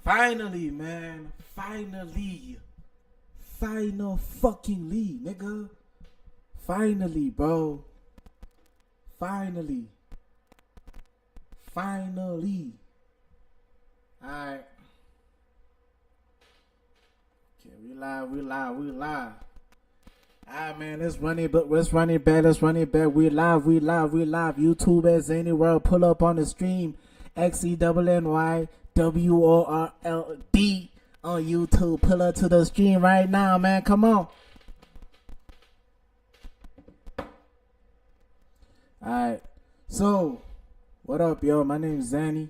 Finally, man. Finally. Final fucking lead, nigga. Finally, bro. Finally. Finally. Alright. Okay, we live. Alright, man, let's run it back. We live. YouTube at Zany World. Pull up on the stream. XENNYWORLD on YouTube. Pull up to the stream right now, man. Come on. Alright. So, what up, yo? My name's Zanny.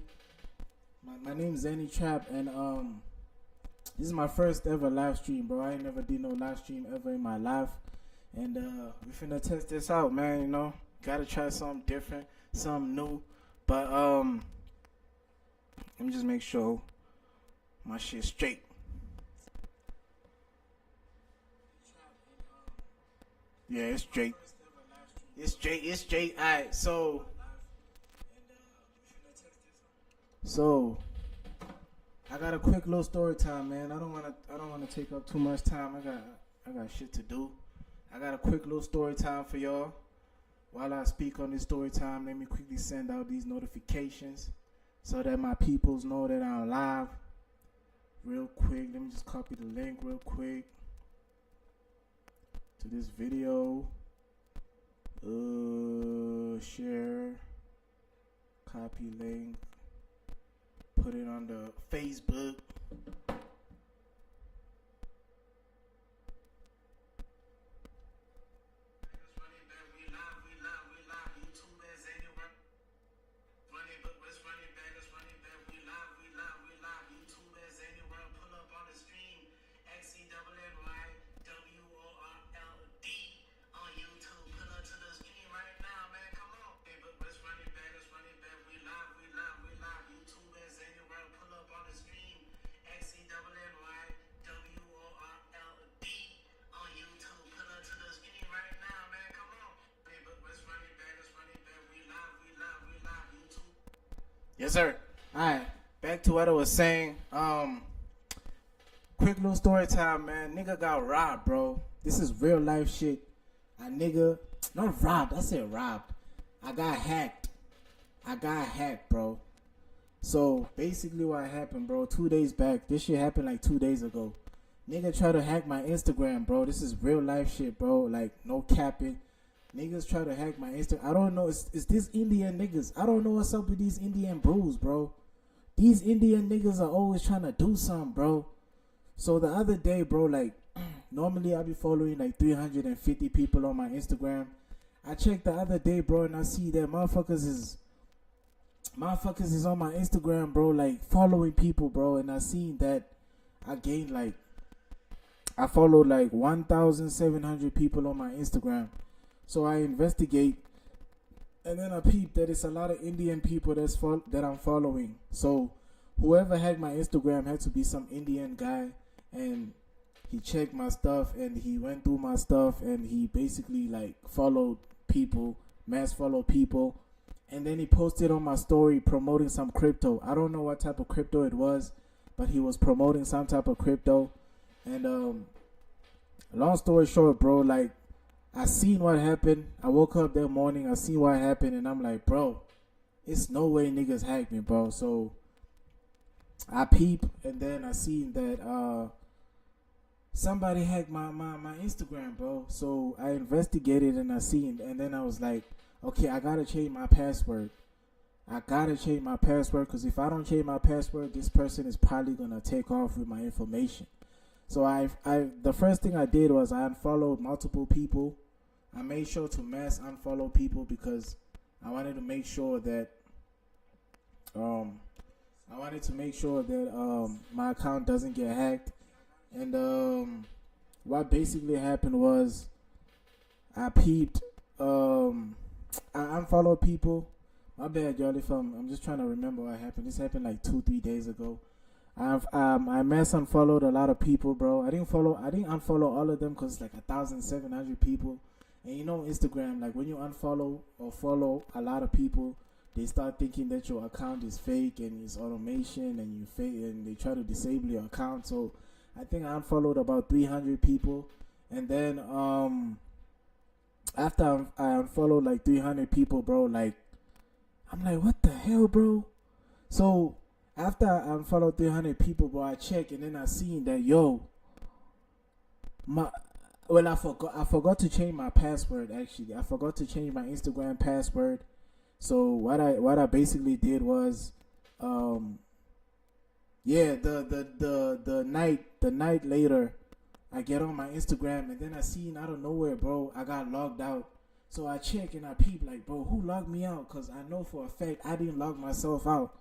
My name's Zanny Trap, and this is my first ever live stream, bro. I ain't never did no live stream ever in my life. And we finna test this out, man, you know. Gotta try something different, something new. But let me just make sure my shit's straight. Yeah, it's straight. It's straight. Alright, so I got a quick little story time, man. I don't wanna take up too much time. I got shit to do. I got a quick little story time for y'all. While I speak on this story time, let me quickly send out these notifications so that my peoples know that I'm live. Real quick, let me just copy the link real quick to this video. Share, copy link, put it on the Facebook. Yes, sir. Alright, back to what I was saying. Quick little story time, man. Nigga got robbed, bro. This is real life shit. A nigga, not robbed, I said robbed. I got hacked, bro. So, basically what happened, bro, 2 days back, this shit happened like 2 days ago. Nigga tried to hack my Instagram, bro. This is real life shit, bro. Like, no capping. Niggas try to hack my Instagram. I don't know. It's these Indian niggas. I don't know what's up with these Indian bros, bro. These Indian niggas are always trying to do something, bro. So the other day, bro, like, normally I be following like 350 people on my Instagram. I checked the other day, bro, and I see that motherfuckers is on my Instagram, bro, like following people, bro. And I seen that I followed like 1,700 people on my Instagram. So I investigate, and then I peep that it's a lot of Indian people that I'm following. So whoever hacked my Instagram had to be some Indian guy, and he checked my stuff, and he went through my stuff, and he basically like followed people, mass followed people, and then he posted on my story promoting some crypto. I don't know what type of crypto it was, but he was promoting some type of crypto. And long story short, bro, like, I seen what happened. I woke up that morning, I seen what happened, and I'm like, bro, it's no way niggas hacked me, bro. So I peep, and then I seen that somebody hacked my Instagram, bro. So I investigated, and I seen, and then I was like, okay, I gotta change my password. Because if I don't change my password, this person is probably gonna take off with my information. So the first thing I did was I unfollowed multiple people. I made sure to mass unfollow people because I wanted to make sure that my account doesn't get hacked. And what basically happened was I peeped. I unfollowed people. My bad, y'all. If I'm just trying to remember what happened. This happened like 2-3 days ago. I mass unfollowed a lot of people, bro. I didn't unfollow all of them because like 1,700 people. And you know Instagram, like when you unfollow or follow a lot of people, they start thinking that your account is fake and it's automation and you fake, and they try to disable your account. So I think I unfollowed about 300 people, and then after I unfollowed like 300 people, bro, like I'm like, what the hell, bro? So after I unfollowed 300 people, bro, I check and then I seen that I forgot to change my password. Actually, I forgot to change my Instagram password. So what I basically did was, the night later, I get on my Instagram and then I seen out of nowhere, bro, I got logged out. So I check and I peep like, bro, who logged me out? Cause I know for a fact I didn't log myself out.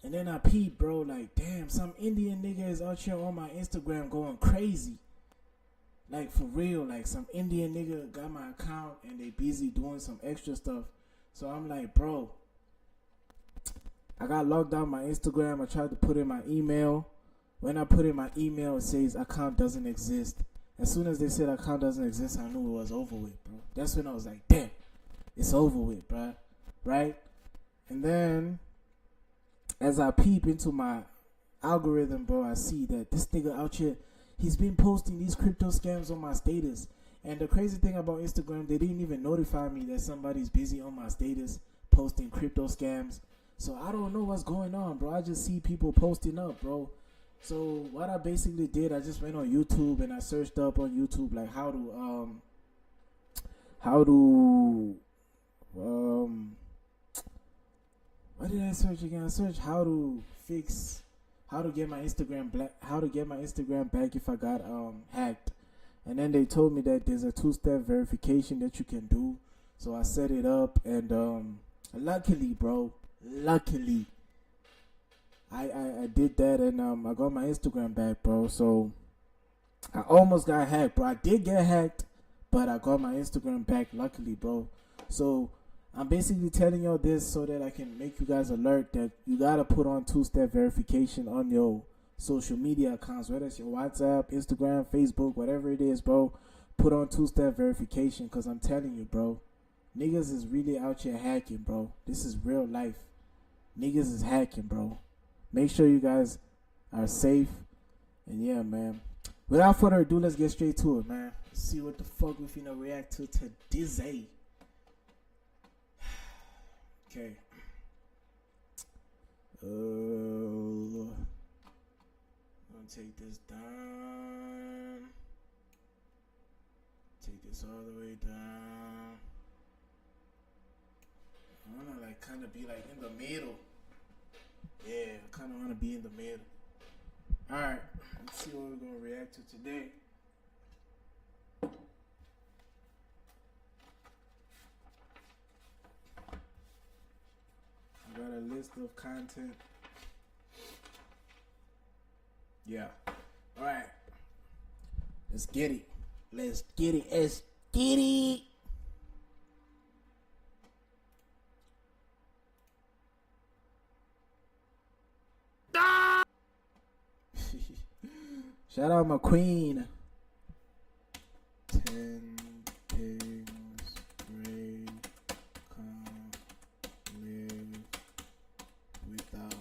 And then I peep, bro, like, damn, some Indian nigga is out here on my Instagram going crazy. Like, for real, like, some Indian nigga got my account and they busy doing some extra stuff. So I'm like, bro, I got logged out my Instagram. I tried to put in my email. When I put in my email, it says account doesn't exist. As soon as they said account doesn't exist, I knew it was over with, bro. That's when I was like, damn, it's over with, bro. Right? And then, as I peep into my algorithm, bro, I see that this nigga out here, he's been posting these crypto scams on my status. And the crazy thing about Instagram, they didn't even notify me that somebody's busy on my status posting crypto scams. So I don't know what's going on, bro. I just see people posting up, bro. So what I basically did, I just went on YouTube and I searched up on YouTube like how to what did I search again? I searched how to get my Instagram back if I got hacked. And then they told me that there's a 2-step verification that you can do. So I set it up and luckily I did that and I got my Instagram back, bro. So I almost got hacked, bro. I did get hacked, but I got my Instagram back, luckily, bro. So I'm basically telling y'all this so that I can make you guys alert that you gotta put on 2-step verification on your social media accounts, whether it's your WhatsApp, Instagram, Facebook, whatever it is, bro. Put on 2-step verification, because I'm telling you, bro, niggas is really out here hacking, bro. This is real life. Niggas is hacking, bro. Make sure you guys are safe. And yeah, man, without further ado, let's get straight to it, man. Let's see what the fuck we finna react to today. Okay. I'm gonna take this down. Take this all the way down. I wanna like kind of be like in the middle. Yeah, I kind of wanna be in the middle. All right, let's see what we're gonna react to today. I got a list of content. Yeah. All right. Let's get it. Let's get it. Let's get it. Shout out my queen. 10 things Ray can't live without.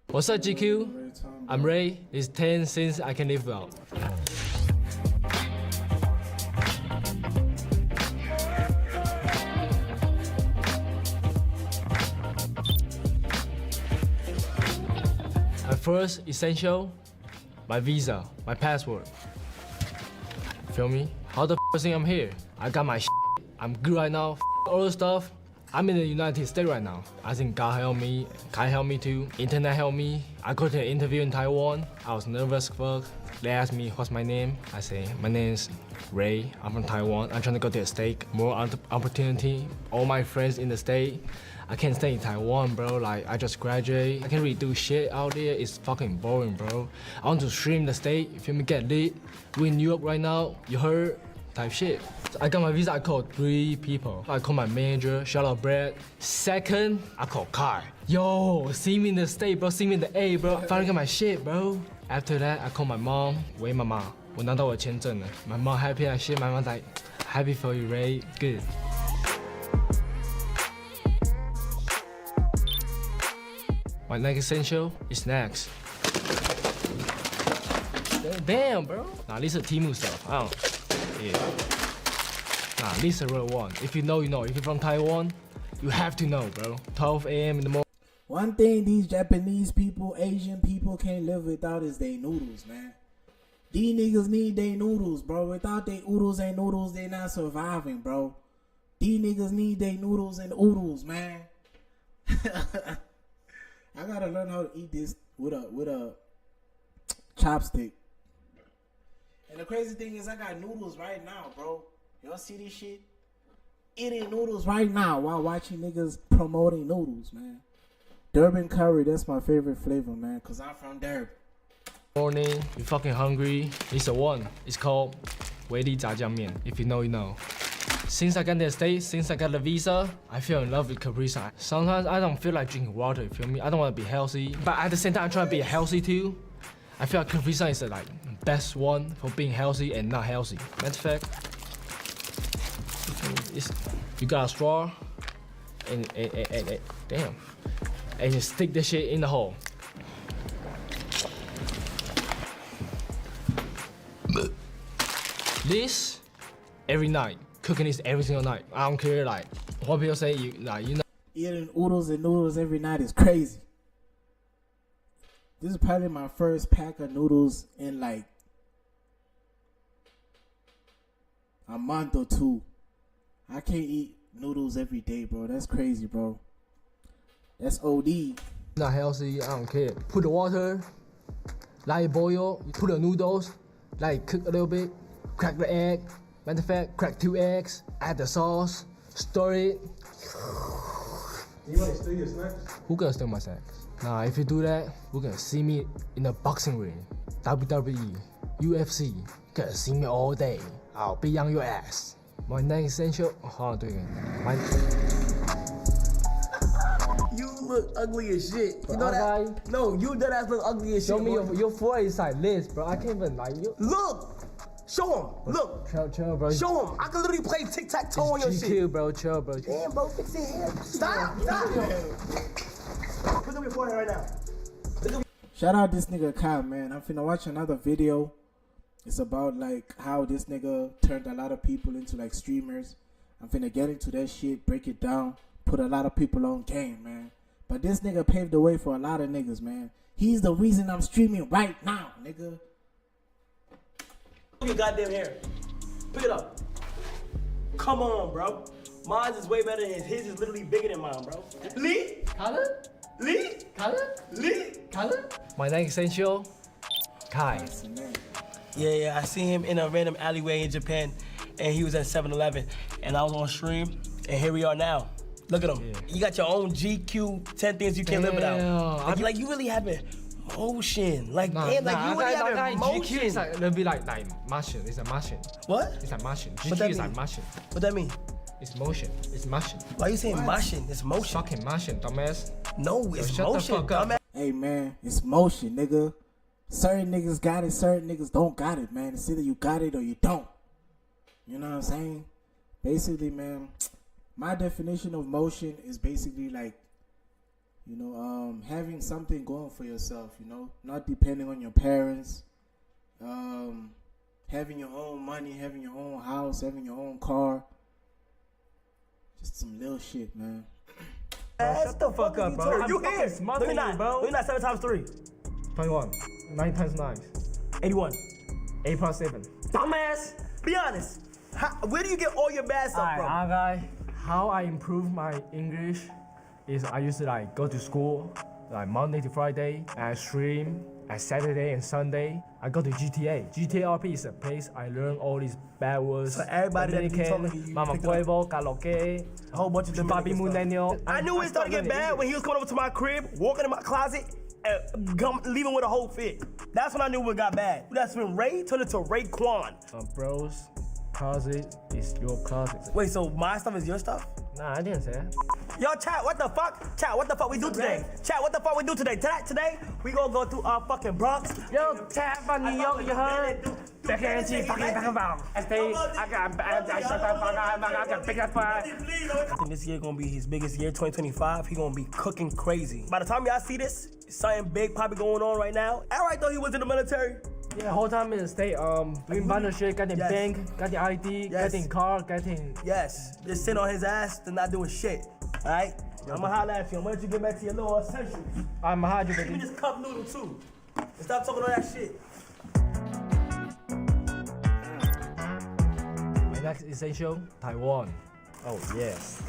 What's up, GQ? I'm Ray. It's 10 things I can live without. My first essential, my visa, my passport. Feel me? How the think I'm here? I got my shit. I'm good right now. All the stuff. I'm in the United States right now. I think God helped me. Kai helped me too. Internet helped me. I got to an interview in Taiwan. I was nervous as fuck. They asked me what's my name. I say my name is Ray. I'm from Taiwan. I'm trying to go to the state. More opportunity. All my friends in the state. I can't stay in Taiwan, bro. Like, I just graduated. I can't really do shit out there. It's fucking boring, bro. I want to stream the state. You feel me? Get lit. We in New York right now. You heard? Type shit. So I got my visa. I called 3 people. I called my manager. Shout out Brad. Second, I called Kai. Yo, see me in the state, bro. See me in the A, bro. Finally got my shit, bro. After that, I called my mom. Wait, mama. 我拿到我的签证了。My mom happy as shit. My mom like happy for you, Ray. Good. My next essential is snacks. Damn, bro. Nah, this is Temu stuff. I don't. Yeah. Nah, this is a real one. If you know, you know. If you're from Taiwan, you have to know, bro. 12 a.m. in the morning. One thing these Japanese people, Asian people can't live without is they noodles, man. These niggas need they noodles, bro. Without they oodles and noodles, they not surviving, bro. These niggas need they noodles and oodles, man. I gotta learn how to eat this with a chopstick. And the crazy thing is I got noodles right now, bro. Y'all see this shit? Eating noodles right now while watching niggas promoting noodles, man. Durban curry, that's my favorite flavor, man, cause I'm from Durban. Morning, you fucking hungry. It's a one. It's called 维力炸酱面. If you know, you know. Since I got the States, since I got the visa, I feel in love with Capri Sun. Sometimes I don't feel like drinking water, you feel me? I don't want to be healthy, but at the same time, I'm trying to be healthy too. I feel like Capri Sun is the like best one for being healthy and not healthy. Matter of fact, you got a straw, and damn, and you stick this shit in the hole. This every night. Cooking this every single night. I don't care like what people say. You know. Eating oodles and noodles every night is crazy. This is probably my first pack of noodles in like a month or two. I can't eat noodles every day, bro. That's crazy, bro. That's OD. Not healthy. I don't care. Put the water, let it boil. You put the noodles, let it cook a little bit. Crack the egg. Matter of fact, crack 2 eggs, add the sauce, stir it. You want to steal your snacks? Who gonna steal my snacks? Nah, if you do that, we're gonna see me in a boxing ring. WWE, UFC, gonna see me all day. I'll be on your ass. My next essential, hold on, do it again. You look ugly as shit. You know Okay. that? No, you dead ass look ugly as Show shit. me boy. your forehead is like this, bro. I can't even like you. Look! Show him. Look. Chill, bro. Show him. I can literally play tic-tac-toe on your It's shit. GQ, bro. Chill, bro. Damn, bro, fix it here. Stop. Put up your forehead right now. Shout out this nigga Kyle, man. I'm finna watch another video. It's about like how this nigga turned a lot of people into like streamers. I'm finna get into that shit, break it down, put a lot of people on game, man. But this nigga paved the way for a lot of niggas, man. He's the reason I'm streaming right now, nigga. Your goddamn hair. Pick it up. Come on, bro. Mine is way better than his. His is literally bigger than mine, bro. Lee? Color? Lee? Color? Lee? Color? My next essential, Kai. Yeah, I seen him in a random alleyway in Japan, and he was at 7-Eleven, and I was on stream, and here we are now. Look at him. Yeah. You got your own GQ 10 things you can't live without. Like you really have motion. Like, damn, like you really have motion. GQ is like, it'll be like motion. It's a motion. What? It's like motion. What that GQ is mean? like motion. What that mean? It's motion. It's motion. Why you saying motion? It's motion. Fucking motion, dumbass. No, it's shut the motion, fuck up. dumbass. Hey, man, it's motion, nigga. Certain niggas got it, certain niggas don't got it, man. It's either you got it or you don't. You know what I'm saying? Basically, man, my definition of motion is basically like, you know, having something going for yourself, you know, not depending on your parents, having your own money, having your own house, having your own car. Just some little shit, man. Shut the fuck up, bro. You here? Smart No, you're than not. you, bro. No, you're not. 7 times 3. 21. 9 times 9. 81. 8 plus 7. Dumbass. Be honest. Where do you get all your bad stuff from? Alright, how I improve my English is I used to like go to school like Monday to Friday and I stream at Saturday and Sunday. I go to GTA. GTA RP is a place I learn all these bad words. So everybody that be telling you Mama pick it up. Huevo, Kaloke, A whole bunch of the different Papi stuff. Munenyo. I knew it started getting bad when he was coming over to my crib, walking in my closet, and leaving with a whole fit. That's when I knew it got bad. That's when Ray turned into Raekwon. Bro's closet is your closet. Wait, so my stuff is your stuff? Nah, I didn't say that. Yo, chat, what the fuck? Chat, what the fuck we do today? Chat, what the fuck we do today? Today, we gonna go through our fucking Bronx. Yo, chat from New York, you heard? Back here, she fucking talking about. I think this year gonna be his biggest year, 2025. He gonna be cooking crazy. By the time y'all see this, something big probably going on right now. Alright, though he was in the military. Yeah, whole time in the state, doing bunch of shit, getting bank, getting ID, getting car, getting... Yes, just sit on his ass and not doing shit. Alright? I'ma holler at you. I'm gonna let you get back to your little essentials. I'ma hide you, Give me baby. this cup noodle too. And stop talking all that shit. My next essential, Taiwan. Oh, yes.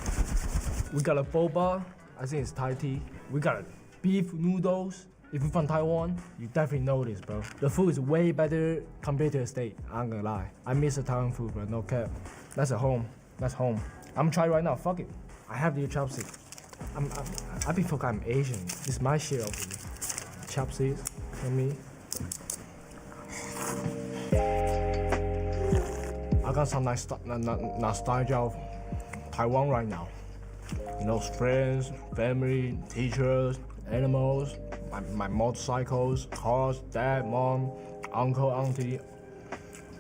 We got a boba, I think it's Thai tea. We got a beef noodles. If you're from Taiwan, you definitely know this, bro. The food is way better compared to the state. I'm gonna lie. I miss the Taiwan food, bro. No cap. That's a home. That's home. I'm gonna try it right now. Fuck it. I have the chopstick. I be fucking I'm Asian. It's my shit over here. Chopsticks. For me. I got some nostalgia of Taiwan right now. You know, friends, family, teachers, animals, my motorcycles, cars, dad, mom, uncle, auntie.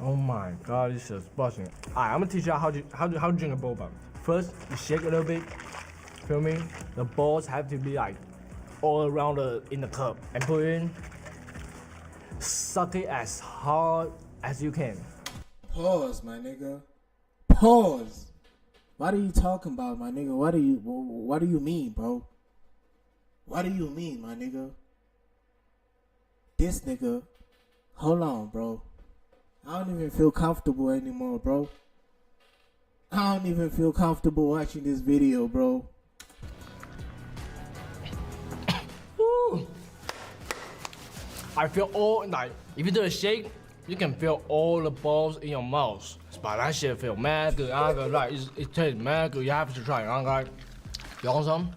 Oh my god, this is busting. Alright, I'm gonna teach you how to drink a boba. First, you shake a little bit. Feel me? The balls have to be like all around in the cup and put in. Suck it as hard as you can. Pause, my nigga. Pause. What are you talking about, my nigga? What do you mean, bro? What do you mean, my nigga? This nigga. Hold on, bro. I don't even feel comfortable anymore, bro. I don't even feel comfortable watching this video, bro. I feel all like if you do a shake, you can feel all the balls in your mouth. But that shit feel mad good. I got like it tastes mad good. You have to try it. I'm like, you want some?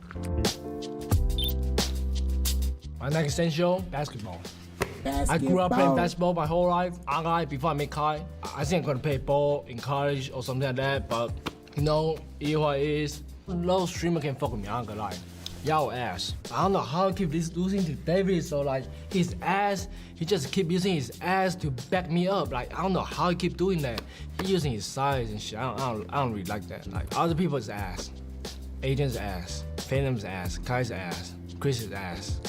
My next essential, basketball. I grew up playing basketball my whole life. I like before I make high. I think I'm gonna play ball in college or something like that. But you know, it is what it is. No streamer can fuck with me. I'm gonna lie. Y'all ass. I don't know how he keep losing to David. So like his ass, he just keep using his ass to back me up. Like I don't know how he keep doing that. He using his size and shit. I don't really like that. Like other people's ass, Agent's ass, Phantom's ass, Kai's ass, Chris's ass.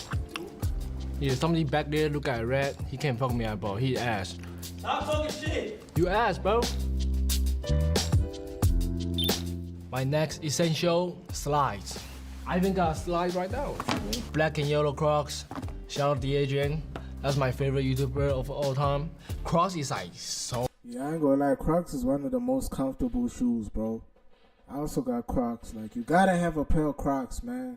Yeah, somebody back there look at red. He can't fuck me up, bro. He ass. Stop talking shit. You ass, bro. My next essential, slides. I even got a slide right now. Black and yellow Crocs. Shout out to Adrian. That's my favorite YouTuber of all time. Crocs is like so. Yeah, I ain't gonna lie. Crocs is one of the most comfortable shoes, bro. I also got Crocs. Like, you gotta have a pair of Crocs, man.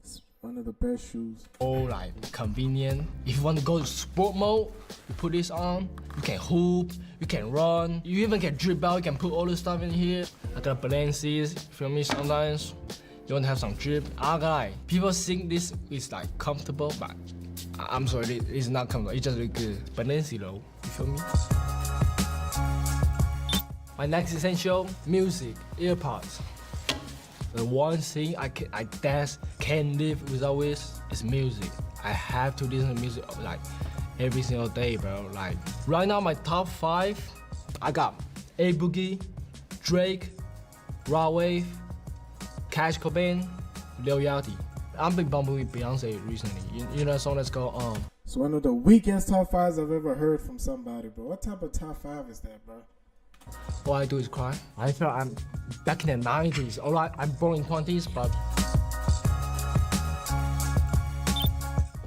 It's one of the best shoes. Oh, like convenient. If you want to go to sport mode, you put this on. You can hoop. You can run. You even can dribble out. You can put all this stuff in here. I got Balenciagas. Feel me? Sometimes you want to have some drip. Guy, people think this is like comfortable, but I'm sorry, it's not comfortable. It's just really good. Balenciaga, though. You feel me? My next essential, music, earpods. The one thing I can't live without is music. I have to listen to music like every single day, bro. Like right now, my top 5, I got A Boogie, Drake, Raw Wave, Cash Cobain, Lil Yachty. I've been bumping with Beyonce recently. You know that song that's called It's one of the weakest top 5s I've ever heard from somebody, bro. What type of top 5 is that, bro? All I do is cry. I feel I'm back in the 90s. Alright, I'm born in 20s, but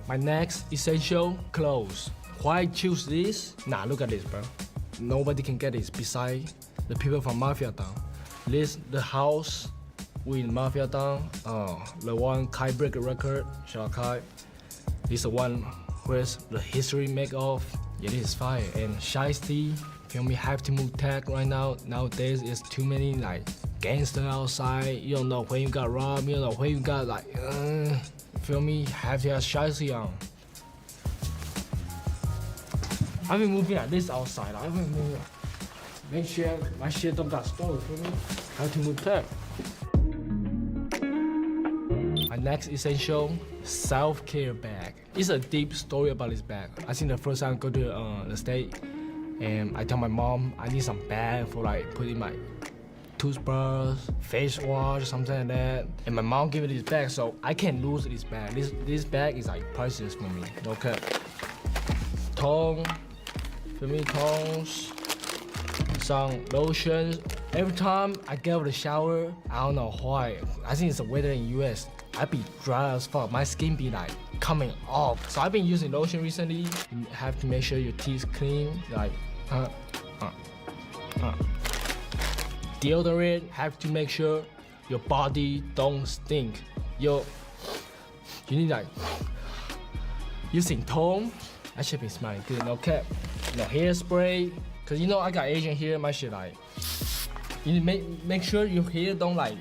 my next essential, clothes. Why I choose this? Nah, look at this, bro. Nobody can get this beside the people from Mafia Town. This the house with Mafia Town. The one Kai break a record. Shout out Kai. This the one where's the history make of. Yeah, this is fire. And Shiesty. Feel me? Have to move tag right now. Nowadays, it's too many like gangster outside. You don't know when you got robbed. You don't know when you got like. Feel me? Have to have Shiesty on. I've been moving like this outside. I've been moving. Make sure my shit don't got stolen. Feel me? Have to move tag. My next essential, self-care bag. It's a deep story about this bag. I think the first time I go to the state, and I tell my mom I need some bag for like putting my toothbrush, face wash, something like that. And my mom gave me this bag, so I can't lose this bag. This bag is like priceless for me. No cap. Tone, for me, tones, some lotions. Every time I get out of the shower, I don't know why. I think it's the weather in US. I be dry as fuck. My skin be like coming off. So I've been using lotion recently. You have to make sure your teeth clean. Like, Deodorant, have to make sure your body don't stink. You need like using tone. I should be smelling good. No cap. No hairspray. Cause you know I got Asian hair. My shit like. You need make sure your hair don't like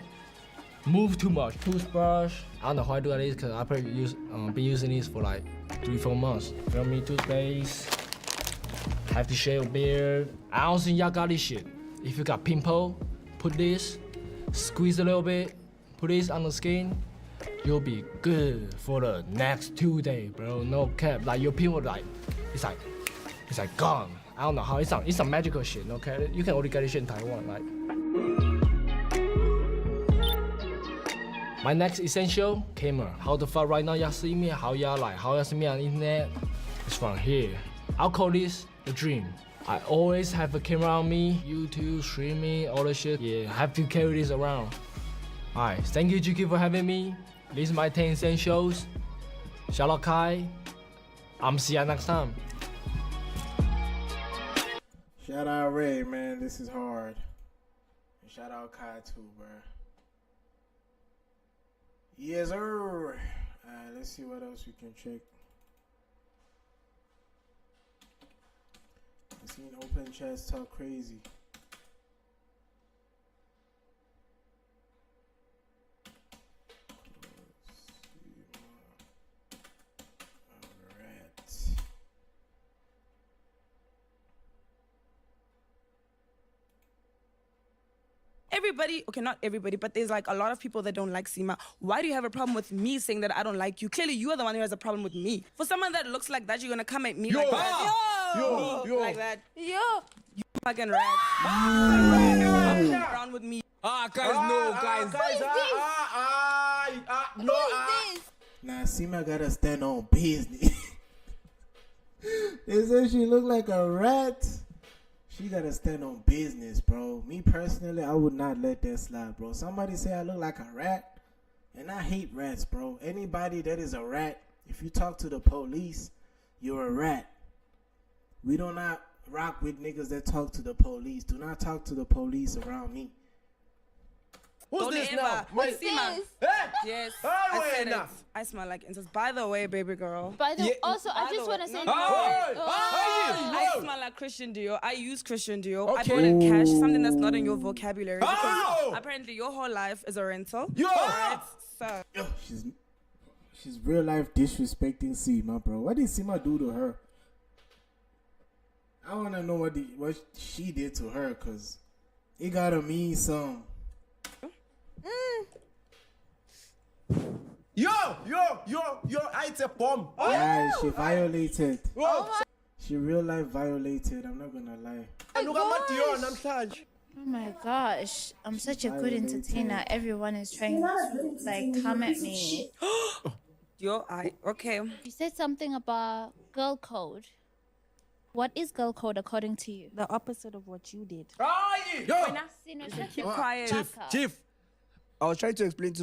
move too much. Toothbrush. I don't know how I do this because I probably been using this for like 3-4 months. Feel me? Toothpaste. Have to shave your beard. I don't think y'all got this shit. If you got pimple, put this, squeeze a little bit, put this on the skin, you'll be good for the next 2 days, bro. No cap. Like your pimple, like it's like gone. I don't know how. It's some magical shit. No cap. You can only get this shit in Taiwan. Like my next essential, camera. How the fuck right now y'all see me? How y'all see me on the internet? It's from here. I'll call this the dream. I always have a camera on me, YouTube, streaming, all the shit. Yeah, I have to carry this around. Alright, thank you GQ for having me. These are my 10 essentials. Shout out Kai. I'm see ya next time. Shout out Ray, man. This is hard. And shout out Kai too, bro. Yes, sir. Alright, let's see what else we can check. I've seen open chats talk crazy. Alright. Everybody, okay, not everybody, but there's like a lot of people that don't like Sima. Why do you have a problem with me saying that I don't like you? Clearly, you are the one who has a problem with me. For someone that looks like that, you're gonna come at me like that. Yo, like that. Yo, you fucking rat. Around with me. Guys, no, guys. Nah, Sima gotta stand on business. They say she look like a rat. She gotta stand on business, bro. Me personally, I would not let that slide, bro. Somebody say I look like a rat, and I hate rats, bro. Anybody that is a rat, if you talk to the police, you're a rat. We do not rock with niggas that talk to the police. Do not talk to the police around me. Who's this now? Wait, Sima. Yes, I said it. I smell like incense. By the way, baby girl. By the also, I just want to say. I smell like Christian Dior. I use Christian Dior. I bought it cash, something that's not in your vocabulary. Because apparently your whole life is a rental. Right, so. She's real life disrespecting Sima, bro. What did Sima do to her? I want to know what she did to her, because it gotta mean some. Yo, I it's a bomb. Yeah, she violated. She real life violated. I'm not gonna lie. Oh my gosh, I'm such a good entertainer. Everyone is trying to like come at me. Okay. You said something about girl code. What is girl code according to you? The opposite of what you did. Keep quiet. Chief. I was trying to explain to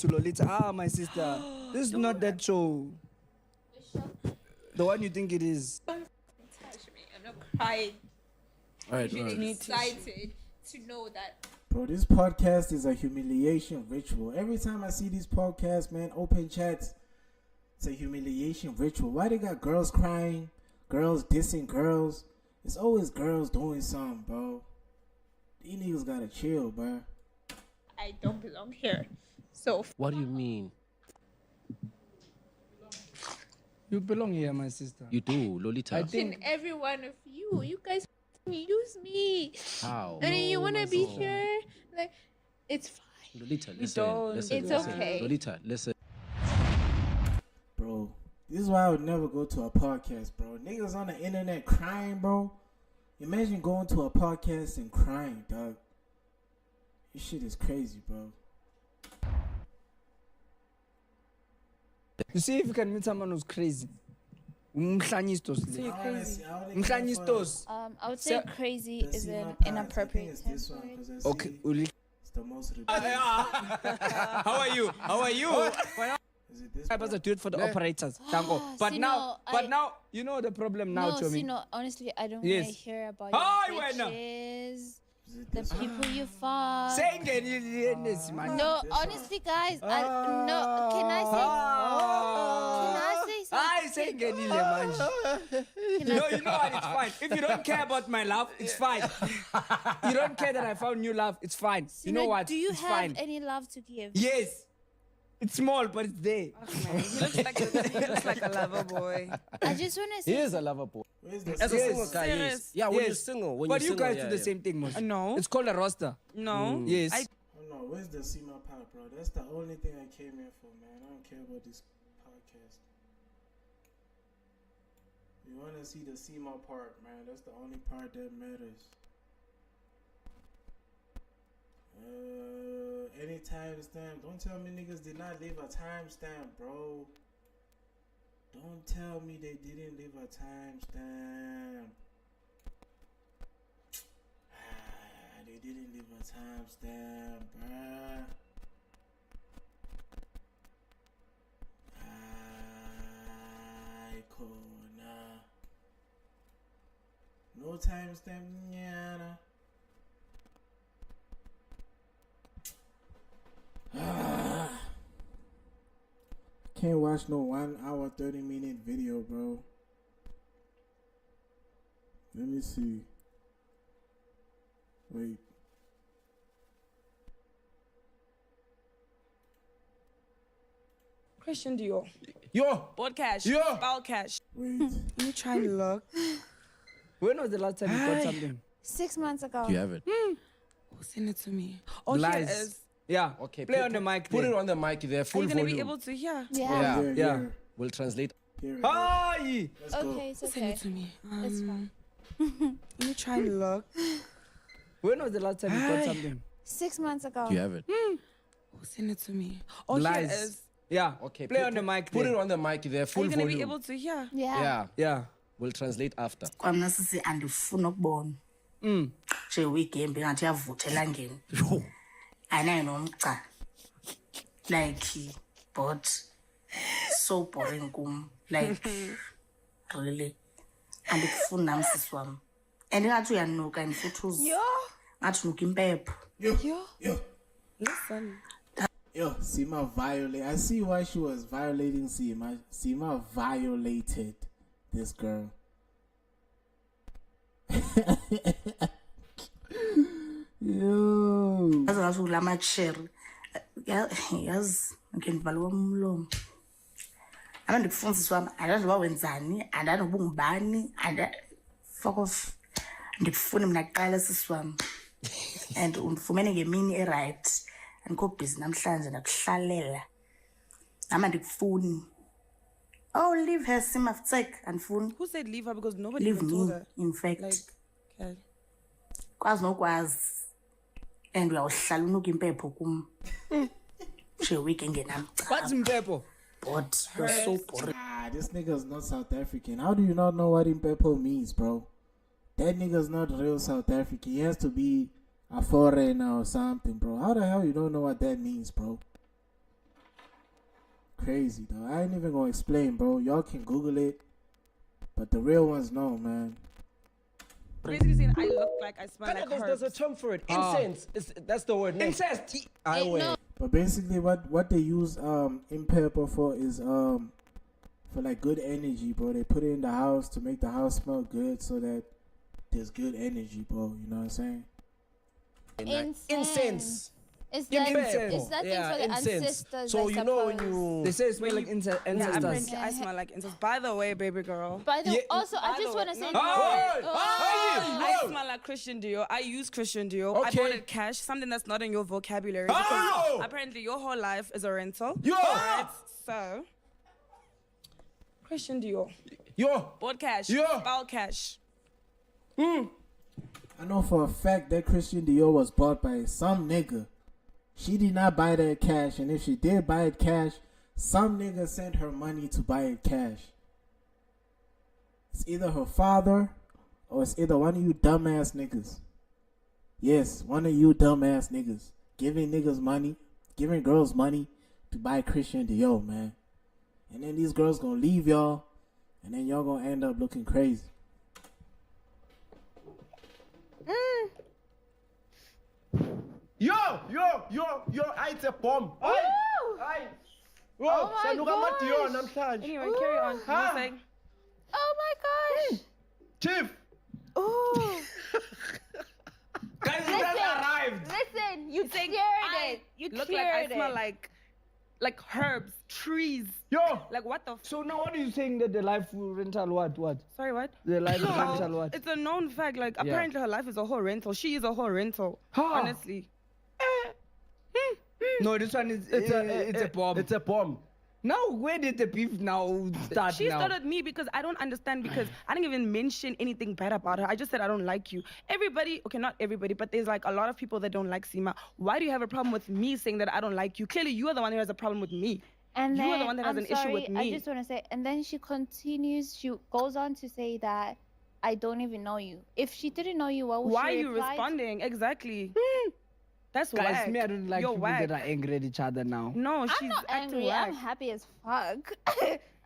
Lolita. My sister. This is not that show. The one you think it is. Touch me. I'm not crying. Alright, I'm excited to know that. Bro, this podcast is a humiliation ritual. Every time I see these podcasts, man, open chats, it's a humiliation ritual. Why they got girls crying, girls dissing girls? It's always girls doing something, bro. These niggas gotta chill, bro. I don't belong here. So. What do you mean? You belong here, my sister. You do, Lolita. I think Every one of you. You guys use me. How? And then you want to be here? Like, it's fine. Lolita, listen. It's okay. Lolita, listen. This is why I would never go to a podcast, bro. Niggas on the internet crying, bro. Imagine going to a podcast and crying, dog. This shit is crazy, bro. You see if you can meet someone who's crazy. Umhlanyitos. So you're crazy. Umhlanyitos. I would say crazy is an inappropriate term. This one, 'cause I Okay, see Uli. it's the most How are you? How are you? Is it this I part? was a dude for the operators. Tango. But see, now, no, now you know the problem now, No, Chomi. see, no, honestly, I don't Yes. want to hear about Hi, your Wena. bitches, Is it the this one? people you fuck. Saying this, man. No, honestly, guys, no. Can I say? Can I say something? I say Genile, man. Can I- No, you know what? It's fine. If you don't care about my love, it's fine. You don't care that I found new love, it's fine. You know what? Do you it's have fine. any love to give? Yes. It's small, but it's there. Man, he looks like a lover boy. I just want to He say. is a lover boy. Where's the As a Yes. single guy, yes. Serious? Yeah, when you're Yes. single. When But you're you single, guys yeah, do the yeah. same thing, Mos. No. It's called a roster. No. Yes. I Oh no, where's the SEMA part, bro? That's the only thing I came here for, man. I don't care about this podcast. You want to see the SEMA part, man? That's the only part that matters. Any timestamp. Don't tell me niggas did not leave a timestamp, bro. Don't tell me they didn't leave a timestamp. They didn't leave a timestamp, bruh. Icona. No timestamp, nyana. Can't watch no 1 hour 30-minute video, bro. Let me see. Wait. Christian Dior. Yo! Board cash. Yeah. Spell cash. Wait. Let me try and look. When was the last time you got something? 6 months ago. You have it. Who sent it to me? Oh, here it Lies. is. Yeah. Okay. Play on the mic. Put there. it on the mic there, Are full you gonna volume. be able to hear? Yeah. Yeah. Here, Yeah. here. We'll translate. Here we go. Hi. Let's go. Okay, it's Send okay. it to me. It's fine. Let me try and look. When was the last time you got something? 6 months ago. You have it. Who sent it to me? Oh, here it Lies. is. Yeah. Okay. Play on the mic. Put there. it on the mic there, Are full you gonna volume. be able to hear? Yeah. Yeah. Yeah. We'll translate after. kwamna sisi andifuna ukubona nje weekend ngathi yavutha elangeni anayo nomca like but so boring kum like really andikufuni nami sisi wami and ngathi uyanuka and futhi ngathi unuka impepho Yo. Listen. Yo, Sima violate. I see why she was violating Sima. Sima violated this girl. Yo. yazi ngathi ula macheri yazi ngike ndivala umlomo ama ndikufundiswa wami andazi uba wenzani andani uba ungubani fuck off ndikufuna mina kuqala sisi wami and undifumene ngemini eright andikho busy namhlanje ndakuhlalela nama ndikufuni oh leave her Sima Futsek andifuni Who said leave her? Because nobody leave even told me her. in fact Like, okay. kwazi nokwazi and uyawuhlala unuka impepho kum nje week engenamca What's Mpepo? but you're so boring. Ah, this nigga's not South African. How do you not know what Impepo means, bro? That nigga's not real South African. He has to be a foreigner or something, bro. How the hell you don't know what that means, bro? Crazy, though. I ain't even gonna explain, bro. Y'all can Google it. But the real ones know, man. Basically saying I look like I smell like There's a herbs. term for it. Incense. That's the word. Incest. I Ain't wear. no- But basically what they use Impepo for is for like good energy, bro. They put it in the house to make the house smell good so that there's good energy, bro. You know what I'm saying? Incense. Is Give that, me incense. is that Yeah, thing for the incense. ancestors? So I you know when suppose? you. They say it smells like Yeah, ancestors. apparently I smell like incense. By the way, baby girl. By the Yeah. also, I By just the want to way- say. no, Hey! I smell like Christian Dior. I use Christian Dior. I Okay. bought it cash, something that's not in your vocabulary. Oh! Because apparently your whole life is a rental. Yo! Alright, so Christian Dior. Yo. Bought cash. Yo. Spell cash. I know for a fact that Christian Dior was bought by some nigga. She did not buy that cash, and if she did buy it cash, some nigga sent her money to buy it cash. It's either her father or it's either one of you dumbass niggas. Yes, one of you dumbass niggas giving niggas money, giving girls money to buy Christian Dior, man. And then these girls gonna leave y'all, and then y'all gonna end up looking crazy. Yo, it's a bomb. Oh my gosh. Anyway, carry on. You were saying? Oh my gosh. Chief. Oh. Guys, it has arrived. Listen, you cleared it. You look cleared like I it. smell like herbs, trees. Yo. Like what the? So now what are you saying that the life rental what? Sorry, what? The life rental No, what? it's a known fact. Like apparently her life is a whole rental. She is a whole rental. Huh. Honestly. No, this one is it's a bomb. It's a bomb. Now where did the beef now start? She now? started me because I don't understand, because I didn't even mention anything bad about her. I just said I don't like you. Everybody, okay, not everybody, but there's like a lot of people that don't like Seema. Why do you have a problem with me saying that I don't like you? Clearly, you are the one who has a problem with me. And you then, are the one that has I'm an issue with sorry, me. I just want to say, and then she continues, she goes on to say that I don't even know you. If she didn't know you, what would Why she are you reply to? responding? Exactly. That's Guys, whack. me, I don't like You're people whack. that are angry at each other now. No, she's I'm not acting angry. whack. I'm happy as fuck.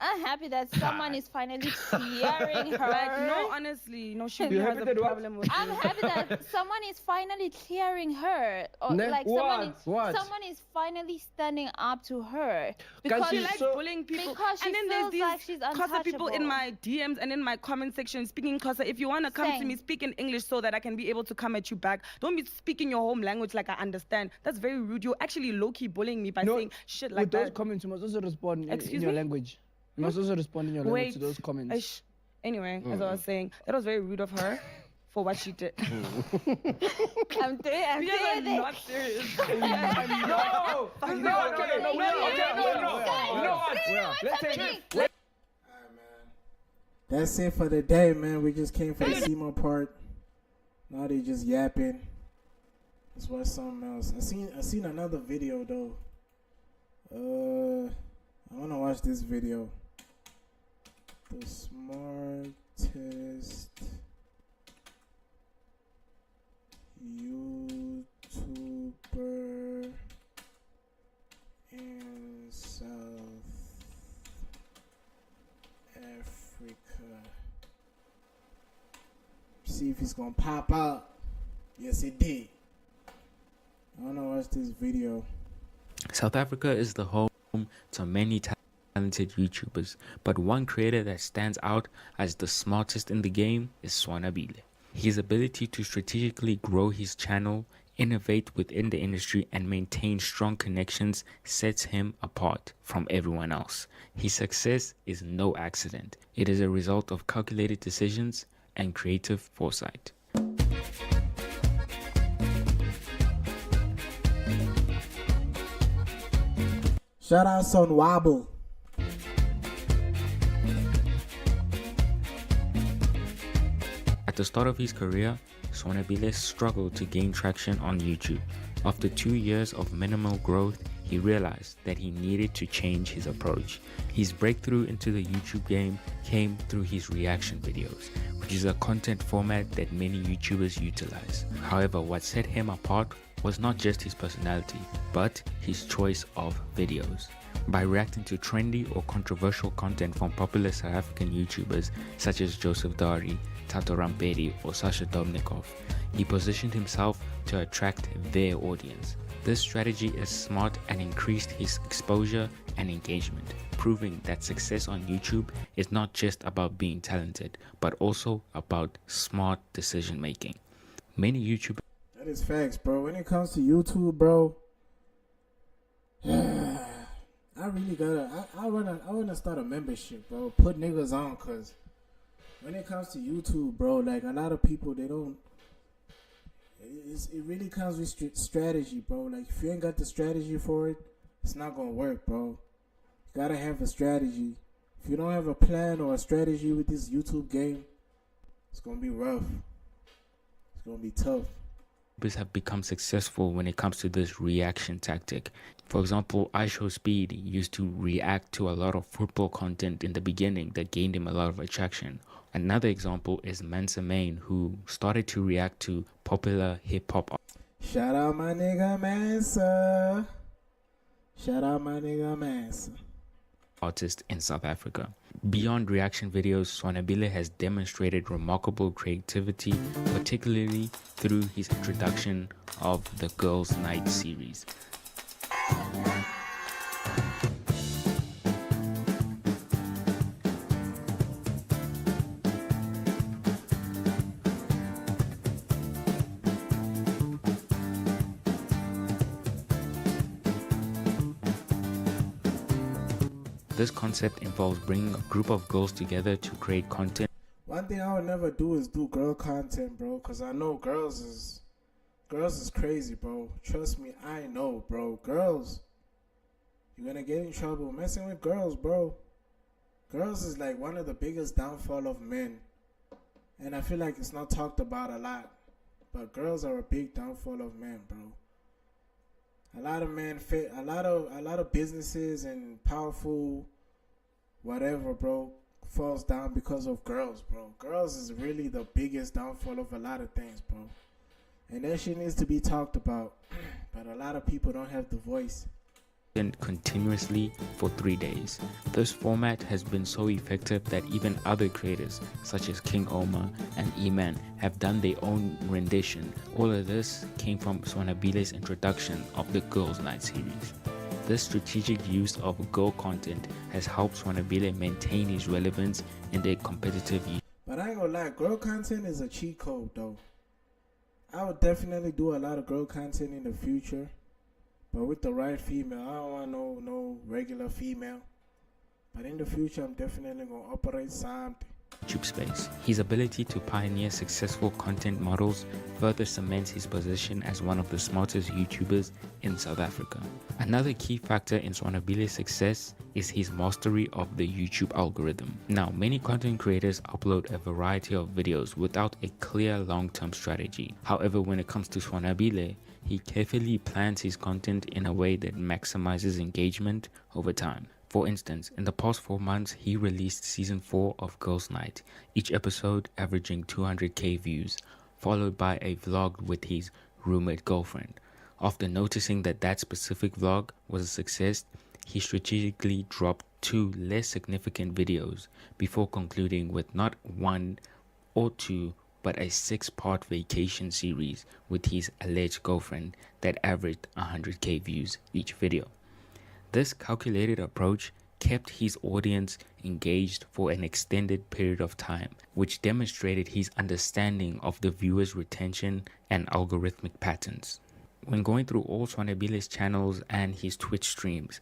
I'm happy that someone is finally clearing her. Like, no, honestly, no, she You really has happy a that what? problem with I'm you. happy that someone is finally clearing her. Or Ne- like what? What? someone is finally standing up to her. Guys, Because She she's likes so- bullying people. because she and then there's feels these like she's Xhosa people in untouchable. my DMs and in my comment section speaking Xhosa. If you want to come to Same. me, speak in English so that I can be able to come at you back. Don't be speaking your home language like I understand. That's very rude. You're actually low-key bullying me by No, saying shit like with those that. comments, you must also respond in Excuse your me? language. You must also respond in your language Wait. to those comments. Ish. Anyway, as I was saying, that was very rude of her for what she did. I'm doing You guys are it. not serious. You guys are not fucking That's it for the day, man. We just came for the Seema part. Now they just yapping. Let's watch something else. I seen another video though. I wanna watch this video. The smartest YouTuber in South Africa. See if he's gonna pop out. Yes, it did. I wanna watch this video. South Africa is the home to many talented YouTubers, but one creator that stands out as the smartest in the game is Swanabile. His ability to strategically grow his channel, innovate within the industry, and maintain strong connections sets him apart from everyone else. His success is no accident. It is a result of calculated decisions and creative foresight. Shout out Son Wobble. At the start of his career, Swanabile struggled to gain traction on YouTube. After 2 years of minimal growth, he realized that he needed to change his approach. His breakthrough into the YouTube game came through his reaction videos, which is a content format that many YouTubers utilize. However, what set him apart was not just his personality, but his choice of videos. By reacting to trendy or controversial content from popular South African YouTubers such as Joseph Dari, Tato Rampedi, or Sasha Domnikov, he positioned himself to attract their audience. This strategy is smart and increased his exposure and engagement, proving that success on YouTube is not just about being talented, but also about smart decision making. Many YouTubers That is facts, bro. When it comes to YouTube, bro, I really gotta. I wanna start a membership, bro. Put niggas on, cause when it comes to YouTube, bro, like a lot of people, they don't. It really comes with strategy, bro. Like if you ain't got the strategy for it, it's not gonna work, bro. You gotta have a strategy If you don't have a plan or a strategy with this YouTube game, it's gonna be rough. It's gonna be tough. Have become successful when it comes to this reaction tactic. For example, iShowSpeed used to react to a lot of football content in the beginning that gained him a lot of attraction. Another example is Mansa Main, who started to react to popular hip-hop. Shout out my nigga Mansa. Shout out my nigga Mansa. Artist in South Africa. Beyond reaction videos, Swanabile has demonstrated remarkable creativity, particularly through his introduction of the Girls' Night series. This concept involves bringing a group of girls together to create content. One thing I would never do is do girl content, bro, because I know girls is crazy, bro. Trust me, I know, bro. Girls, you're gonna get in trouble messing with girls, bro. Girls is like one of the biggest downfall of men, and I feel like it's not talked about a lot, but girls are a big downfall of men, bro. A lot of men a lot of businesses and powerful whatever, bro, falls down because of girls, bro. Girls is really the biggest downfall of a lot of things, bro. And that shit needs to be talked about. But a lot of people don't have the voice. Continuously for 3 days. This format has been so effective that even other creators such as King Omar and E-Man have done their own rendition. All of this came from Swanabile's introduction of the Girls' Night series. This strategic use of girl content has helped Swanabile maintain his relevance in the competitive use. But I ain't gonna lie, girl content is a cheat code though. I would definitely do a lot of girl content in the future. But with the right female, I don't want no regular female. But in the future, I'm definitely going to operate something. YouTube space. His ability to pioneer successful content models further cements his position as one of the smartest YouTubers in South Africa. Another key factor in Swanabile's success is his mastery of the YouTube algorithm. Now, many content creators upload a variety of videos without a clear long-term strategy. However, when it comes to Swanabile, he carefully plans his content in a way that maximizes engagement over time. For instance, in the past 4 months, he released season 4 of Girls' Night, each episode averaging 200k views, followed by a vlog with his roommate girlfriend. After noticing that specific vlog was a success, he strategically dropped 2 less significant videos before concluding with not 1 or 2 but a 6-part vacation series with his alleged girlfriend that averaged 100k views each video. This calculated approach kept his audience engaged for an extended period of time, which demonstrated his understanding of the viewer's retention and algorithmic patterns. When going through all Swanabile's channels and his Twitch streams,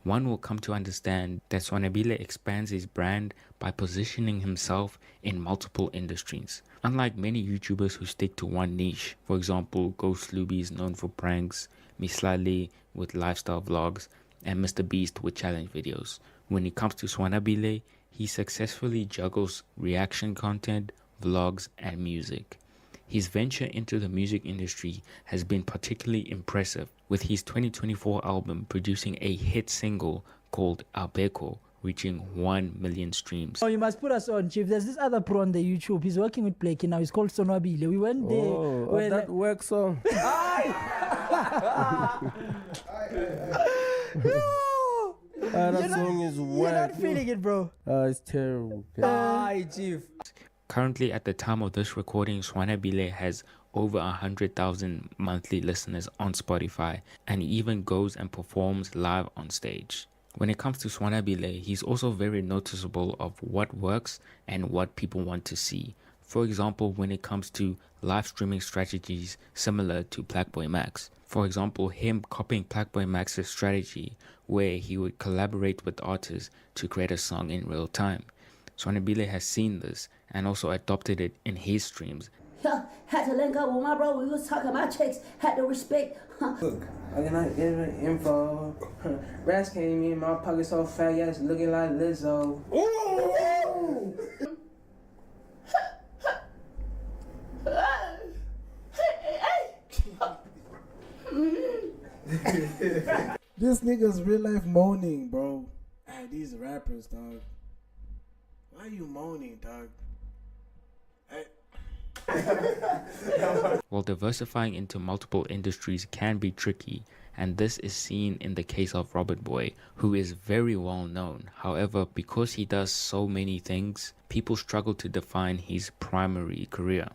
one will come to understand that Swanabile expands his brand by positioning himself in multiple industries. Unlike many YouTubers who stick to one niche, for example, Ghost Luby is known for pranks, Mislali with lifestyle vlogs, and Mr. Beast with challenge videos. When it comes to Swanabile, he successfully juggles reaction content, vlogs, and music. His venture into the music industry has been particularly impressive, with his 2024 album producing a hit single called Abeko, reaching 1 million streams. Oh, you must put us on, Chief. There's this other pro on the YouTube. He's working with Blakey now. He's called Sonwabile. We went there. Oh, that work song. That song is whack. You're not feeling it, bro. It's terrible. Chief. Currently, at the time of this recording, Swanabile has over 100,000 monthly listeners on Spotify, and he even goes and performs live on stage. When it comes to Swanabile, he's also very noticeable of what works and what people want to see. For example, when it comes to live streaming strategies similar to Blackboy Max. For example, him copying Blackboy Max's strategy where he would collaborate with artists to create a song in real time. Swanabile has seen this and also adopted it in his streams. Had to link up with my bro. We was talking about checks. Had to respect. Look, I cannot get the info. Rats came in, my pocket so fat, yes, looking like Lizzo. Ooh! This nigga's real life moaning, bro. Ah, these rappers, dog. Why you moaning, dog? While diversifying into multiple industries can be tricky, and this is seen in the case of Robert Boy, who is very well known. However, because he does so many things, people struggle to define his primary career.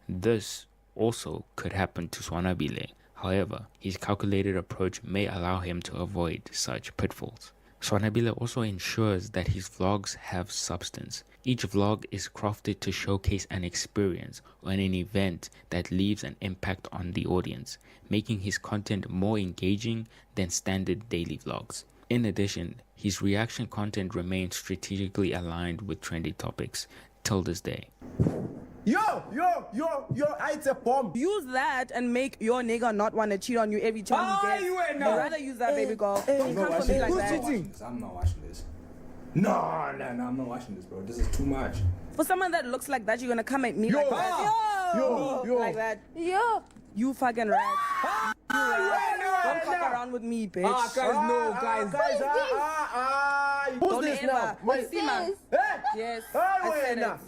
This also could happen to Swanabile. However, his calculated approach may allow him to avoid such pitfalls. Swanabile also ensures that his vlogs have substance. Each vlog is crafted to showcase an experience or an event that leaves an impact on the audience, making his content more engaging than standard daily vlogs. In addition, his reaction content remains strategically aligned with trendy topics till this day. Yo, I it's a bomb. Use that and make your nigga not want to cheat on you every time you get. I'd rather use that, baby girl. Don't come for me like that. I'm not watching this. No, I'm not watching this, bro. This is too much. For someone that looks like that, you're gonna come at me like that. Yo. Like that. Yo. You fucking rat. You rat. Don't fuck around with me, bitch. Guys. Who's this now? Wait. Yes, I said it.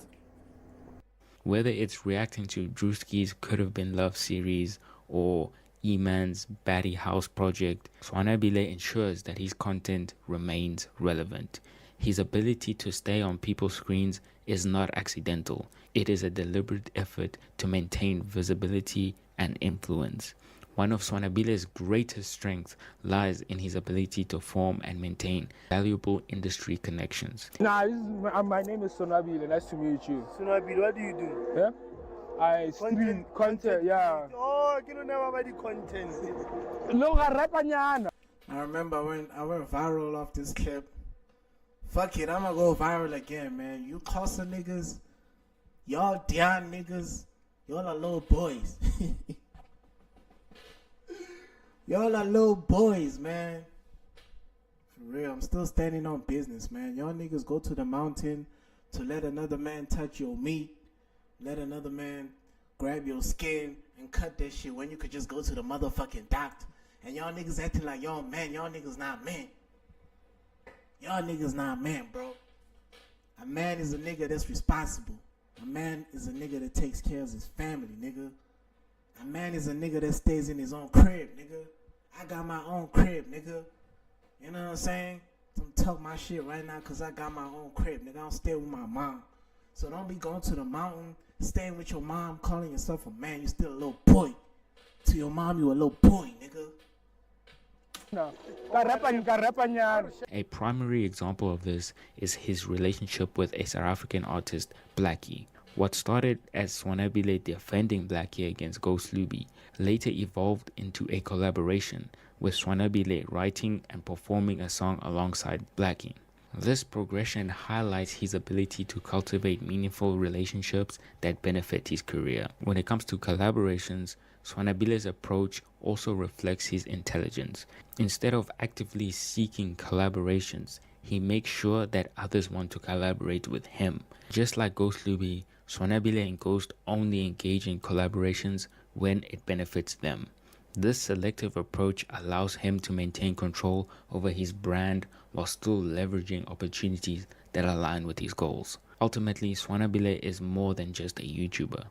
Whether it's reacting to Drewski's Could Have Been Love series or E-Man's Batty House project, Swanabile ensures that his content remains relevant. His ability to stay on people's screens is not accidental. It is a deliberate effort to maintain visibility and influence. One of Swanabile's greatest strengths lies in his ability to form and maintain valuable industry connections. Nah, my name is Sonabile. Nice to meet you. Sonabile, what do you do? Yeah? I stream content, yeah. Oh, you don't know about the content. I remember when I went viral off this clip. Fuck it, I'm gonna go viral again, man. You Xhosa niggas, y'all Dion niggas, y'all are little boys. Y'all are little boys, man. For real, I'm still standing on business, man. Y'all niggas go to the mountain to let another man touch your meat. Let another man grab your skin and cut that shit when you could just go to the motherfucking doctor. And y'all niggas acting like y'all man. Y'all niggas not men. Y'all niggas not men, bro. A man is a nigga that's responsible. A man is a nigga that takes care of his family, nigga. A man is a nigga that stays in his own crib, nigga. I got my own crib, nigga. You know what I'm saying? I'm talking my shit right now because I got my own crib, nigga. I don't stay with my mom. So don't be going to the mountain, staying with your mom, calling yourself a man. You still a little boy. To your mom, you a little boy, nigga. A primary example of this is his relationship with a South African artist, Blackie. What started as Swanabile defending Blackie against Ghost Luby later evolved into a collaboration, with Swanabile writing and performing a song alongside Blackie. This progression highlights his ability to cultivate meaningful relationships that benefit his career. When it comes to collaborations, Swanabile's approach also reflects his intelligence. Instead of actively seeking collaborations, he makes sure that others want to collaborate with him. Just like Ghost Luby, Swanabile and Ghost only engage in collaborations when it benefits them. This selective approach allows him to maintain control over his brand while still leveraging opportunities that align with his goals. Ultimately, Swanabile is more than just a YouTuber.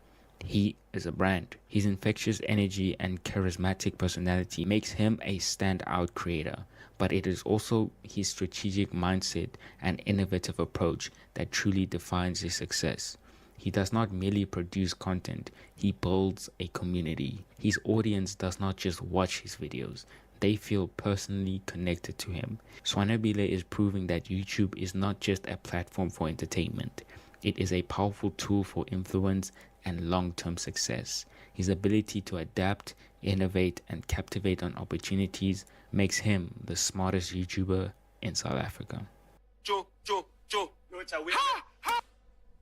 He is a brand. His infectious energy and charismatic personality makes him a standout creator, but it is also his strategic mindset and innovative approach that truly defines his success. He does not merely produce content, he builds a community. His audience does not just watch his videos, they feel personally connected to him. Swanabile is proving that YouTube is not just a platform for entertainment. It is a powerful tool for influence and long-term success. His ability to adapt, innovate, and captivate on opportunities makes him the smartest YouTuber in South Africa.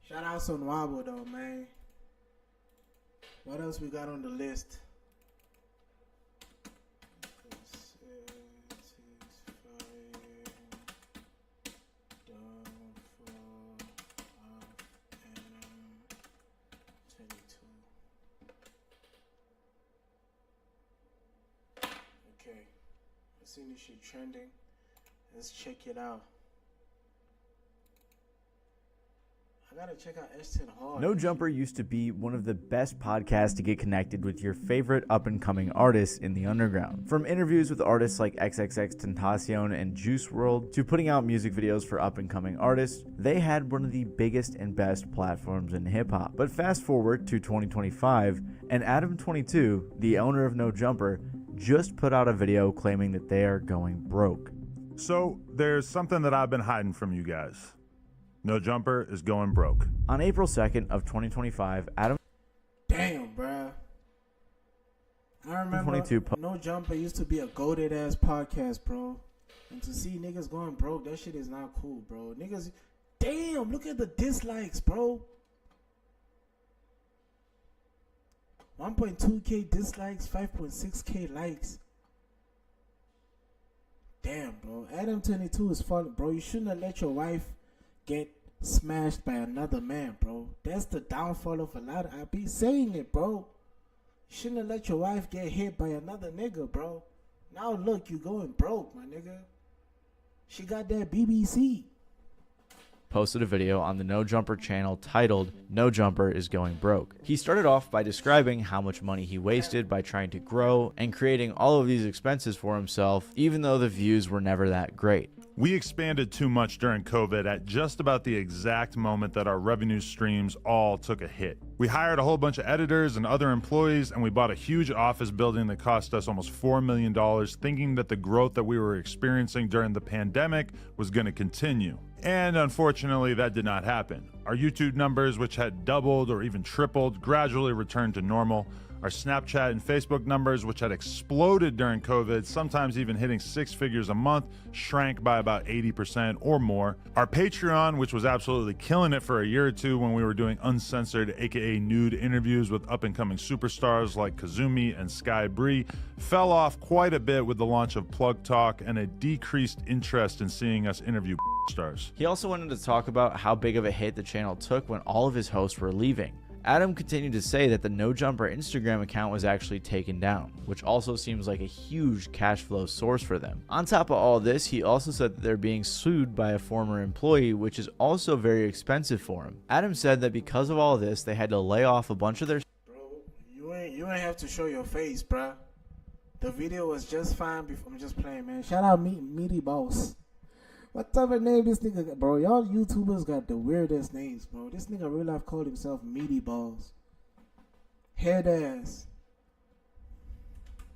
Shout out Sonwabo though, man. What else we got on the list? Okay, I've seen this shit trending. Let's check it out. I gotta check out Ashton Hall. No Jumper used to be one of the best podcasts to get connected with your favorite up-and-coming artists in the underground. From interviews with artists like XXXTentacion and Juice WRLD to putting out music videos for up-and-coming artists, they had one of the biggest and best platforms in hip-hop. But fast forward to 2025, and Adam22, the owner of No Jumper, just put out a video claiming that they are going broke. So there's something that I've been hiding from you guys. No Jumper is going broke. On April 2nd of 2025, Adam... Damn, bruh. I remember No Jumper used to be a goated ass podcast, bro. And to see niggas going broke, that shit is not cool, bro. Niggas, damn, look at the dislikes, bro. 1.2k dislikes, 5.6k likes. Damn, bro. Adam22 is falling, bro. You shouldn't have let your wife get smashed by another man, bro. That's the downfall of a lot. I be saying it, bro. You shouldn't have let your wife get hit by another nigga, bro. Now look, you going broke, my nigga. She got that BBC. Posted a video on the No Jumper channel titled No Jumper is Going Broke. He started off by describing how much money he wasted by trying to grow and creating all of these expenses for himself, even though the views were never that great. We expanded too much during COVID at just about the exact moment that our revenue streams all took a hit. We hired a whole bunch of editors and other employees, and we bought a huge office building that cost us almost $4 million, thinking that the growth that we were experiencing during the pandemic was going to continue. And unfortunately, that did not happen. Our YouTube numbers, which had doubled or even tripled, gradually returned to normal. Our Snapchat and Facebook numbers, which had exploded during COVID, sometimes even hitting 6 figures a month, shrank by about 80% or more. Our Patreon, which was absolutely killing it for a year or two when we were doing uncensored, aka nude interviews with up-and-coming superstars like Kazumi and Sky Bree, fell off quite a bit with the launch of Plug Talk and a decreased interest in seeing us interview stars. He also wanted to talk about how big of a hit the channel took when all of his hosts were leaving. Adam continued to say that the No Jumper Instagram account was actually taken down, which also seems like a huge cash flow source for them. On top of all this, he also said that they're being sued by a former employee, which is also very expensive for him. Adam said that because of all this, they had to lay off a bunch of their... Bro, you ain't have to show your face, bruh. The video was just fine before. I'm just playing, man. Shout out Meaty Boss. What type of name this nigga got, bro? Y'all YouTubers got the weirdest names, bro. This nigga real life called himself Meaty Balls. Head ass.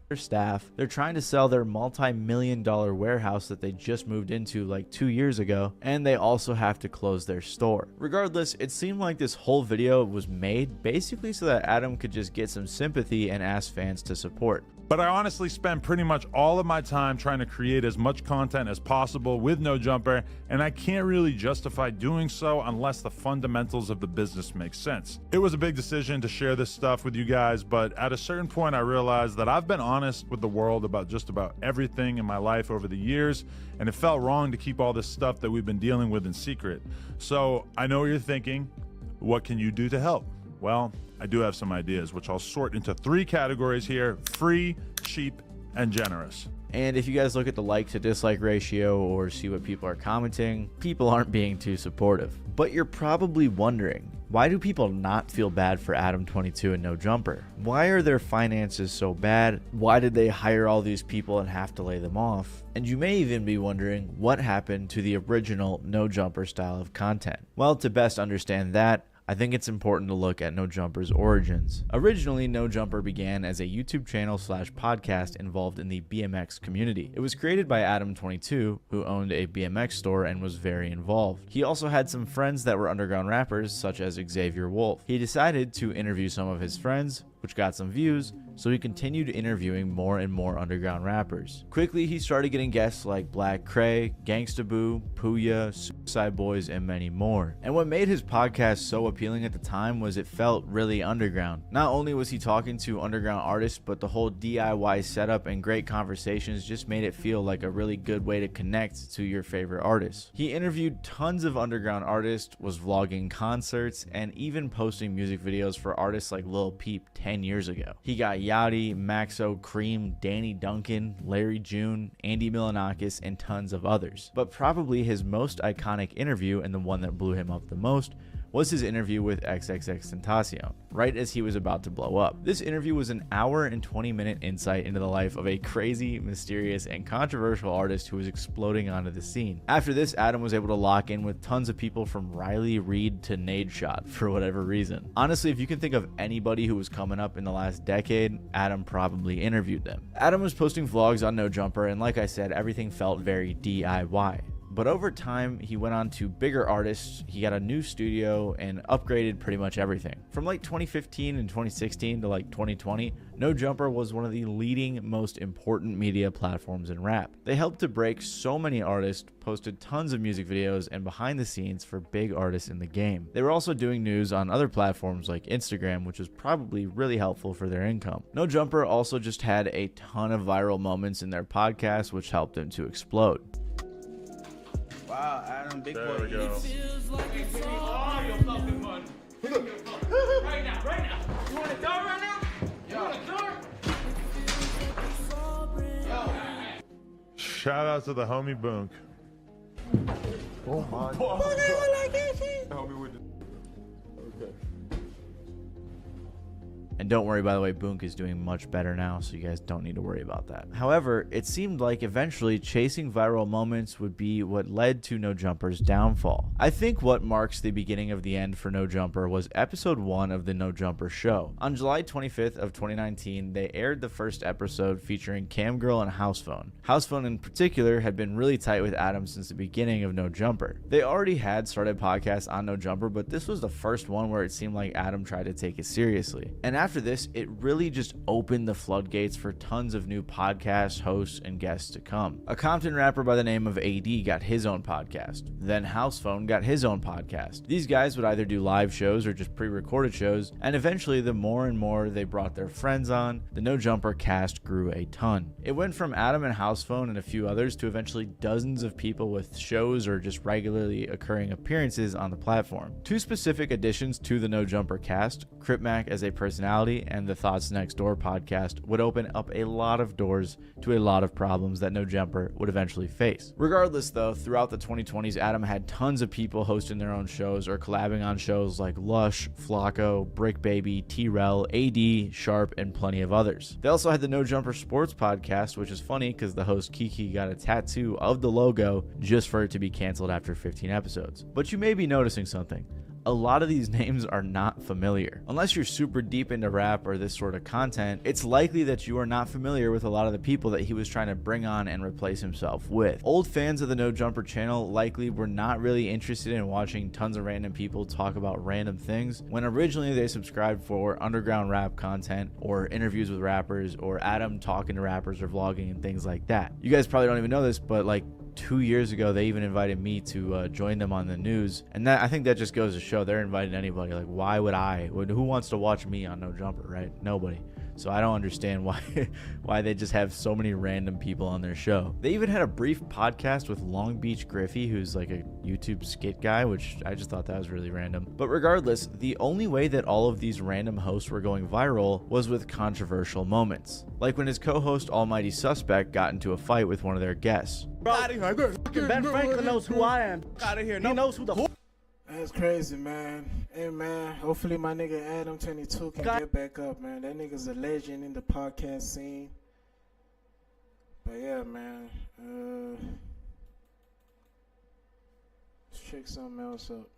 Their staff. They're trying to sell their multi-million-dollar warehouse that they just moved into like 2 years ago, and they also have to close their store. Regardless, it seemed like this whole video was made basically so that Adam could just get some sympathy and ask fans to support. But I honestly spend pretty much all of my time trying to create as much content as possible with No Jumper, and I can't really justify doing so unless the fundamentals of the business make sense. It was a big decision to share this stuff with you guys, but at a certain point I realized that I've been honest with the world about just about everything in my life over the years, and it felt wrong to keep all this stuff that we've been dealing with in secret. So I know what you're thinking. What can you do to help? Well, I do have some ideas, which I'll sort into 3 categories here: free, cheap, and generous. And if you guys look at the like to dislike ratio or see what people are commenting, people aren't being too supportive. But you're probably wondering, why do people not feel bad for Adam22 and No Jumper? Why are their finances so bad? Why did they hire all these people and have to lay them off? And you may even be wondering what happened to the original No Jumper style of content. Well, to best understand that, I think it's important to look at No Jumper's origins. Originally, No Jumper began as a YouTube channel / podcast involved in the BMX community. It was created by Adam22, who owned a BMX store and was very involved. He also had some friends that were underground rappers, such as Xavier Wolf. He decided to interview some of his friends, which got some views, so he continued interviewing more and more underground rappers. Quickly, he started getting guests like Black Cray, Gangsta Boo, Puya, Suicide Boys, and many more. And what made his podcast so appealing at the time was it felt really underground. Not only was he talking to underground artists, but the whole DIY setup and great conversations just made it feel like a really good way to connect to your favorite artists. He interviewed tons of underground artists, was vlogging concerts, and even posting music videos for artists like Lil Peep 10 years ago. He got Yachty, Maxo, Cream, Danny Duncan, Larry June, Andy Milonakis, and tons of others. But probably his most iconic interview, and the one that blew him up the most, was his interview with XXXTentacion, right as he was about to blow up. This interview was an hour and 20-minute insight into the life of a crazy, mysterious, and controversial artist who was exploding onto the scene. After this, Adam was able to lock in with tons of people from Riley Reid to Nadeshot for whatever reason. Honestly, if you can think of anybody who was coming up in the last decade, Adam probably interviewed them. Adam was posting vlogs on No Jumper, and like I said, everything felt very DIY. But over time, he went on to bigger artists, he got a new studio, and upgraded pretty much everything. From like 2015 and 2016 to like 2020, No Jumper was one of the leading, most important media platforms in rap. They helped to break so many artists, posted tons of music videos, and behind the scenes for big artists in the game. They were also doing news on other platforms like Instagram, which was probably really helpful for their income. No Jumper also just had a ton of viral moments in their podcast, which helped them to explode. Wow, Adam, big There boy. we go. Like it's all your fucking money. Right now, right now. You want a dog right now? You want a dog? Shout out to the homie Boonk. Oh my God. Help me with the... Okay. And don't worry, by the way, Boonk is doing much better now, so you guys don't need to worry about that. However, it seemed like eventually chasing viral moments would be what led to No Jumper's downfall. I think what marks the beginning of the end for No Jumper was episode 1 of the No Jumper show. On July 25th of 2019, they aired the first episode featuring Camgirl and Housephone. Housephone in particular had been really tight with Adam since the beginning of No Jumper. They already had started podcasts on No Jumper, but this was the first one where it seemed like Adam tried to take it seriously. And after this, it really just opened the floodgates for tons of new podcasts, hosts, and guests to come. A Compton rapper by the name of AD got his own podcast. Then Housephone got his own podcast. These guys would either do live shows or just pre-recorded shows, and eventually the more and more they brought their friends on, the No Jumper cast grew a ton. It went from Adam and Housephone and a few others to eventually dozens of people with shows or just regularly occurring appearances on the platform. Two specific additions to the No Jumper cast, Crip Mac as a personality and the Thoughts Next Door podcast, would open up a lot of doors to a lot of problems that No Jumper would eventually face. Regardless though, throughout the 2020s, Adam had tons of people hosting their own shows or collabing on shows like Lush, Flacco, Brick Baby, T-Rel, AD, Sharp, and plenty of others. They also had the No Jumper Sports podcast, which is funny because the host Kiki got a tattoo of the logo just for it to be canceled after 15 episodes. But you may be noticing something. A lot of these names are not familiar. Unless you're super deep into rap or this sort of content, it's likely that you are not familiar with a lot of the people that he was trying to bring on and replace himself with. Old fans of the No Jumper channel likely were not really interested in watching tons of random people talk about random things when originally they subscribed for underground rap content or interviews with rappers or Adam talking to rappers or vlogging and things like that. You guys probably don't even know this, but like 2 years ago, they even invited me to join them on the news, and that I think that just goes to show they're inviting anybody. Like, why would I? Who wants to watch me on No Jumper, right? Nobody. So I don't understand why they just have so many random people on their show. They even had a brief podcast with Long Beach Griffey, who's like a YouTube skit guy, which I just thought that was really random. But regardless, the only way that all of these random hosts were going viral was with controversial moments. Like when his co-host Almighty Suspect got into a fight with one of their guests. Fucking Ben Franklin knows who I am. Out of here. He knows who the That's crazy, man. Hey, man, hopefully my nigga Adam22 can get back up, man. That nigga's a legend in the podcast scene. But yeah, man. Let's check something else up.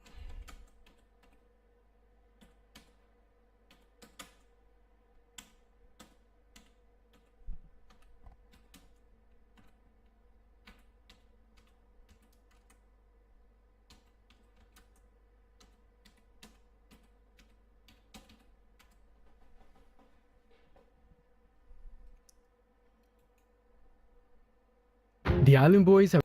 The Island Boys have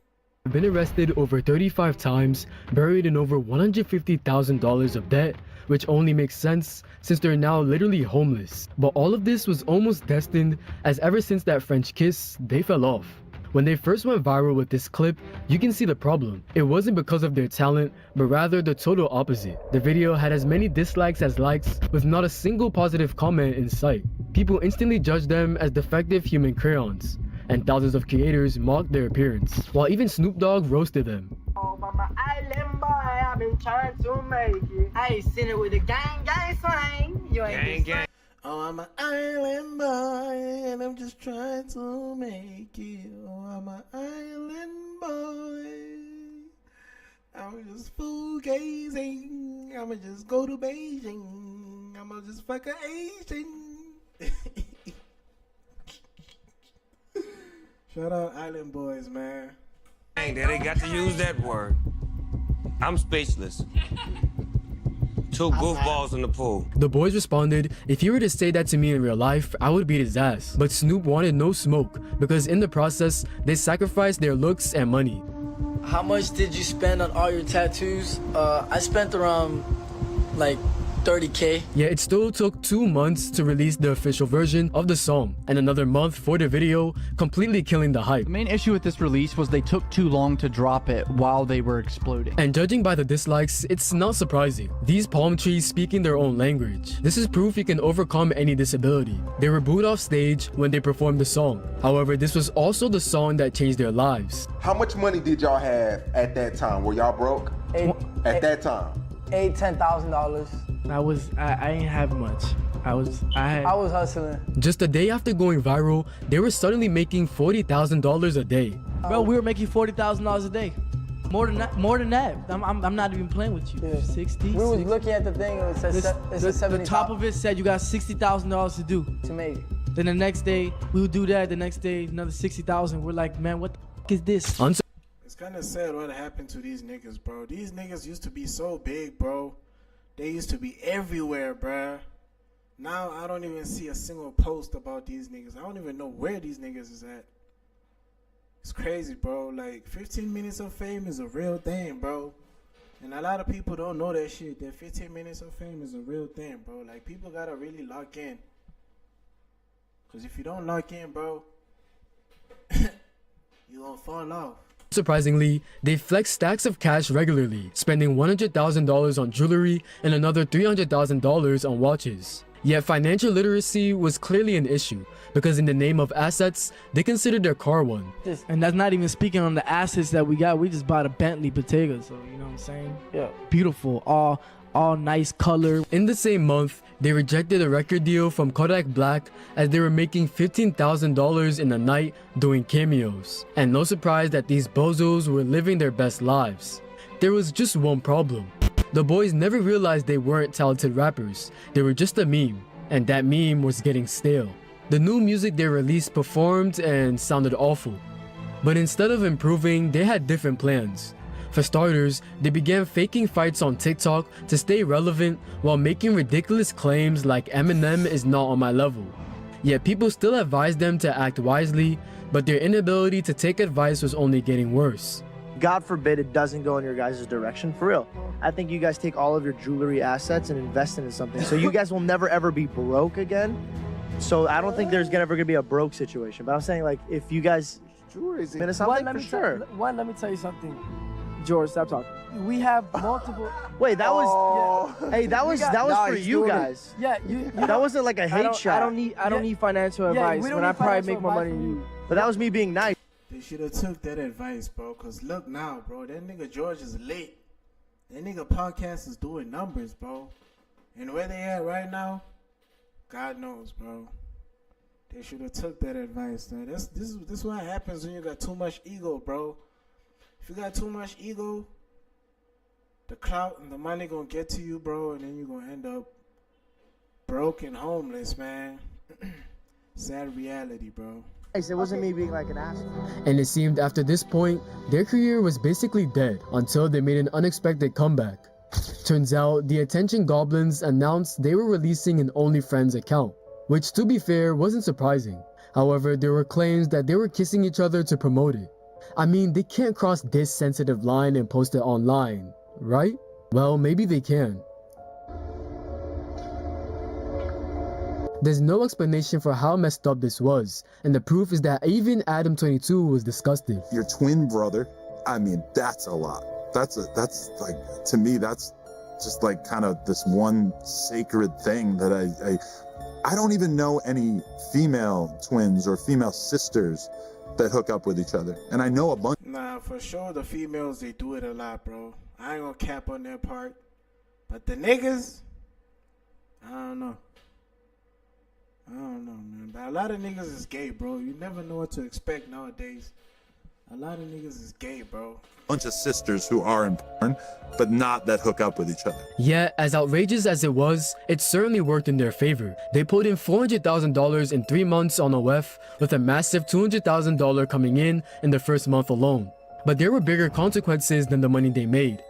been arrested over 35 times, buried in over $150,000 of debt, which only makes sense since they're now literally homeless. But all of this was almost destined, as ever since that French kiss, they fell off. When they first went viral with this clip, you can see the problem. It wasn't because of their talent, but rather the total opposite. The video had as many dislikes as likes, with not a single positive comment in sight. People instantly judged them as defective human crayons, and thousands of creators mocked their appearance, while even Snoop Dogg roasted them. Oh, I'm an island boy, I've been trying to make it. I ain't seen it with a gang slang. You ain't gang. Oh, I'm an island boy, and I'm just trying to make it. Oh, I'm an island boy. I'm just fool gazing. I'ma just go to Beijing. I'ma just fuck a Asian. Shout out Island Boys, man. Dang, they got to use that word. I'm speechless. Two goofballs in the pool. The boys responded, "If you were to say that to me in real life, I would beat his ass." But Snoop wanted no smoke, because in the process, they sacrificed their looks and money. How much did you spend on all your tattoos? I spent around like 30K. Yet it still took 2 months to release the official version of the song, and another month for the video, completely killing the hype. The main issue with this release was they took too long to drop it while they were exploding. And judging by the dislikes, it's not surprising. These palm trees speaking their own language. This is proof you can overcome any disability. They were booed off stage when they performed the song. However, this was also the song that changed their lives. How much money did y'all have at that time? Were y'all broke? At that time? $10,000. I ain't have much. I was hustling. Just a day after going viral, they were suddenly making $40,000 a day. Bro, we were making $40,000 a day. More than that. I'm not even playing with you. Yeah. 60. We was looking at the thing. It said the top of it said you got $60,000 to do to make. Then the next day we would do that. The next day another 60,000. We're like, man, what the f is this? It's kind of sad what happened to these niggas, bro. These niggas used to be so big, bro. They used to be everywhere, bruh. Now I don't even see a single post about these niggas. I don't even know where these niggas is at. It's crazy, bro. Like, 15 minutes of fame is a real thing, bro. And a lot of people don't know that shit. That 15 minutes of fame is a real thing, bro. Like, people gotta really lock in. Because if you don't lock in, bro, you gonna fall off. Surprisingly, they flex stacks of cash regularly, spending $100,000 on jewelry and another $300,000 on watches. Yet financial literacy was clearly an issue, because in the name of assets, they considered their car one. And that's not even speaking on the assets that we got. We just bought a Bentley Bottega, so you know what I'm saying? Yeah. Beautiful, all nice color. In the same month, they rejected a record deal from Kodak Black as they were making $15,000 in a night doing cameos. And no surprise that these bozos were living their best lives. There was just one problem. The boys never realized they weren't talented rappers. They were just a meme, and that meme was getting stale. The new music they released performed and sounded awful. But instead of improving, they had different plans. For starters, they began faking fights on TikTok to stay relevant while making ridiculous claims like Eminem is not on my level. Yet people still advised them to act wisely, but their inability to take advice was only getting worse. God forbid it doesn't go in your guys' direction, for real. I think you guys take all of your jewelry assets and invest into something. So you guys will never ever be broke again. So I don't think there's ever gonna be a broke situation. But I'm saying, like, if you guys jewelry into something, for sure. Let me tell you something. George, stop talking. We have multiple. Wait, that was. Yeah. Hey, that was for you guys. Yeah, that wasn't like a hate shot. I don't need financial advice when I probably make more money than you. But that was me being nice. They should have took that advice, bro. Cause look now, bro. That nigga George is lit. That nigga podcast is doing numbers, bro. And where they at right now, God knows, bro. They should have took that advice. Man. This is what happens when you got too much ego, bro. If you got too much ego, the clout and the money gonna get to you, bro, and then you're gonna end up broke and homeless, man. Sad reality, bro. It wasn't me being like an asshole. And it seemed after this point, their career was basically dead until they made an unexpected comeback. Turns out, the Attention Goblins announced they were releasing an OnlyFriends account, which to be fair wasn't surprising. However, there were claims that they were kissing each other to promote it. I mean, they can't cross this sensitive line and post it online, right? Well, maybe they can. There's no explanation for how messed up this was, and the proof is that even Adam22 was disgusted. Your twin brother, I mean, that's a lot. That's like, to me, that's just like kind of this one sacred thing that I don't even know any female twins or female sisters that hook up with each other. And I know a bunch. Nah, for sure the females, they do it a lot, bro. I ain't gonna cap on their part. But the niggas, I don't know. I don't know, man. But a lot of niggas is gay, bro. You never know what to expect nowadays. A lot of niggas is gay, bro. Bunch of sisters who are in porn, but not that hook up with each other. Yet, as outrageous as it was, it certainly worked in their favor. They put in $400,000 in 3 months on OF, with a massive $200,000 coming in the first month alone. But there were bigger consequences than the money they made.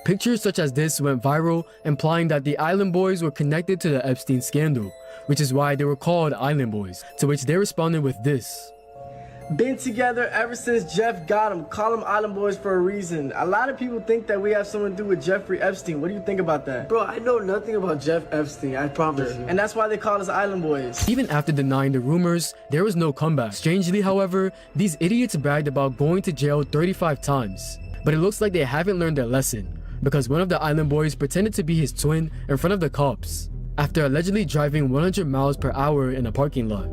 Pictures such as this went viral, implying that the Island Boys were connected to the Epstein scandal, which is why they were called Island Boys, to which they responded with this. Been together ever since Jeff got him. Call them Island Boys for a reason. A lot of people think that we have something to do with Jeffrey Epstein. What do you think about that? Bro, I know nothing about Jeff Epstein, I promise you. And that's why they call us Island Boys. Even after denying the rumors, there was no comeback. Strangely, however, these idiots bragged about going to jail 35 times. But it looks like they haven't learned their lesson, because one of the Island Boys pretended to be his twin in front of the cops, after allegedly driving 100 miles per hour in a parking lot.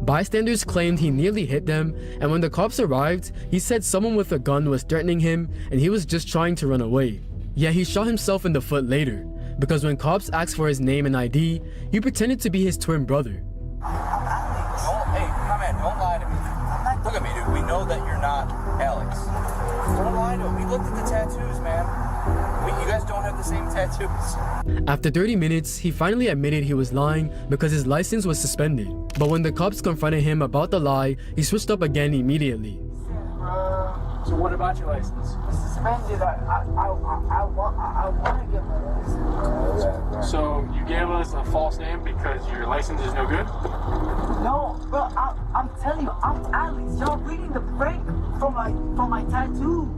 Bystanders claimed he nearly hit them, and when the cops arrived, he said someone with a gun was threatening him and he was just trying to run away. Yet he shot himself in the foot later, because when cops asked for his name and ID, he pretended to be his twin brother. Hey, come in, don't lie to me. Look at me, dude. We know that you're not Alex. Don't lie to him. We looked at the tattoos, man. You guys don't have the same tattoos. After 30 minutes, he finally admitted he was lying because his license was suspended. But when the cops confronted him about the lie, he switched up again immediately. So what about your license? Suspended. I want to get my license. So you gave us a false name because your license is no good? No, bro. I'm telling you, I'm Alex. Y'all reading the break from my tattoos.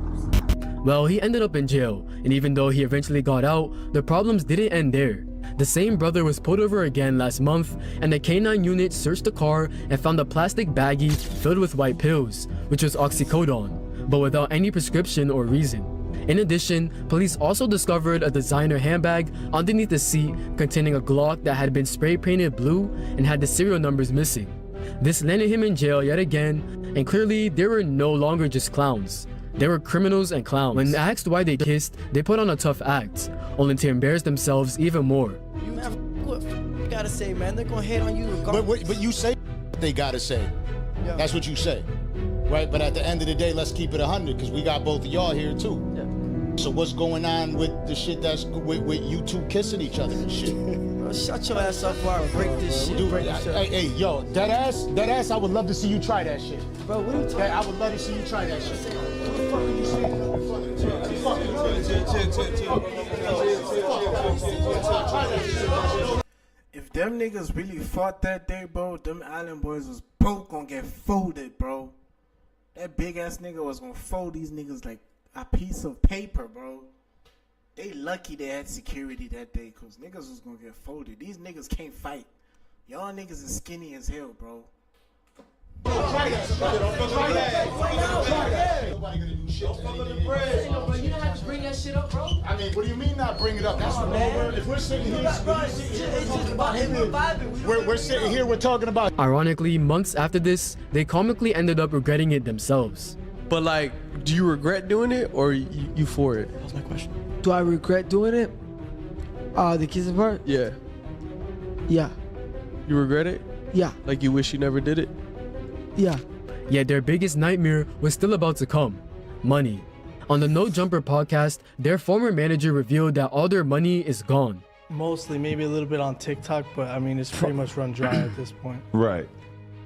Well, he ended up in jail, and even though he eventually got out, the problems didn't end there. The same brother was pulled over again last month, and the K9 unit searched the car and found a plastic baggie filled with white pills, which was oxycodone, but without any prescription or reason. In addition, police also discovered a designer handbag underneath the seat containing a Glock that had been spray painted blue and had the serial numbers missing. This landed him in jail yet again, and clearly they were no longer just clowns. They were criminals and clowns. When asked why they kissed, they put on a tough act, only to embarrass themselves even more. You have what you gotta say, man. They're gonna hate on you regardless. But you say they gotta say. Yeah. That's what you say, right? But at the end of the day, let's keep it 100 because we got both of y'all here too. Yeah. So what's going on with the shit that's with you two kissing each other and shit? Bro, shut your ass up before I break this shit. Dude, hey, yo, that ass, I would love to see you try that shit. Bro, what are you talking about? I would love to see you try that shit. What the fuck are you saying? If them niggas really fought that day, bro, them Island Boys was both gonna get folded, bro. That big ass nigga was gonna fold these niggas like a piece of paper, bro. They lucky they had security that day, cause niggas was gonna get folded. These niggas can't fight. Y'all niggas is skinny as hell, bro. Try that. Nobody gonna do shit. You don't have to bring that shit up, bro. I mean, what do you mean not bring it up? That's what if we're sitting here. We're sitting here. We're talking about. Ironically, months after this, they comically ended up regretting it themselves. But like, do you regret doing it or you for it? That was my question. Do I regret doing it? The kissing part? Yeah. Yeah. You regret it? Yeah. Like you wish you never did it? Yeah. Yet their biggest nightmare was still about to come: money. On the No Jumper podcast, their former manager revealed that all their money is gone. Mostly, maybe a little bit on TikTok, but I mean, it's pretty much run dry at this point. Right.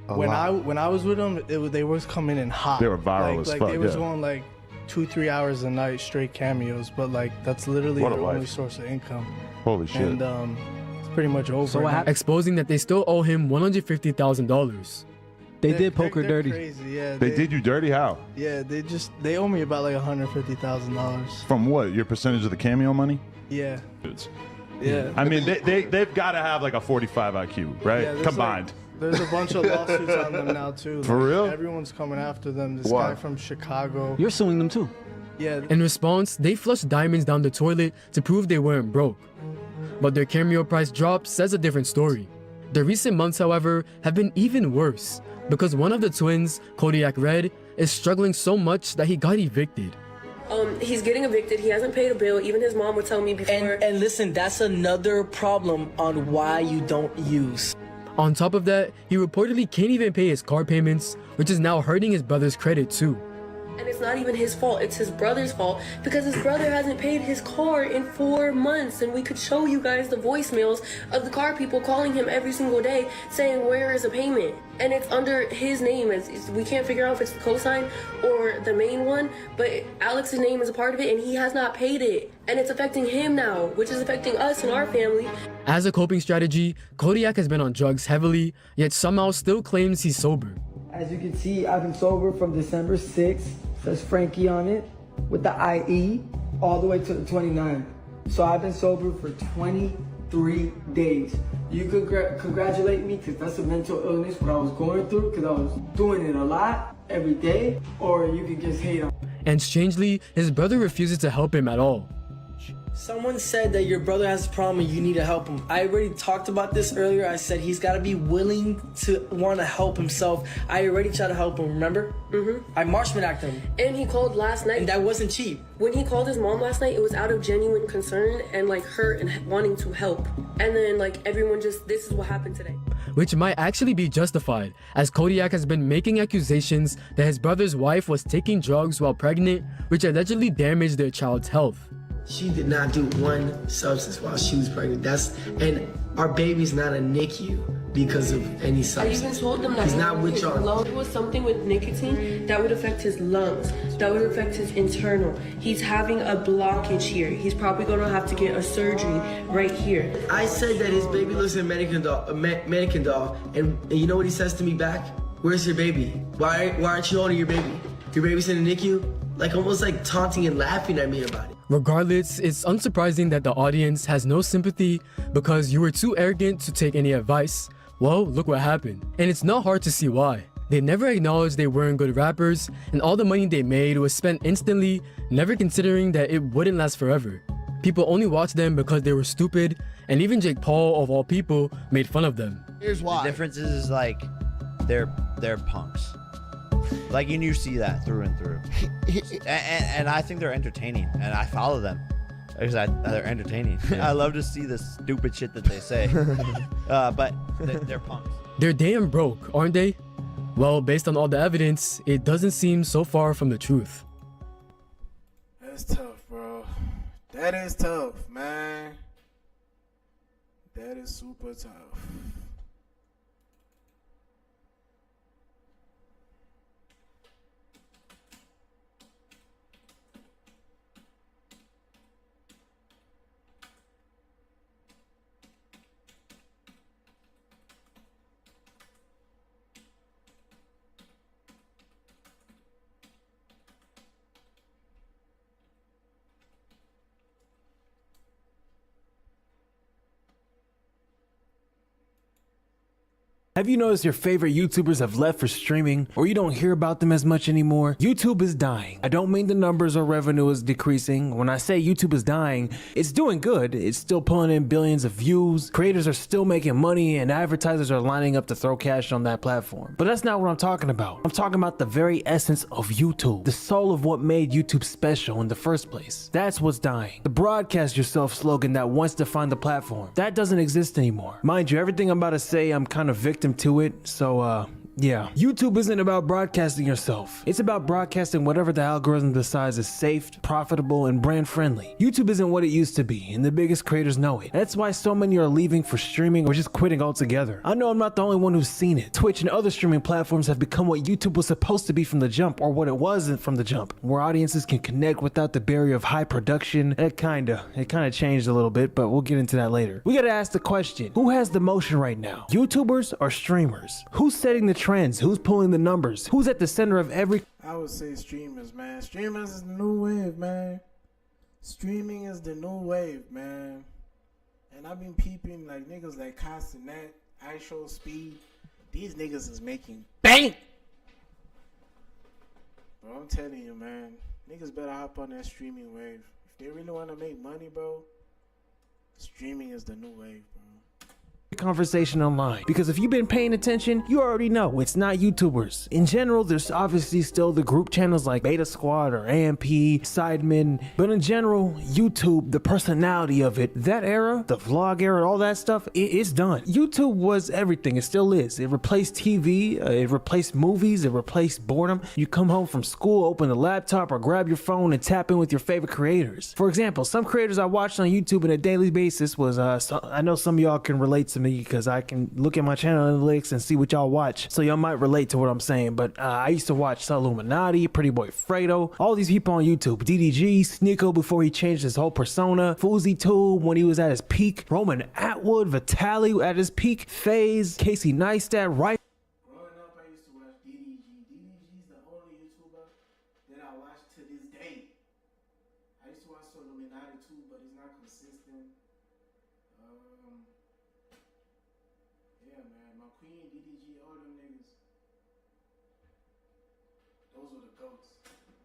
When I was with them, they was coming in hot. They were viral as fuck. They was going like 2-3 hours a night straight cameos, but like that's literally their only source of income. Holy shit. And it's pretty much over. So exposing that they still owe him $150,000. They did poker they're dirty. Crazy, yeah. They did you dirty? How? Yeah, they owe me about like $150,000. From what? Your percentage of the Cameo money? Yeah. It's- Yeah. I mean, they've got to have like a 45 IQ, right? Yeah, there's Combined. There's a bunch of lawsuits on them now too. For real? Everyone's coming after them. This Why? guy from Chicago. You're suing them too. Yeah. In response, they flushed diamonds down the toilet to prove they weren't broke. But their Cameo price drop says a different story. The recent months, however, have been even worse because one of the twins, Kodiak Red, is struggling so much that he got evicted. He's getting evicted. He hasn't paid a bill. Even his mom would tell me before. And listen, that's another problem on why you don't use. On top of that, he reportedly can't even pay his car payments, which is now hurting his brother's credit too. And it's not even his fault. It's his brother's fault because his brother hasn't paid his car in 4 months. And we could show you guys the voicemails of the car people calling him every single day saying, where is the payment? And it's under his name. We can't figure out if it's the cosign or the main one, but Alex's name is a part of it and he has not paid it. And it's affecting him now, which is affecting us and our family. As a coping strategy, Kodiak has been on drugs heavily, yet somehow still claims he's sober. As you can see, I've been sober from December 6th, says Frankie on it, with the IE, all the way to the 29th. So I've been sober for 23 days. You could congratulate me because that's a mental illness, what I was going through, because I was doing it a lot every day, or you could just hate on me. And strangely, his brother refuses to help him at all. Someone said that your brother has a problem and you need to help him. I already talked about this earlier. I said he's got to be willing to want to help himself. I already tried to help him, remember? I marshman him. And he called last night. And that wasn't cheap. When he called his mom last night, it was out of genuine concern and like hurt and wanting to help. And then like everyone just, this is what happened today. Which might actually be justified, as Kodiak has been making accusations that his brother's wife was taking drugs while pregnant, which allegedly damaged their child's health. She did not do one substance while she was pregnant. And our baby's not a NICU because of any substance. I even told them that he's not with y'all. It was something with nicotine that would affect his lungs, that would affect his internal. He's having a blockage here. He's probably gonna have to get a surgery right here. I said that his baby lives in Mannequin Doll, and you know what he says to me back? Where's your baby? Why aren't you holding your baby? Your baby's in the NICU? Like almost like taunting and laughing at me about it. Regardless, it's unsurprising that the audience has no sympathy because you were too arrogant to take any advice. Well, look what happened. And it's not hard to see why. They never acknowledged they weren't good rappers, and all the money they made was spent instantly, never considering that it wouldn't last forever. People only watched them because they were stupid, and even Jake Paul, of all people, made fun of them. Here's why. The difference is like they're punks. Like, and you see that through and through. And I think they're entertaining, and I follow them because they're entertaining. I love to see the stupid shit that they say. But they're punks. They're damn broke, aren't they? Well, based on all the evidence, it doesn't seem so far from the truth. That's tough, bro. That is tough, man. That is super tough. Have you noticed your favorite YouTubers have left for streaming, or you don't hear about them as much anymore? YouTube is dying. I don't mean the numbers or revenue is decreasing. When I say YouTube is dying, it's doing good. It's still pulling in billions of views. Creators are still making money, and advertisers are lining up to throw cash on that platform. But that's not what I'm talking about. I'm talking about the very essence of YouTube, the soul of what made YouTube special in the first place. That's what's dying. The broadcast yourself slogan that once defined the platform, that doesn't exist anymore. Mind you, everything I'm about to say, I'm kind of victim to it, so yeah. YouTube isn't about broadcasting yourself. It's about broadcasting whatever the algorithm decides is safe, profitable, and brand friendly. YouTube isn't what it used to be, and the biggest creators know it. That's why so many are leaving for streaming or just quitting altogether. I know I'm not the only one who's seen it. Twitch and other streaming platforms have become what YouTube was supposed to be from the jump, or what it wasn't from the jump, where audiences can connect without the barrier of high production. It kinda changed a little bit, but we'll get into that later. We gotta ask the question, who has the motion right now? YouTubers or streamers? Who's setting the trends? Who's pulling the numbers? Who's at the center of every... I would say streamers, man. Streamers is the new wave, man. Streaming is the new wave, man. And I've been peeping like niggas like Castanet, iShowSpeed. These niggas is making bank. Bro, I'm telling you, man. Niggas better hop on that streaming wave. If they really want to make money, bro, streaming is the new wave, bro. Conversation online, because if you've been paying attention, you already know it's not YouTubers. In general, there's obviously still the group channels like Beta Squad or AMP, Sidemen, but in general, YouTube, the personality of it, that era, the vlog era, all that stuff, it's done. YouTube was everything. It still is. It replaced TV, it replaced movies, it replaced boredom. You come home from school, open the laptop or grab your phone and tap in with your favorite creators. For example, some creators I watched on YouTube on a daily basis was, I know some of y'all can relate to me because I can look at my channel analytics and see what y'all watch, so y'all might relate to what I'm saying. But I used to watch Illuminati, Pretty Boy Fredo, all these people on YouTube, DDG, Sneeko before he changed his whole persona, FoozyTube when he was at his peak, Roman Atwood, Vitaly at his peak, FaZe, Casey Neistat, right? Growing up, I used to watch DDG. DDG's the only YouTuber that I watch to this day. I used to watch Illuminati too, but he's not consistent. Yeah, man, McQueen, DDG, all them niggas. Those were the GOATs.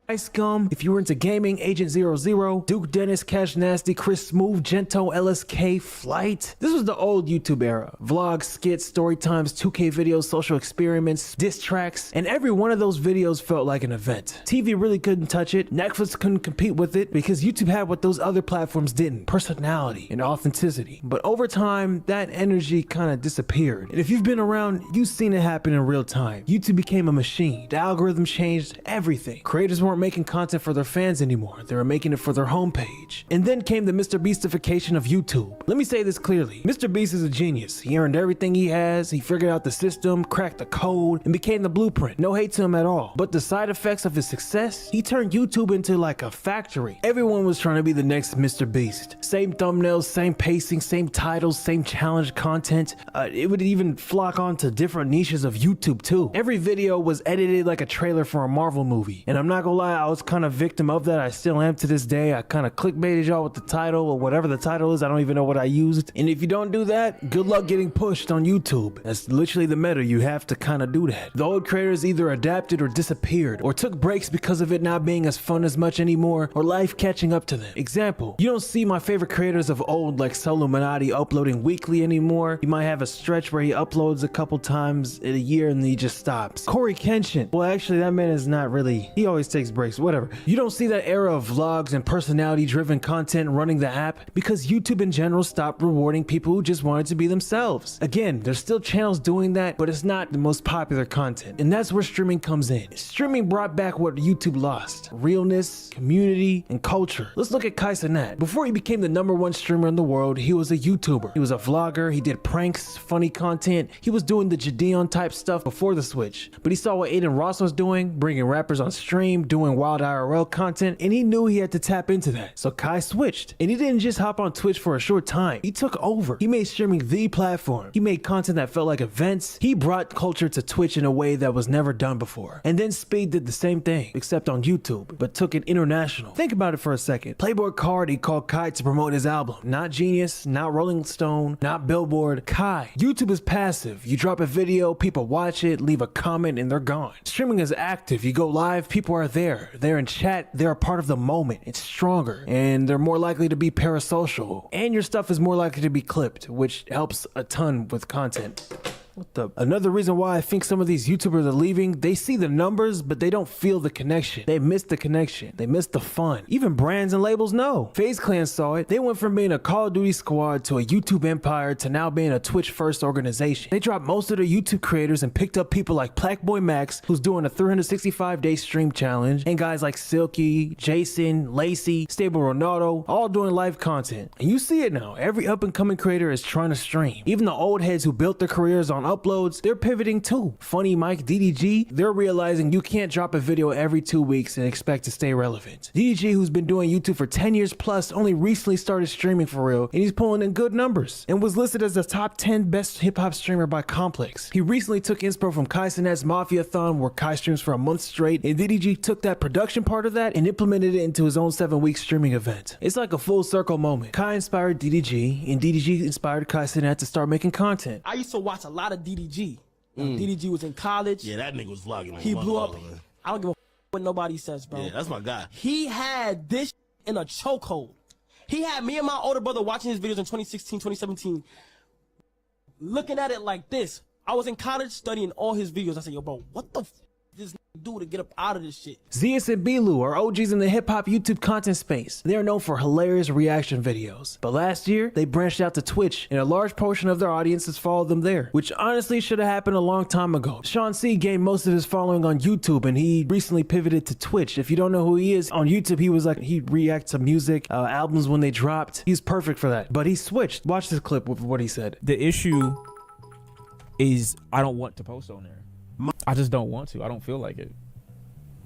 Ice Gum, if you were into gaming, Agent 00, Duke Dennis, Cash Nasty, Chris Smooth, Gento, LSK, Flight. This was the old YouTube era. Vlogs, skits, story times, 2K videos, social experiments, diss tracks, and every one of those videos felt like an event. TV really couldn't touch it. Netflix couldn't compete with it because YouTube had what those other platforms didn't: personality and authenticity. But over time, that energy kind of disappeared. And if you've been around, you've seen it happen in real time. YouTube became a machine. The algorithm changed everything. Creators weren't making content for their fans anymore. They were making it for their homepage. And then came the Mr. Beastification of YouTube. Let me say this clearly. Mr. Beast is a genius. He earned everything he has. He figured out the system, cracked the code, and became the blueprint. No hate to him at all. But the side effects of his success, he turned YouTube into like a factory. Everyone was trying to be the next Mr. Beast. Same thumbnails, same pacing, same titles, same challenge content. It would even flock onto different niches of YouTube too. Every video was edited like a trailer for a Marvel movie. And I'm not gonna lie, I was kind of victim of that. I still am to this day. I kind of clickbaited y'all with the title or whatever the title is. I don't even know what I used. And if you don't do that, good luck getting pushed on YouTube. That's literally the meta. You have to kind of do that. The old creators either adapted or disappeared or took breaks because of it not being as fun as much anymore or life catching up to them. Example, you don't see my favorite creators of old like Illuminati uploading weekly anymore. You might have a stretch where he uploads a couple times in a year and then he just stops. Corey Kenshin, well actually that man is not really, he always takes breaks, whatever. You don't see that era of vlogs and personality driven content running the app because YouTube in general stopped rewarding people who just wanted to be themselves. Again, there's still channels doing that, but it's not the most popular content. And that's where streaming comes in. Streaming brought back what YouTube lost: realness, community, and culture. Let's look at Kai Cenat. Before he became the #1 streamer in the world, he was a YouTuber. He was a vlogger, he did pranks, funny content. He was doing the Jadeon type stuff before the switch. But he saw what Aiden Ross was doing, bringing rappers on stream, doing wild IRL content, and he knew he had to tap into that. So Kai switched. And he didn't just hop on Twitch for a short time. He took over. He made streaming the platform. He made content that felt like events. He brought culture to Twitch in a way that was never done before. And then Speed did the same thing, except on YouTube, but took it international. Think about it for a second. Playboy Cardi called Kai to promote his album. Not Genius, not Rolling Stone, not Billboard. Kai. YouTube is passive. You drop a video, people watch it, leave a comment, and they're gone. Streaming is active. You go live, people are there. They're in chat, they're a part of the moment. It's stronger, and they're more likely to be parasocial. And your stuff is more likely to be clipped, which helps a ton with content. Another reason why I think some of these YouTubers are leaving, they see the numbers, but they don't feel the connection. They miss the connection. They miss the fun. Even brands and labels know. FaZe Clan saw it. They went from being a Call of Duty squad to a YouTube empire to now being a Twitch first organization. They dropped most of their YouTube creators and picked up people like Blackboy Max, who's doing a 365-day stream challenge, and guys like Silky, Jason, Lacey, Stable Ronaldo, all doing live content. And you see it now. Every up and coming creator is trying to stream. Even the old heads who built their careers on uploads, they're pivoting too. Funny Mike, DDG, they're realizing you can't drop a video every 2 weeks and expect to stay relevant. DDG, who's been doing YouTube for 10 years plus, only recently started streaming for real, and he's pulling in good numbers, and was listed as the top 10 best hip-hop streamer by Complex. He recently took inspo from Kai Cenat's Mafia-thon, where Kai streams for a month straight, and DDG took that production part of that and implemented it into his own 7-week streaming event. It's like a full circle moment. Kai inspired DDG, and DDG inspired Kai Cenat to start making content. I used to watch a lot of DDG. DDG was in college. Yeah, that nigga was vlogging. He blew up. I don't give a what nobody says, bro. Yeah, that's my guy. He had this in a chokehold. He had me and my older brother watching his videos in 2016, 2017, looking at it like this. I was in college studying all his videos. I said, yo, bro, what the this do to get up out of this shit? Zeus and Bilu are OGs in the hip-hop YouTube content space. They are known for hilarious reaction videos. But last year, they branched out to Twitch, and a large portion of their audience has followed them there, which honestly should have happened a long time ago. Sean C gained most of his following on YouTube, and he recently pivoted to Twitch. If you don't know who he is, on YouTube, he reacts to music, albums when they dropped. He's perfect for that. But he switched. Watch this clip with what he said. The issue is I don't want to post on there. I just don't want to. I don't feel like it.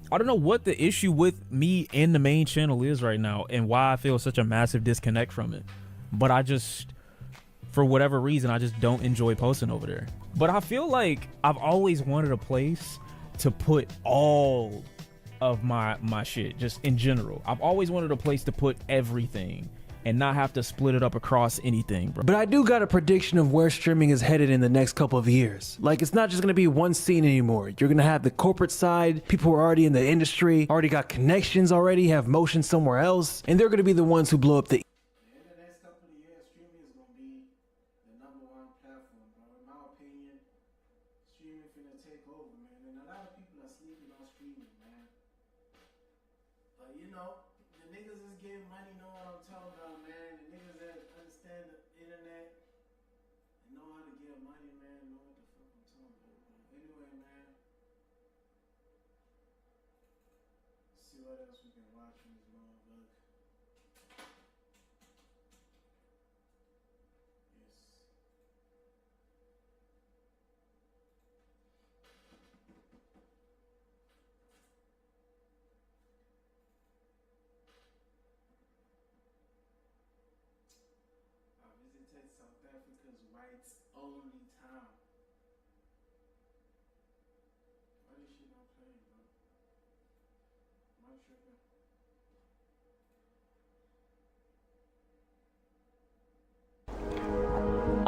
I don't know what the issue with me and the main channel is right now and why I feel such a massive disconnect from it. But I just, for whatever reason, I just don't enjoy posting over there. But I feel like I've always wanted a place to put all of my shit, just in general. I've always wanted a place to put everything and not have to split it up across anything, bro. But I do got a prediction of where streaming is headed in the next couple of years. Like, it's not just gonna be one scene anymore. You're gonna have the corporate side, people who are already in the industry, already got connections already, have motion somewhere else, and they're gonna be the ones who blow up the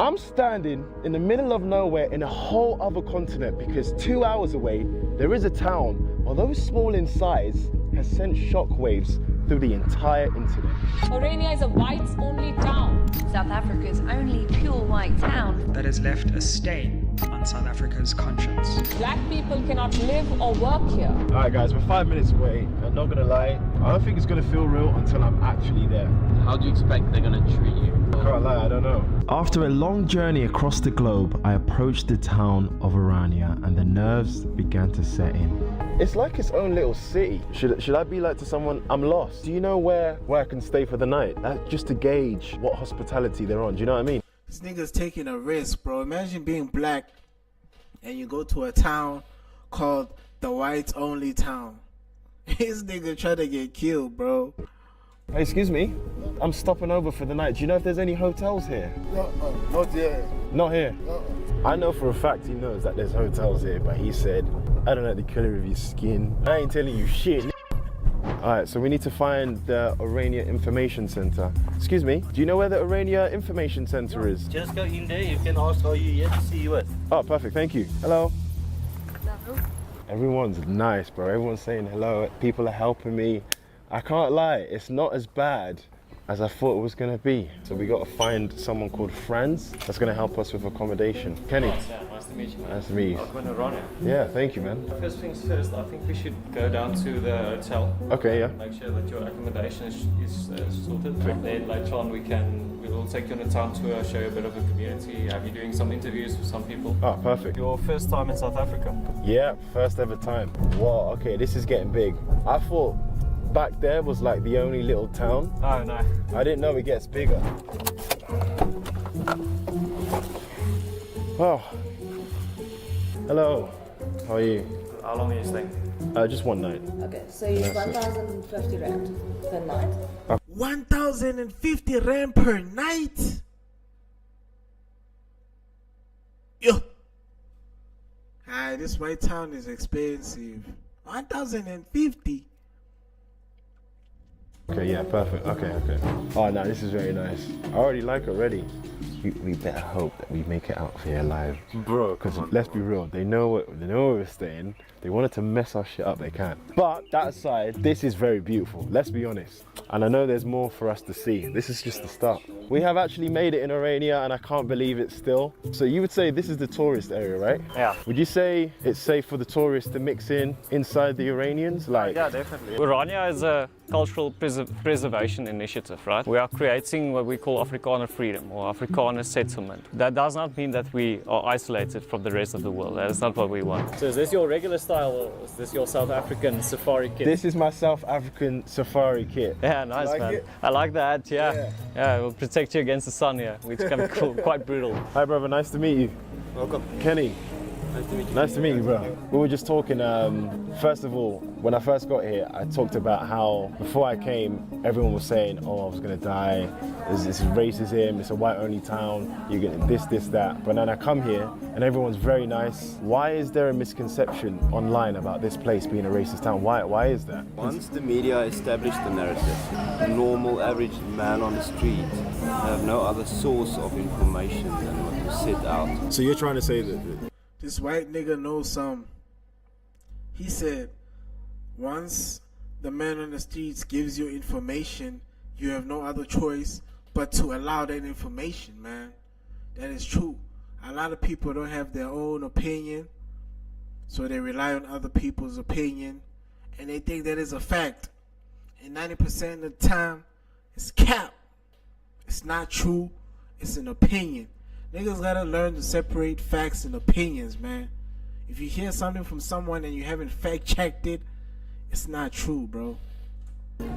I'm standing in the middle of nowhere in a whole other continent because 2 hours away, there is a town, although small in size, has sent shockwaves through the entire internet. Orania is a whites-only town. South Africa's only pure white town that has left a stain on South Africa's conscience. Black people cannot live or work here. All right, guys, we're 5 minutes away. I'm not gonna lie, I don't think it's gonna feel real until I'm actually there. How do you expect they're gonna treat you? I can't lie, I don't know. After a long journey across the globe, I approached the town of Orania and the nerves began to set in. It's like its own little city. Should I be like to someone, I'm lost? Do you know where I can stay for the night? Just to gauge what hospitality they're on, do you know what I mean? This nigga's taking a risk, bro. Imagine being black and you go to a town called the whites only town. This nigga trying to get killed, bro. Hey, excuse me. I'm stopping over for the night. Do you know if there's any hotels here? Not here. Not here? I know for a fact he knows that there's hotels here, but he said, I don't like the color of your skin. I ain't telling you shit. Alright, so we need to find the Orania Information Center. Excuse me, do you know where the Orania Information Center is? Just go in there, you can ask how you yet to see you at. Oh, perfect, thank you. Hello. Everyone's nice, bro. Everyone's saying hello. People are helping me. I can't lie, it's not as bad as I thought it was gonna be. So we gotta find someone called Franz that's gonna help us with accommodation. Kenny. Yeah, nice to meet you. Nice to meet you. I'm gonna run it. Yeah, thank you, man. First things first, I think we should go down to the hotel. Okay, yeah. Make sure that your accommodation is sorted. Then later on we'll take you on a town tour, show you a bit of the community, have you doing some interviews with some people. Oh, perfect. Your first time in South Africa? Yeah, first ever time. Whoa, okay, this is getting big. I thought back there was like the only little town. Oh no. I didn't know it gets bigger. Well, Hello. How are you? How long are you staying? Just one night. Okay, so it's 1,050 rand per night. 1,050 rand per night? Yo. Hi, this white town is expensive. 1,050. Okay, yeah, perfect. Okay. Oh, no, this is very nice. I already like it already. We better hope that we make it out here alive. Bro, because let's be real, they know where we're staying. They wanted to mess our shit up, they can't. But that aside, this is very beautiful, let's be honest. And I know there's more for us to see. This is just the start. We have actually made it in Orania and I can't believe it still. So you would say this is the tourist area, right? Yeah. Would you say it's safe for the tourists to mix in inside the Iranians? Like, Yeah, definitely. Orania is a cultural preservation initiative, right? We are creating what we call Afrikaner freedom or Afrikaner settlement. That does not mean that we are isolated from the rest of the world. That is not what we want. So is this your regular style or is this your South African safari kit? This is my South African safari kit. Yeah, nice, like man. it? I like that, yeah. Yeah, it will protect you against the sun here, which can be quite brutal. Hi, brother, nice to meet you. Welcome. Kenny. Nice to meet you. Nice to meet you, bro. We were just talking, first of all, when I first got here, I talked about how before I came, everyone was saying, oh, I was gonna die, this is racism, it's a white-only town, you're gonna this, that. But then I come here, and everyone's very nice. Why is there a misconception online about this place being a racist town? Why is that? Once the media established the narrative, the normal average man on the street have no other source of information than what was set out. So you're trying to say that this white nigga knows some. He said, once the man on the streets gives you information, you have no other choice but to allow that information, man. That is true. A lot of people don't have their own opinion, so they rely on other people's opinion, and they think that is a fact. And 90% of the time, it's cap. It's not true. It's an opinion. Niggas gotta learn to separate facts and opinions, man. If you hear something from someone and you haven't fact-checked it, it's not true, bro.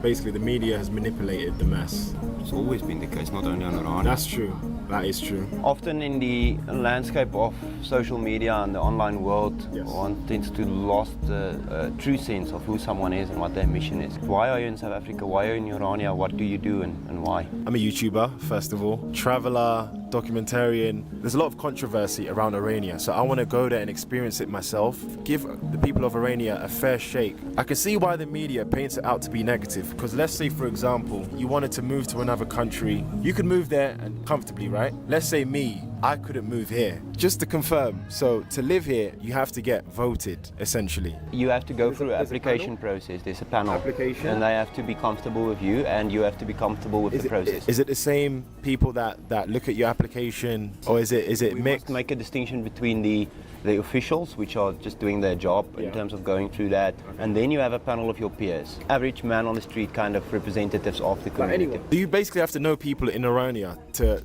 Basically, the media has manipulated the mass. It's always been the case, not only on Orania. That's true. That is true. Often in the landscape of social media and the online world, one tends to lose the true sense of who someone is and what their mission is. Why are you in South Africa? Why are you in Orania? What do you do and why? I'm a YouTuber, first of all. Traveler, documentarian. There's a lot of controversy around Orania, so I want to go there and experience it myself. Give the people of Orania a fair shake. I can see why the media paints it out to be negative, because let's say, for example, you wanted to move to another country. You could move there and comfortably, right? Let's say me, I couldn't move here. Just to confirm, so to live here, you have to get voted, essentially. You have to go through an application process. There's a panel. Application? And they have to be comfortable with you, and you have to be comfortable with the process. Is it the same people that look at your application, or is it We mixed? must make a distinction between the officials, which are just doing their job in terms of going through that, and then you have a panel of your peers, average man on the street, kind of representatives of the community. Do you basically have to know people in Orania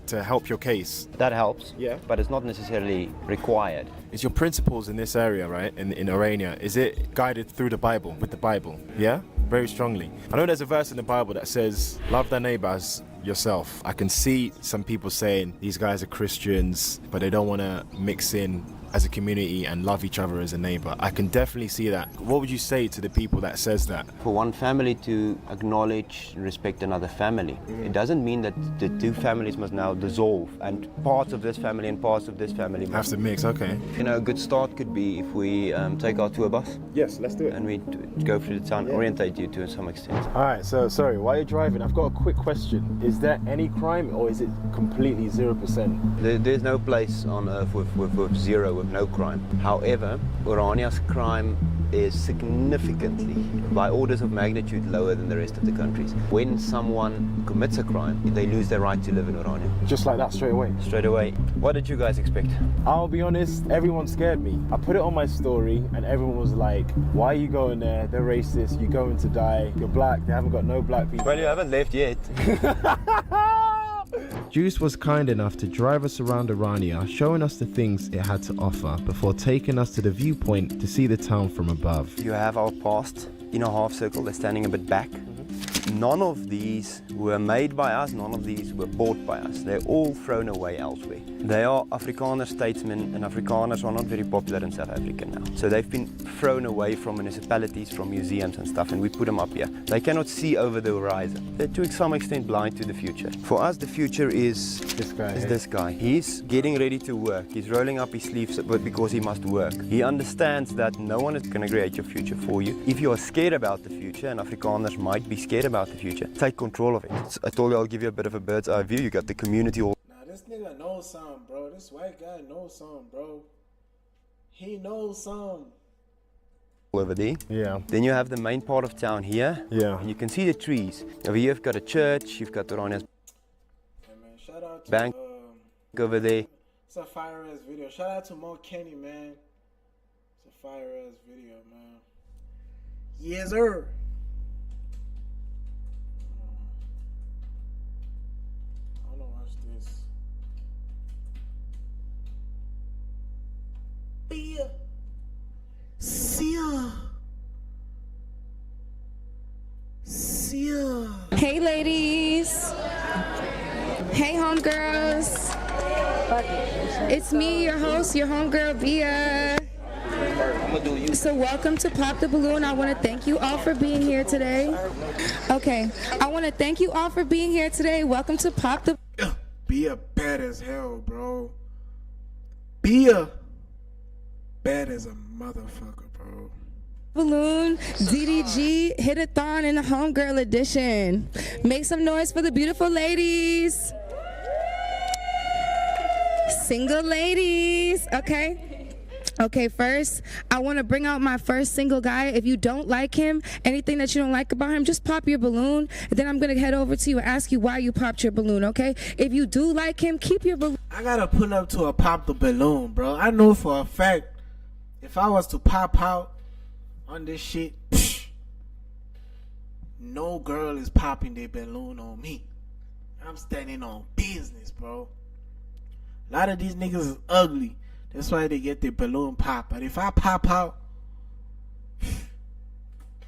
to help your case? That helps, but it's not necessarily required. Is your principles in this area, right, in Orania, is it guided through the Bible, with the Bible? Yeah? Very strongly. I know there's a verse in the Bible that says, love thy neighbor as yourself. I can see some people saying these guys are Christians, but they don't want to mix in as a community and love each other as a neighbor. I can definitely see that. What would you say to the people that says that? For one family to acknowledge and respect another family, it doesn't mean that the two families must now dissolve and parts of this family and parts of this family have to mix. Okay. You know, a good start could be if we take our tour bus. Yes, let's do it. And we go through the town, orientate you to some extent. All right, so sorry, while you're driving, I've got a quick question. Is there any crime or is it completely 0%? There's no place on earth with zero, with no crime. However, Orania's crime is significantly, by orders of magnitude, lower than the rest of the countries. When someone commits a crime, they lose their right to live in Orania. Just like that, straight away? Straight away. What did you guys expect? I'll be honest, everyone scared me. I put it on my story and everyone was like, why are you going there? They're racist, you're going to die, you're black, they haven't got no black people. Well, you haven't left yet. Juice was kind enough to drive us around Orania, showing us the things it had to offer before taking us to the viewpoint to see the town from above. You have our past in a half circle, they're standing a bit back. None of these were made by us, none of these were bought by us. They're all thrown away elsewhere. They are Afrikaner statesmen, and Afrikaners are not very popular in South Africa now. So they've been thrown away from municipalities, from museums and stuff, and we put them up here. They cannot see over the horizon. They're to some extent blind to the future. For us, the future is this guy. He's getting ready to work. He's rolling up his sleeves because he must work. He understands that no one is going to create your future for you. If you are scared about the future, and Afrikaners might be scared about the future, take control of it. I told you I'll give you a bit of a bird's eye view. You got the community all. Nah, this nigga knows something, bro. This white guy knows something, bro. He knows something. Over there. Yeah. Then you have the main part of town here. Yeah. And you can see the trees. Over here you've got a church, you've got Orania's Shout out to, bank over there. It's a fire ass video. Shout out to Mo Kenny, man. It's a fire ass video, man. Yes, sir. I wanna watch this. Beer. Sia. Hey ladies. Hey homegirls. It's me, your host, your homegirl Bia. So welcome to Pop the Balloon. I want to thank you all for being here today. Okay, I want to thank you all for being here today. Welcome to Pop the Bia bad as hell, bro. Bia bad as a motherfucker, bro. Balloon DDG Hit-a-thon in the Homegirl edition. Make some noise for the beautiful ladies. Single ladies, okay? Okay, first, I want to bring out my first single guy. If you don't like him, anything that you don't like about him, just pop your balloon. And then I'm going to head over to you and ask you why you popped your balloon, okay? If you do like him, keep your balloon. I got to pull up to a pop the balloon, bro. I know for a fact, if I was to pop out on this shit, no girl is popping their balloon on me. I'm standing on business, bro. A lot of these niggas is ugly. That's why they get their balloon pop. But if I pop out,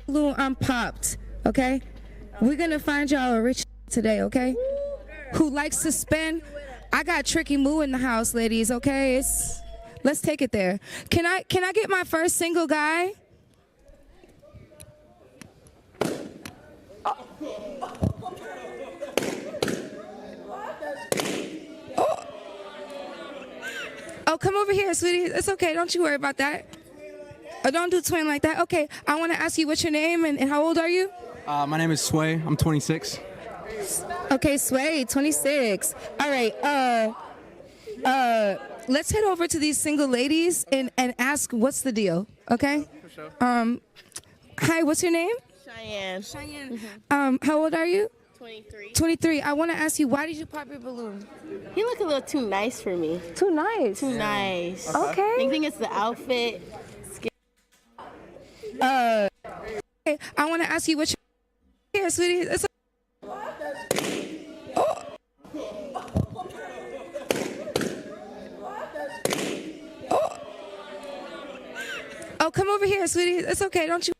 balloon, I'm popped, okay? We're going to find y'all a rich today, okay? Who likes to spend. I got Tricky Moo in the house, ladies, okay? Let's take it there. Can I get my first single guy? Oh, come over here, sweetie. It's okay. Don't you worry about that. Oh, don't do twin like that. Okay, I want to ask you what's your name and how old are you? My name is Sway. I'm 26. Okay, Sway, 26. All right. Let's head over to these single ladies and ask what's the deal. Okay. For sure. Hi, what's your name? Cheyenne. Cheyenne. How old are you? 23. 23. I want to ask you, why did you pop your balloon? You look a little too nice for me. Too nice? Too nice. Okay. I think it's the outfit. Okay, I want to ask you what's your here, sweetie. It's Oh, come over here, sweetie. It's okay. Don't you?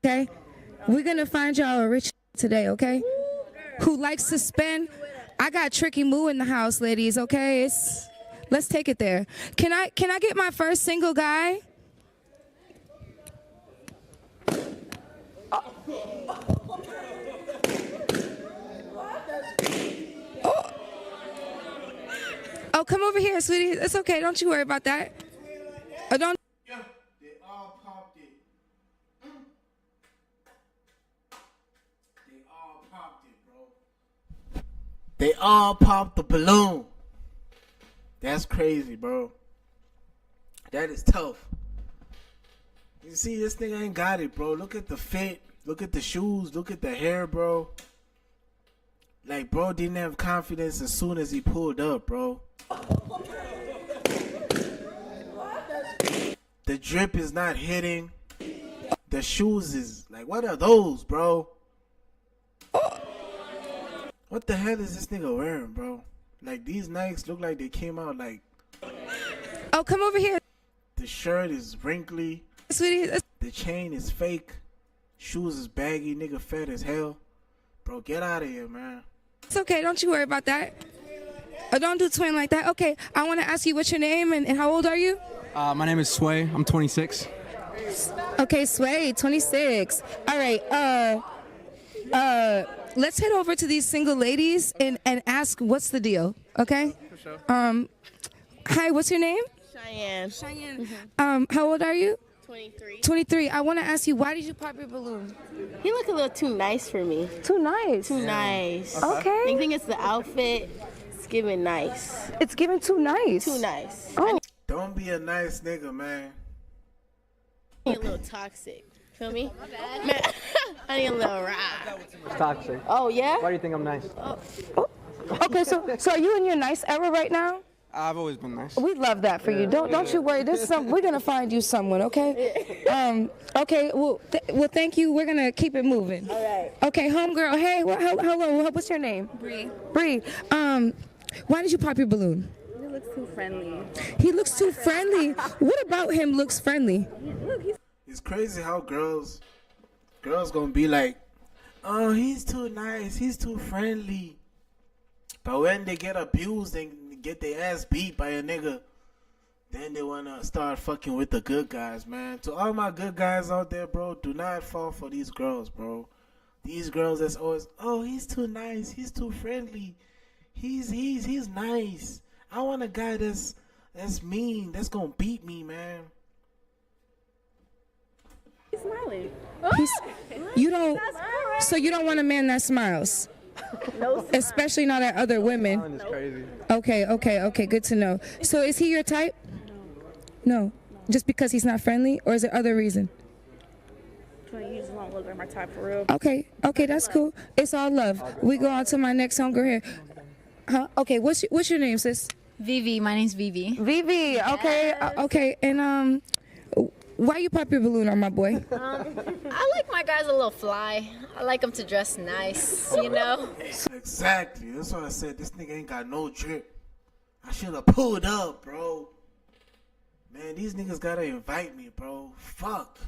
Okay. We're going to find y'all a rich today, okay? Who likes to spend. I got Tricky Moo in the house, ladies, okay? Let's take it there. Can I get my first single guy? Oh, come over here, sweetie. It's okay. Don't you worry about that. Oh, don't. They all popped it. They all popped it, bro. They all popped the balloon. That's crazy, bro. That is tough. You see, this nigga ain't got it, bro. Look at the fit. Look at the shoes. Look at the hair, bro. Like, bro didn't have confidence as soon as he pulled up, bro. The drip is not hitting. The shoes is like, what are those, bro? What the hell is this nigga wearing, bro? Like, these Nikes look like they came out like. Oh, come over here. The shirt is wrinkly. Sweetie. The chain is fake. Shoes is baggy, nigga fat as hell. Bro, get out of here, man. It's okay. Don't you worry about that. Don't do twin like that. Okay, I want to ask you what's your name and how old are you? My name is Sway. I'm 26. Okay, Sway, 26. All right. Let's head over to these single ladies and ask what's the deal. Okay. For sure. Hi, what's your name? Cheyenne. Cheyenne. How old are you? 23. 23. I want to ask you, why did you pop your balloon? He look a little too nice for me. Too nice? Too nice. Okay. I think it's the outfit. It's giving nice. It's giving too nice. Too nice. Oh. Don't be a nice nigga, man. I need a little toxic. Feel me? Man, I need a little rah. It's toxic. Oh, yeah? Why do you think I'm nice? Okay, so are you in your nice era right now? I've always been nice. We love that for you. Don't you worry. We're gonna find you someone, okay? Okay. Well, thank you. We're gonna keep it moving. All right. Okay, homegirl. Hey, hello. What's your name? Bree. Bree. Why did you pop your balloon? He looks too friendly. He looks too friendly. What about him looks friendly? Look, It's crazy how girls gonna be like, oh, he's too nice, he's too friendly. But when they get abused and get their ass beat by a nigga, then they wanna start fucking with the good guys, man. To all my good guys out there, bro, do not fall for these girls, bro. These girls that's always, oh, he's too nice, he's too friendly, he's nice. I want a guy that's mean, that's gonna beat me, man. he's smiling. So you don't want a man that smiles? No, especially not at other women. It's crazy. Okay, good to know. So is he your type? No. Just because he's not friendly, or is there other reason? You just don't look like my type for real. Okay, that's cool. It's all love. We go on to my next homegirl here. Huh? Okay, what's your name, sis? Vivi, my name's Vivi. Vivi, okay, okay. And why you pop your balloon on my boy? I like my guys a little fly. I like them to dress nice, you know? Exactly. That's why I said this nigga ain't got no drip. I should have pulled up, bro. Man, these niggas gotta invite me, bro. Fuck.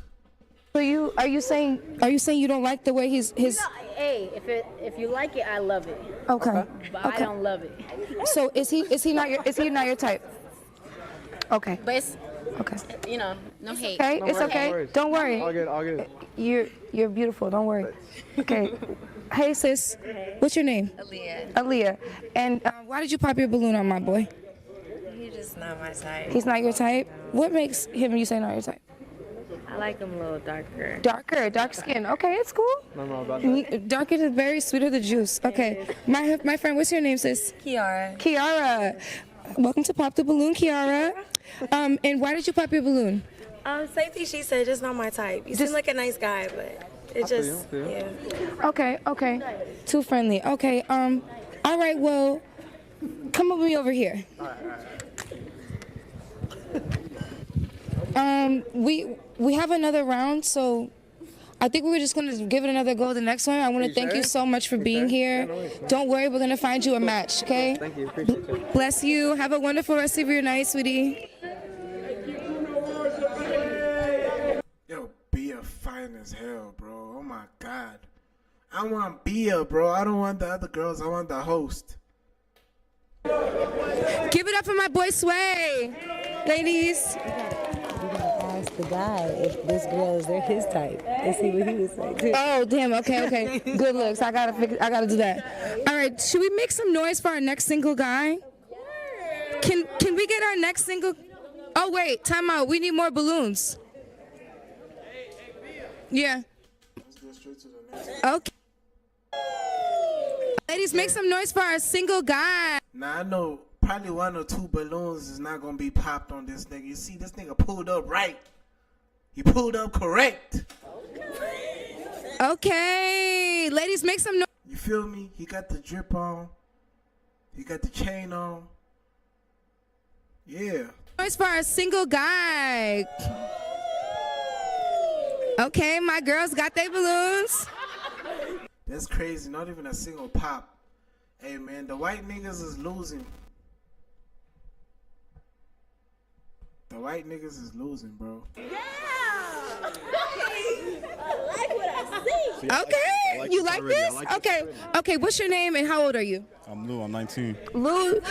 So are you saying you don't like the way his? You know, hey, if you like it, I love it. Okay. But I don't love it. So is he not your type? Okay. But it's okay. You know, no hate. Okay, No it's worries, okay. no worries. Don't worry. All good. You're beautiful. Don't worry. Okay. Hey sis, what's your name? Aaliyah. And why did you pop your balloon on my boy? He's just not my type. He's not your type. What makes him you say not your type? I like him a little darker. Dark skin. Okay, it's cool. No more about that. Darker is very sweeter the juice. Okay. My friend, what's your name, sis? Kiara. Kiara. Welcome to Pop the Balloon, Kiara. And why did you pop your balloon? Safety, she said, just not my type. You seem like a nice guy, but it just, yeah. Okay. Too friendly. Okay. All right. Well, come with me over here. We have another round, so I think we're just gonna give it another go. The next one. I want to thank you so much for being here. Don't worry, we're gonna find you a match. Okay. Thank you. Appreciate you. Bless you. Have a wonderful rest of your night, sweetie. Yo, Bia fine as hell, bro. Oh my god. I want Bia, bro. I don't want the other girls. I want the host. Give it up for my boy Sway, ladies. Ask the guy if this girl is his type and see what he would say too. Oh damn. Okay. Good looks. I gotta do that. All right. Should we make some noise for our next single guy? Can we get our next single? Oh wait, time out. We need more balloons. Yeah. Okay. Ladies, make some noise for our single guy. Now I know probably 1 or 2 balloons is not gonna be popped on this nigga. You see, this nigga pulled up right. He pulled up correct. Okay. Ladies, make some noise. You feel me? He got the drip on. He got the chain on. Yeah. Noise for our single guy. Okay, my girls got their balloons. That's crazy. Not even a single pop. Hey, man, the white niggas is losing. The white niggas is losing, bro. Yeah. Okay, you like this? Okay, what's your name and how old are you? I'm Lou, I'm 19. Lou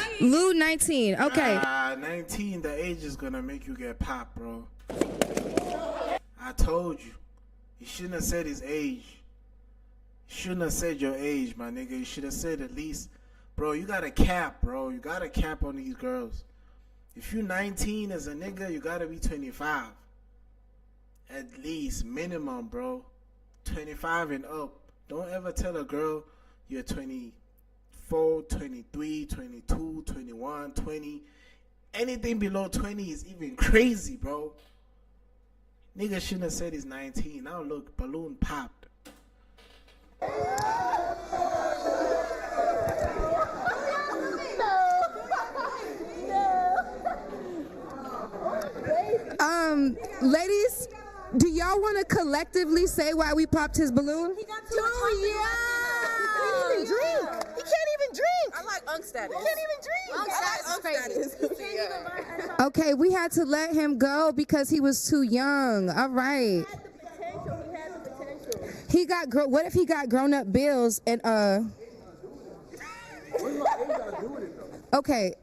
19, okay. 19, the age is gonna make you get popped, bro. I told you. You shouldn't have said his age. You shouldn't have said your age, my nigga. You should have said at least, bro, you got a cap, bro. You got a cap on these girls. If you 19 as a nigga, you gotta be 25. At least, minimum, bro. 25 and up. Don't ever tell a girl you're 24, 23, 22, 21, 20. Anything below 20 is even crazy, bro. Nigga shouldn't have said he's 19. Now look, balloon popped. Ladies, do y'all want to collectively say why we popped his balloon? He got too young. He can't even drink. He can't even drink. I like unk status. He can't even drink. I like unk status. Okay, we had to let him go because he was too young. All right. He got what if he got grown-up bills and okay,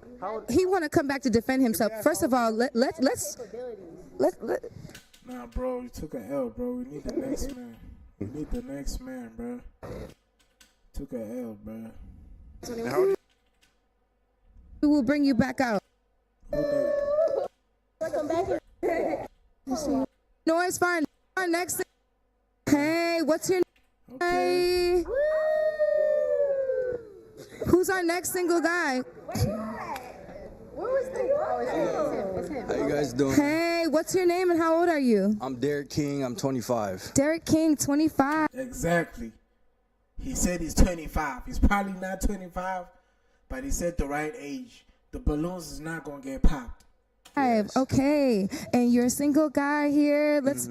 he want to come back to defend himself. First of all, let's Nah, bro, you took an L, bro. We need the next man. We need the next man, bro. Took an L, bro. We will bring you back out. Come back here. No, it's fine. Our next. Hey, what's your name? Hey. Who's our next single guy? How you guys doing? Hey, what's your name and how old are you? I'm Derek King. I'm 25. Derek King, 25. Exactly. He said he's 25. He's probably not 25, but he said the right age. The balloons is not gonna get popped. Yes. Okay, and you're a single guy here. Let's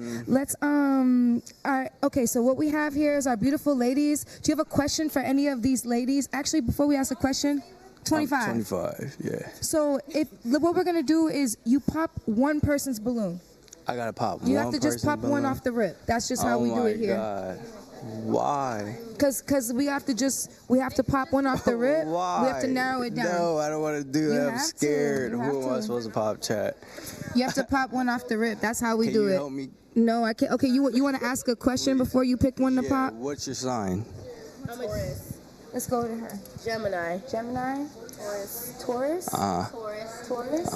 okay, so what we have here is our beautiful ladies. Do you have a question for any of these ladies? Actually, before we ask a question, 25. 25, yeah. So what we're gonna do is you pop one person's balloon. I gotta pop one. You have to just pop one off the rip. That's just how we do it here. Oh my God. Why? Cause we have to pop one off the rip. Why? We have to narrow it down. No, I don't want to do that. I'm scared. Who am I supposed to pop, chat? You have to pop one off the rip. That's how we Can do you it. help me? No, I can't. Okay, you want to ask a question before you pick one to pop? What's your sign? I'm a Taurus. Let's go to her. Gemini. Taurus. Taurus. Taurus.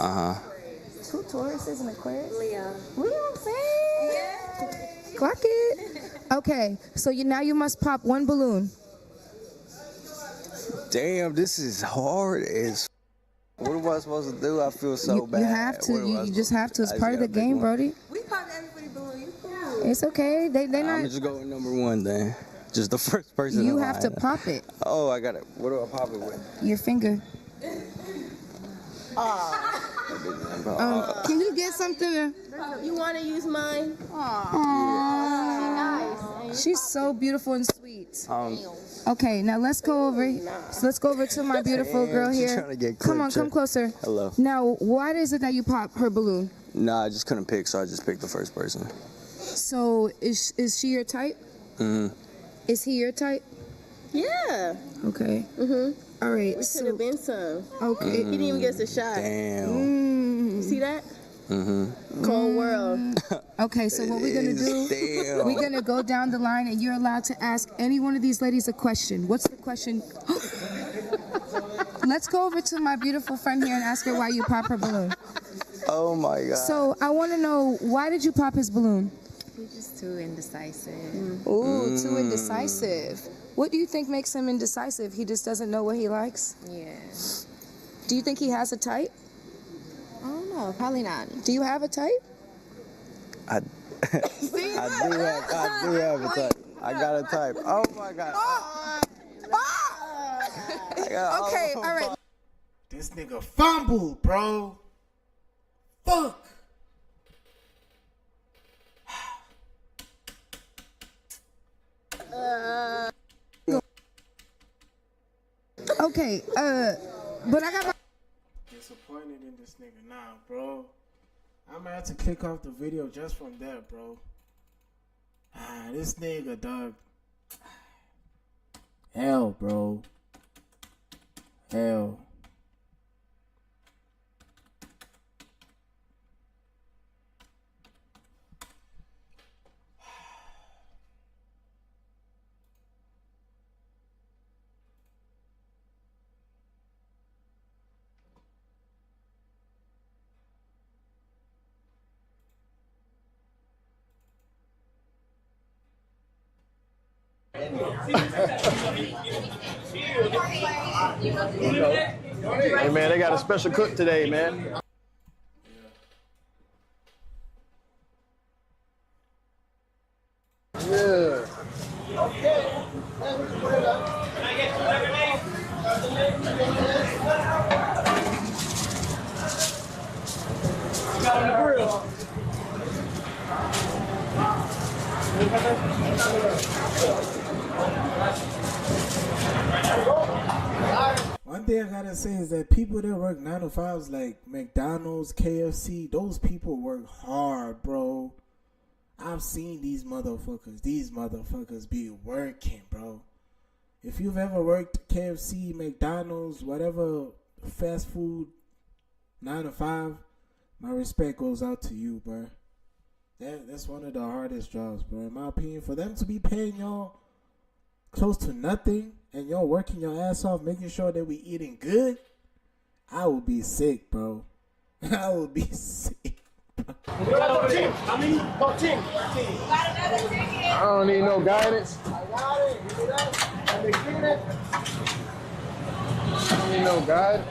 Two Tauruses and Aquarius. Leo. Leo, clock it. Okay, so now you must pop one balloon. Damn, this is hard as. What am I supposed to do? I feel so bad. You have to. You just have to. It's part of the game, Brody. We popped everybody balloon. You cool. It's okay. They not. I'm just going number one then. Just the first person. You have to pop it. Oh, I got it. What do I pop it with? Your finger. Can you get something? You want to use mine? Aww. She's so beautiful and sweet. Okay, now let's go over. So let's go over to my beautiful girl here. Trying to get Come on, come closer. Hello. Now, why is it that you pop her balloon? Nah, I just couldn't pick, so I just picked the first person. So is she your type? Is he your type? Yeah. Okay. All right. It could have been some. Okay. He didn't even get a shot. Damn. You see that? Cold world. Okay, so what we're gonna do? We're gonna go down the line, and you're allowed to ask any one of these ladies a question. What's the question? Let's go over to my beautiful friend here and ask her why you pop her balloon. Oh my God. So I want to know, why did you pop his balloon? He's just too indecisive. Ooh, too indecisive. What do you think makes him indecisive? He just doesn't know what he likes? Yeah. Do you think he has a type? I don't know. Probably not. Do you have a type? I do have a type. I got a type. Oh my God. Okay, all right. This nigga fumbled, bro. Fuck. Okay, but I got my... Disappointed in this nigga now, bro. I'm gonna have to click off the video just from there, bro. This nigga, dog. Hell, bro. Hell. Hey man, they got a special cook today, man. Yeah. Got on the grill. One thing I gotta say is that people that work 9 to 5s like McDonald's, KFC, those people work hard, bro. I've seen these motherfuckers be working, bro. If you've ever worked KFC, McDonald's, whatever fast food 9 to 5, my respect goes out to you, bro. That's one of the hardest jobs, bro. In my opinion, for them to be paying y'all close to nothing and y'all working your ass off, making sure that we eating good, I would be sick, bro. I would be sick. I don't need no guidance. I don't need no guide.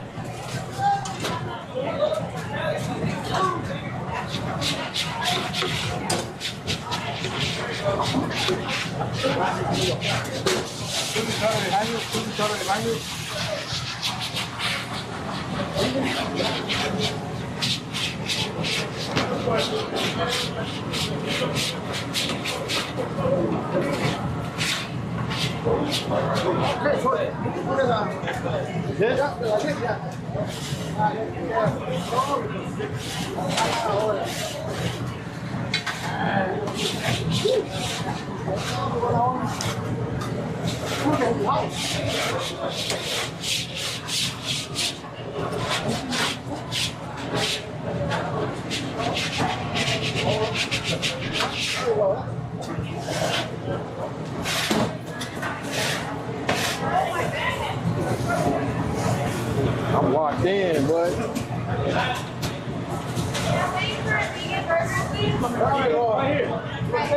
I'm locked in, bud.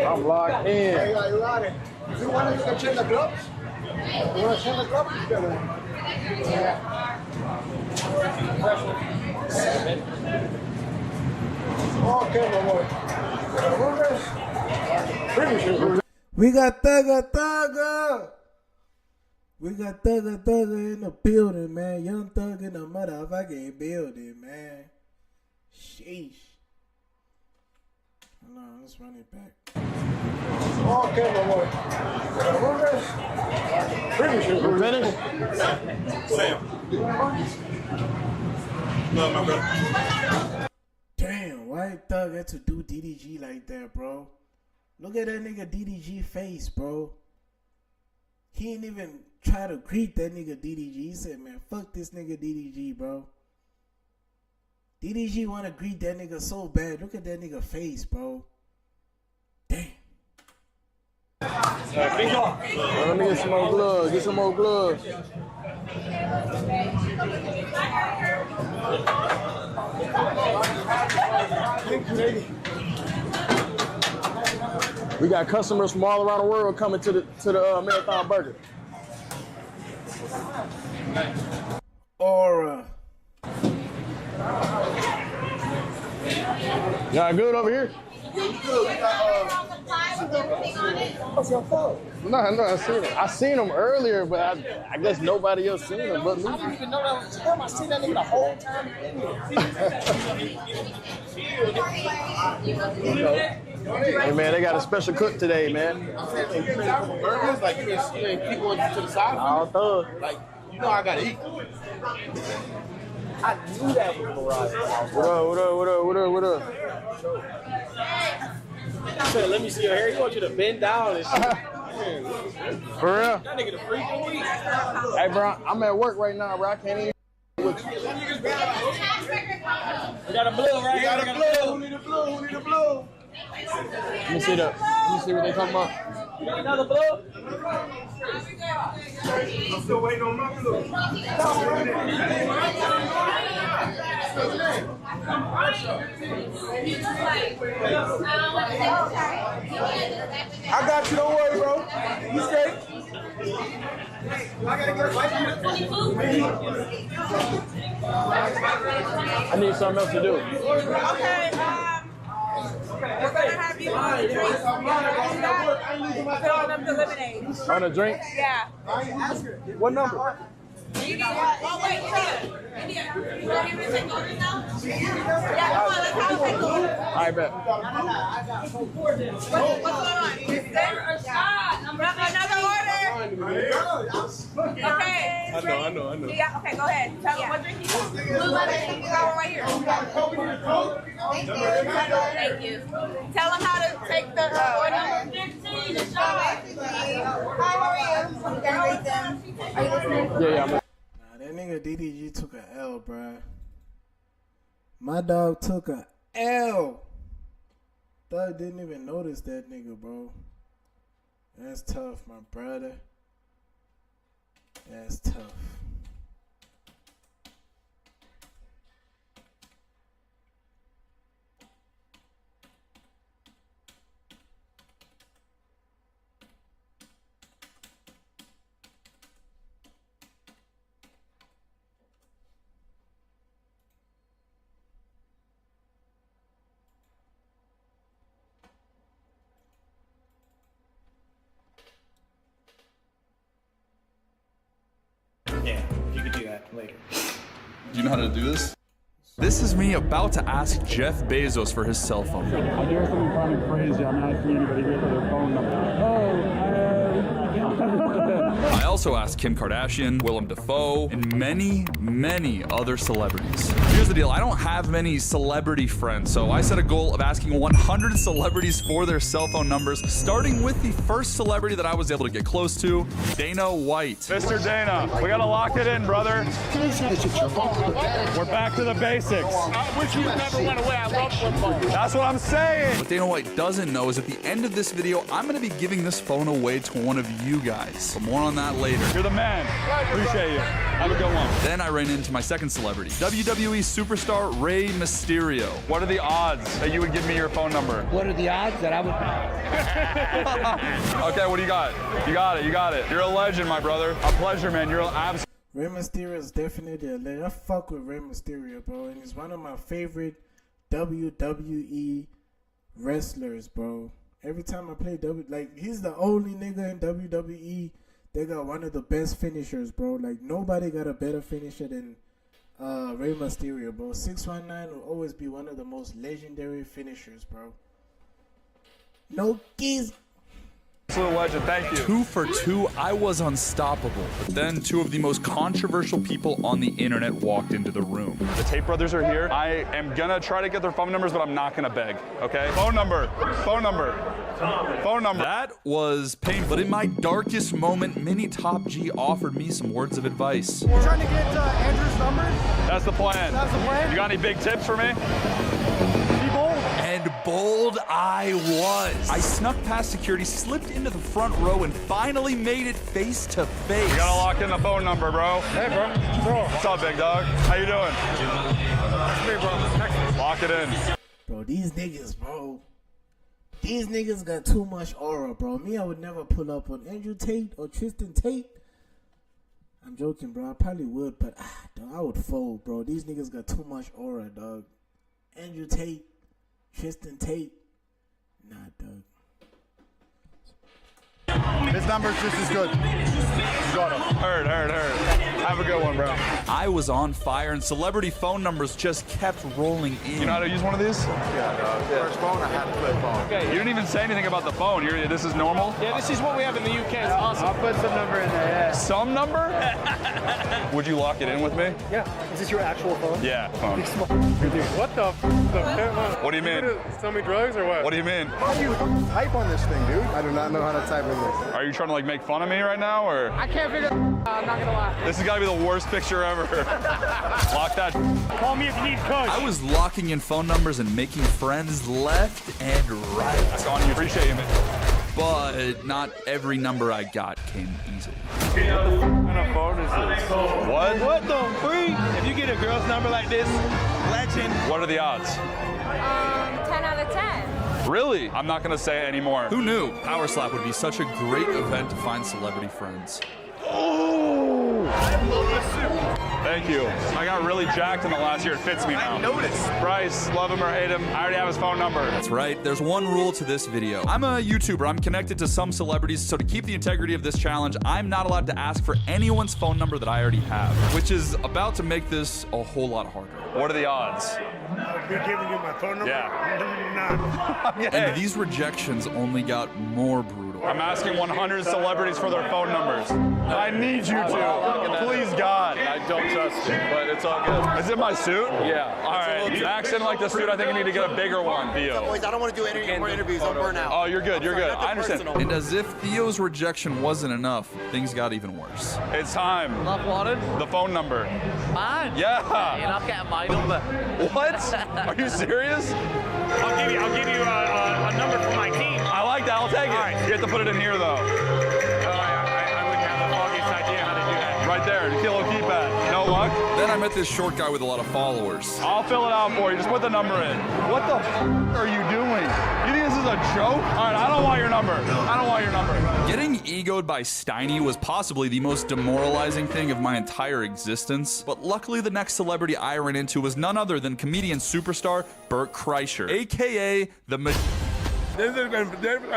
I'm locked in. You want to change the gloves? You want to change the gloves? Okay, my boy. We got Thugger. We got Thugger in the building, man. Young Thug in the motherfucking building, man. Sheesh. Hold on, let's run it back. Okay, my boy. You finished? Sam. No, my brother. Damn, why Thug had to do DDG like that, bro? Look at that nigga DDG face, bro. He ain't even try to greet that nigga DDG. He said, man, fuck this nigga DDG, bro. DDG want to greet that nigga so bad. Look at that nigga face, bro. Damn. Let me get some more gloves. Get some more gloves. We got customers from all around the world coming to the Marathon Burger. Aura. Y'all good over here? No, I seen them. I seen them earlier, but I guess nobody else seen them but me. I didn't even know that was him. I seen that nigga the whole time. Hey man, they got a special cook today, man. Burgers, like you ain't people to the side. All thug. Like, you know I gotta eat. I knew that was Mirage. What up? Let me see your hair. He wants you to bend down and shit. For real? That nigga the freak of the week. Hey, bro, I'm at work right now, bro. I can't even. We got a blue, right? We got a blue. Who need a blue? Who need a blue? Let me see what they talking about. You got another blue? I'm still waiting on my blue. I got you, don't worry, bro. You straight? I need something else to do. Okay, we're gonna have you on a drink. Filling up the lemonade. On a drink? Yeah. What number? Oh, wait, India. You ready to take orders now? Yeah, come on, let's have a take order. I bet. What's going on? Another order. Okay. I know. Yeah, okay, go ahead. Tell me what drink you want. Blue lemonade. You got one right here. Thank you. Tell them how to take the order. 15 to shot. Hi, how are you? Can I rate them? Are you listening? Yeah. Nah, that nigga DDG took a L, bruh. My dog took a L. Thug didn't even notice that nigga, bro. That's tough, my brother. That's tough. Yeah, you could do that later. Do you know how to do this? This is me about to ask Jeff Bezos for his cell phone. I hear something kind of crazy. I'm not asking anybody here for their phone number. I also asked Kim Kardashian, Willem Dafoe, and many, many other celebrities. Here's the deal, I don't have many celebrity friends, so I set a goal of asking 100 celebrities for their cell phone numbers, starting with the first celebrity that I was able to get close to, Dana White. Mr. Dana, we gotta lock it in, brother. We're back to the basics. I wish you never went away. I love football. That's what I'm saying. What Dana White doesn't know is at the end of this video, I'm gonna be giving this phone away to one of you guys. But more on that later. You're the man. Appreciate you. Have a good one. Then I ran into my second celebrity, WWE superstar Rey Mysterio. What are the odds that you would give me your phone number? What are the odds that I would... Okay, what do you got? You got it. You're a legend, my brother. A pleasure, man. You're an absolute... Rey Mysterio is definitely a legend. I fuck with Rey Mysterio, bro, and he's one of my favorite WWE wrestlers, bro. Every time I play he's the only nigga in WWE that got one of the best finishers, bro. Like, nobody got a better finisher than Rey Mysterio, bro. 619 will always be one of the most legendary finishers, bro. No keys. Absolute legend, thank you. 2 for 2, I was unstoppable. But then two of the most controversial people on the internet walked into the room. The Tate brothers are here. I am gonna try to get their phone numbers, but I'm not gonna beg, okay? Phone number. That was painful. But in my darkest moment, Mini Top G offered me some words of advice. You're trying to get Andrew's number? That's the plan. You got any big tips for me? And bold I was. I snuck past security, slipped into the front row, and finally made it face to face. You gotta lock in the phone number, bro. Hey, bro. What's up, big dog? How you doing? Hey, bro. Lock it in. Bro, these niggas, bro. These niggas got too much aura, bro. Me, I would never pull up on Andrew Tate or Tristan Tate. I'm joking, bro. I probably would, but dog, I would fold, bro. These niggas got too much aura, dog. Andrew Tate, Tristan Tate. Nah, dog. His number's just as good. Got him. Heard. Have a good one, bro. I was on fire, and celebrity phone numbers just kept rolling in. You know how to use one of these? Yeah, dog. First phone, I had a flip phone. Okay, you didn't even say anything about the phone. This is normal? Yeah, this is what we have in the UK. It's awesome. I'll put some number in there, yeah. some number? Would you lock it in with me? Yeah. Is this your actual phone? Yeah, phone. What the What do you mean? Sell me drugs or what? What do you mean? How do you type on this thing, dude? I do not know how to type in this. Are you trying to like make fun of me right now, or? I can't figure I'm not gonna lie. This has got to be the worst picture ever. Lock that. Call me if you need coach. I was locking in phone numbers and making friends left and right. That's on you. Appreciate you, man. But not every number I got came easily. What kind of phone is this? What? What the freak? If you get a girl's number like this, legend. What are the odds? 10 out of 10. Really? I'm not gonna say it anymore. Who knew Power Slap would be such a great event to find celebrity friends? Oh! I love this suit. Thank you. I got really jacked in the last year. It fits me now. I noticed. Bryce, love him or hate him, I already have his phone number. That's right. There's one rule to this video. I'm a YouTuber. I'm connected to some celebrities, so to keep the integrity of this challenge, I'm not allowed to ask for anyone's phone number that I already have, which is about to make this a whole lot harder. What are the odds? I'll be giving you my phone number? Yeah. And these rejections only got more brutal. I'm asking 100 celebrities for their phone numbers. I need you to. Please, God. I don't trust it, but it's all good. Is it my suit? Yeah. All right. Max didn't like the suit. I think you need to get a bigger one, Theo. Boys, I don't want to do any more interviews. I'm burnt out. Oh, you're good. You're good. I understand. And as if Theo's rejection wasn't enough, things got even worse. It's time. Love wanted? The phone number. Mine? Yeah. You're not getting my number. What? Are you serious? I'll give you a number for my team. I like that. I'll take it. Right. You have to put it in here, though. I wouldn't have the foggiest idea how to do that. Right there. Kilo keypad. No luck? Then I met this short guy with a lot of followers. I'll fill it out for you. Just put the number in. What the are you doing? You think this is a joke? All right, I don't want your number. I don't want your number. Getting egoed by Steiny was possibly the most demoralizing thing of my entire existence. But luckily, the next celebrity I ran into was none other than comedian superstar Bert Kreischer, aka the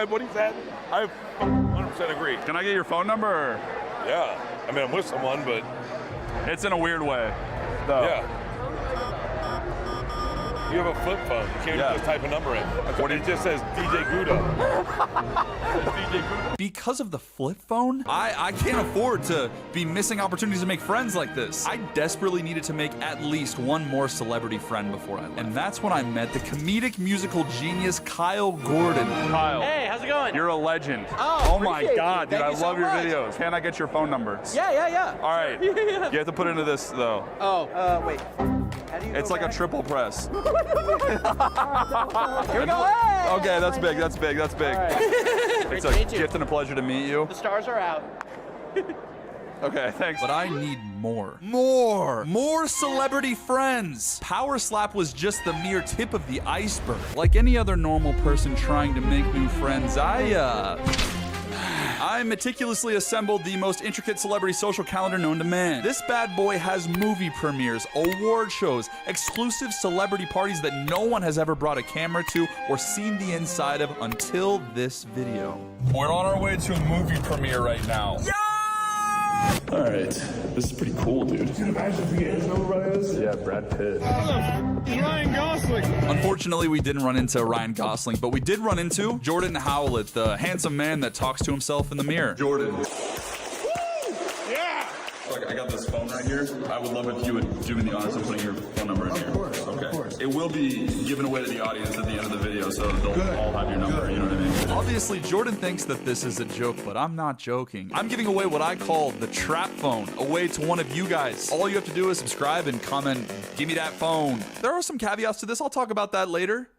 What he said, I 100% agree. Can I get your phone number? Or? Yeah. I mean, I'm with someone, but it's in a weird way, though. Yeah. You have a flip phone. You can't just type a number in. It just says DJ Gouda. DJ Gouda. Because of the flip phone, I can't afford to be missing opportunities to make friends like this. I desperately needed to make at least one more celebrity friend before I left. And that's when I met the comedic musical genius Kyle Gordon. Kyle. Hey, how's it going? You're a legend. Oh, my God, dude, Thank I you love so your much. videos. Can I get your phone number? Yeah. All right. You have to put it into this, though. Oh, wait. How do you It's like a triple press. Here we go. Hey! Okay, that's big. That's big. That's big. All right. It's Great to a meet you. gift and a pleasure to meet you. The stars are out. Okay, thanks. But I need more. More celebrity friends. Power Slap was just the mere tip of the iceberg. Like any other normal person trying to make new friends, I meticulously assembled the most intricate celebrity social calendar known to man. This bad boy has movie premieres, award shows, exclusive celebrity parties that no one has ever brought a camera to or seen the inside of until this video. We're on our way to a movie premiere right now. All right. This is pretty cool, dude. Can you imagine if we get his number by this? Yeah, Brad Pitt. Ryan Gosling. Unfortunately, we didn't run into Ryan Gosling, but we did run into Jordan Howlett, the handsome man that talks to himself in the mirror. Jordan. Yeah. I got this phone right here. I would love if you would do me the honors of putting your phone number in here. Of course. It will be given away to the audience at the end of the video, so they'll all have your number. You know what I mean? Obviously, Jordan thinks that this is a joke, but I'm not joking. I'm giving away what I call the trap phone away to one of you guys. All you have to do is subscribe and comment, "Give me that phone." There are some caveats to this. I'll talk about that later.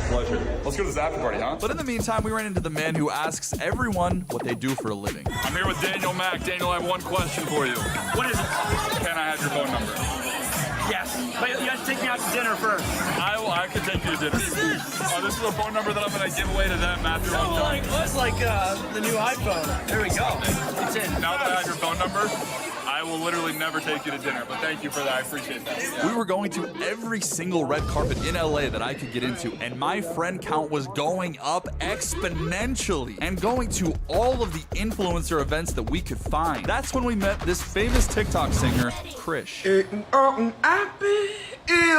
Pleasure. Let's go to this after party, huh? But in the meantime, we ran into the man who asks everyone what they do for a living. I'm here with Daniel Mack. Daniel, I have one question for you. What is it? Can I have your phone number? Yes. But you have to take me out to dinner first. I could take you to dinner. Oh, this is a phone number that I'm going to give away to them after I'm done. It's like the new iPhone. There we go. It's in. Now that I have your phone number, I will literally never take you to dinner, but thank you for that. I appreciate that. Yeah. We were going to every single red carpet in LA that I could get into, and my friend count was going up exponentially and going to all of the influencer events that we could find. That's when we met this famous TikTok singer, Krish. Do you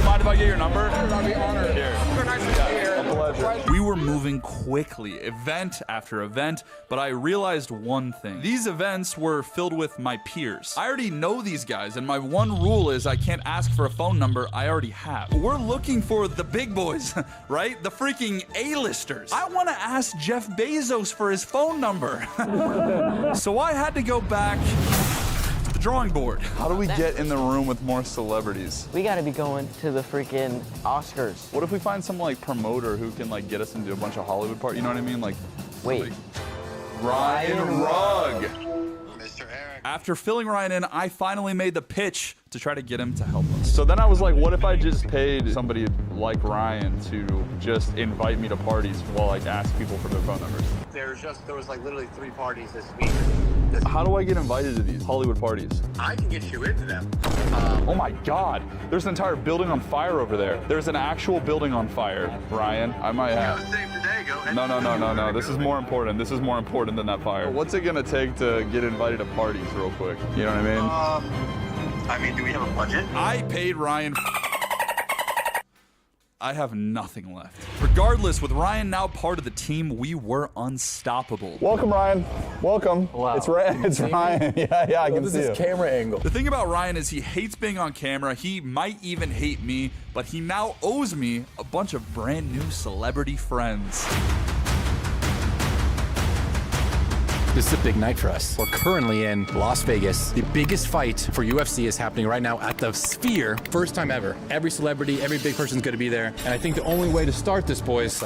mind if I get your number? I'd be honored. Here. Nice to be here. Of legend. We were moving quickly, event after event, but I realized one thing. These events were filled with my peers. I already know these guys, and my one rule is I can't ask for a phone number I already have. We're looking for the big boys, right? The freaking A-listers. I want to ask Jeff Bezos for his phone number. So I had to go back to the drawing board. How do we get in the room with more celebrities? We gotta be going to the freaking Oscars. What if we find some like promoter who can like get us into a bunch of Hollywood parties? You know what I mean? Like, wait. Ryan Rugg. After filling Ryan in, I finally made the pitch to try to get him to help us. So then I was like, what if I just paid somebody like Ryan to just invite me to parties while I ask people for their phone numbers? There was like literally 3 parties this week. How do I get invited to these Hollywood parties? I can get you into them. Oh my God, there's an entire building on fire over there. There's an actual building on fire, Ryan. I might have. No. This is more important. This is more important than that fire. What's it gonna take to get invited to parties real quick? You know what I mean? Do we have a budget? I paid Ryan. I have nothing left. Regardless, with Ryan now part of the team, we were unstoppable. Welcome, Ryan. Welcome. Wow. It's Ryan. Yeah, I can see this it. camera angle. The thing about Ryan is he hates being on camera. He might even hate me, but he now owes me a bunch of brand new celebrity friends. This is a big night for us. We're currently in Las Vegas. The biggest fight for UFC is happening right now at the Sphere. First time ever. Every celebrity, every big person's gonna be there. And I think the only way to start this, boys,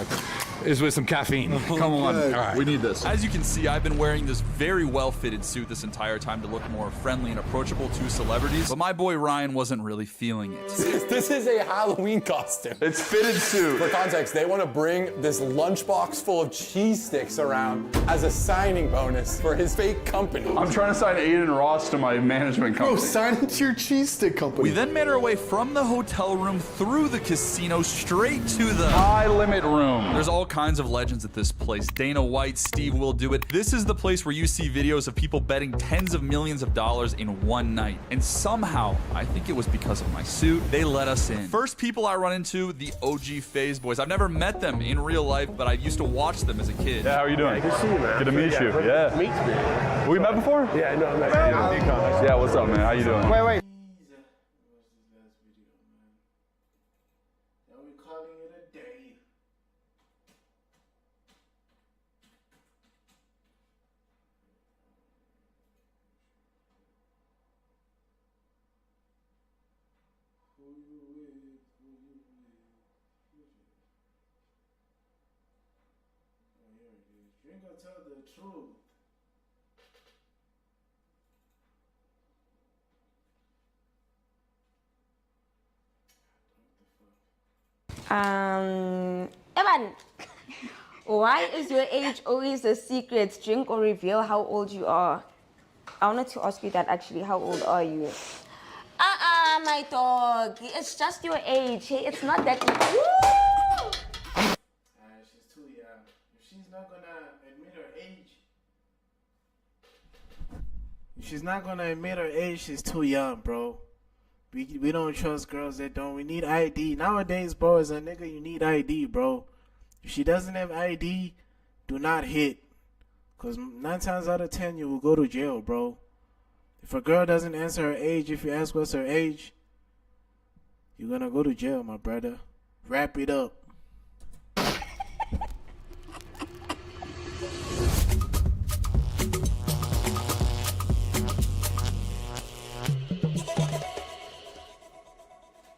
is with some caffeine. Come on, All right. We need this. As you can see, I've been wearing this very well-fitted suit this entire time to look more friendly and approachable to celebrities, but my boy Ryan wasn't really feeling it. This is a Halloween costume. It's fitted suit. For context, they want to bring this lunchbox full of cheese sticks around as a signing bonus for his fake company. I'm trying to sign Aiden Ross to my management company. Bro, sign it to your cheese stick company. We then made our way from the hotel room through the casino straight to the high limit room. There's all kinds of legends at this place. Dana White, Steve Will Do It. This is the place where you see videos of people betting tens of millions of dollars in one night. And somehow, I think it was because of my suit, they let us in. First people I run into, the OG FaZe boys. I've never met them in real life, but I used to watch them as a kid. Yeah, how are you doing? Good to see you, man. Good to meet you. Yeah. Meet me. We met before? Yeah, no, man. Yeah, what's up, man? How you doing? Wait. Drink or tell the truth. Evan, why is your age always a secret? Drink or reveal how old you are. I wanted to ask you that actually. How old are you? My dog. It's just your age. Hey, it's not that. She's too young. If she's not gonna admit her age, she's too young, bro. We don't trust girls that don't. We need ID. Nowadays, bro, as a nigga, you need ID, bro. If she doesn't have ID, do not hit. Because 9 times out of 10, you will go to jail, bro. If a girl doesn't answer her age, if you ask what's her age, you're gonna go to jail, my brother. Wrap it up.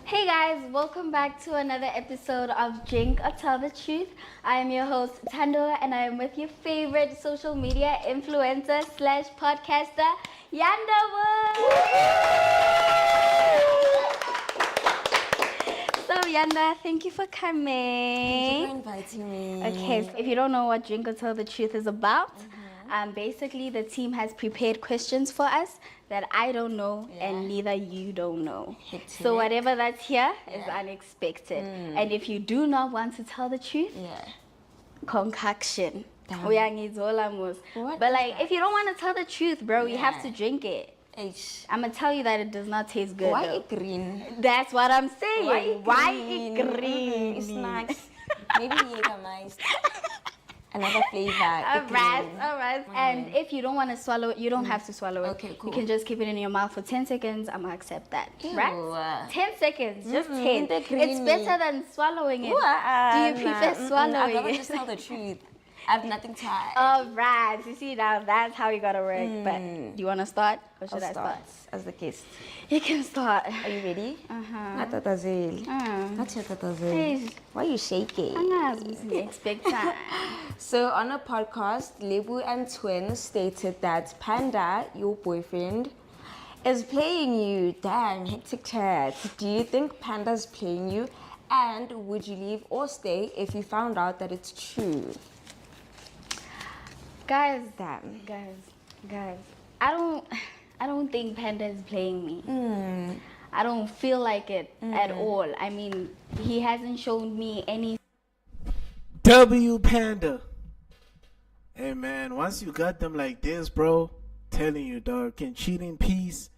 Hey guys, welcome back to another episode of Drink or Tell the Truth. I am your host Tando, and I am with your favorite social media influencer / podcaster, Yanda Wood. So Yanda, thank you for coming. Thank you for inviting me. Okay, so if you don't know what Drink or Tell the Truth is about, basically the team has prepared questions for us that I don't know and neither you don't know. So whatever that's here is unexpected. And if you do not want to tell the truth, concoction. But like, if you don't want to tell the truth, bro, you have to drink it. I'm gonna tell you that it does not taste good. Why though. it green? That's what I'm saying. Why it green? It's nice. Maybe Jägermeister. Another flavor. Alright. And if you don't want to swallow it, you don't have to swallow it. Okay, cool. You can just keep it in your mouth for 10 seconds. I'm gonna accept that. Ew. Right? 10 seconds, just 10. they're It's creamy. better than swallowing it. Ooh, Do you prefer I'd swallowing rather it? just tell the truth. I have nothing to hide. Alright, you see now that's how you gotta work. But do you wanna start or should I'll I start? as the guest. You can start. Are you ready? Uh-huh. Why are you shaking? Expect time. So on a podcast, Lebu and Twin stated that Panda, your boyfriend, is playing you. Damn, hectic chat. Do you think Panda's playing you? And would you leave or stay if you found out that it's true? Guys, I don't think Panda is playing me. I don't feel like it at all. I mean, he hasn't shown me any. W Panda. Hey man, once you got them like this, bro, telling you, dog, can cheat in peace.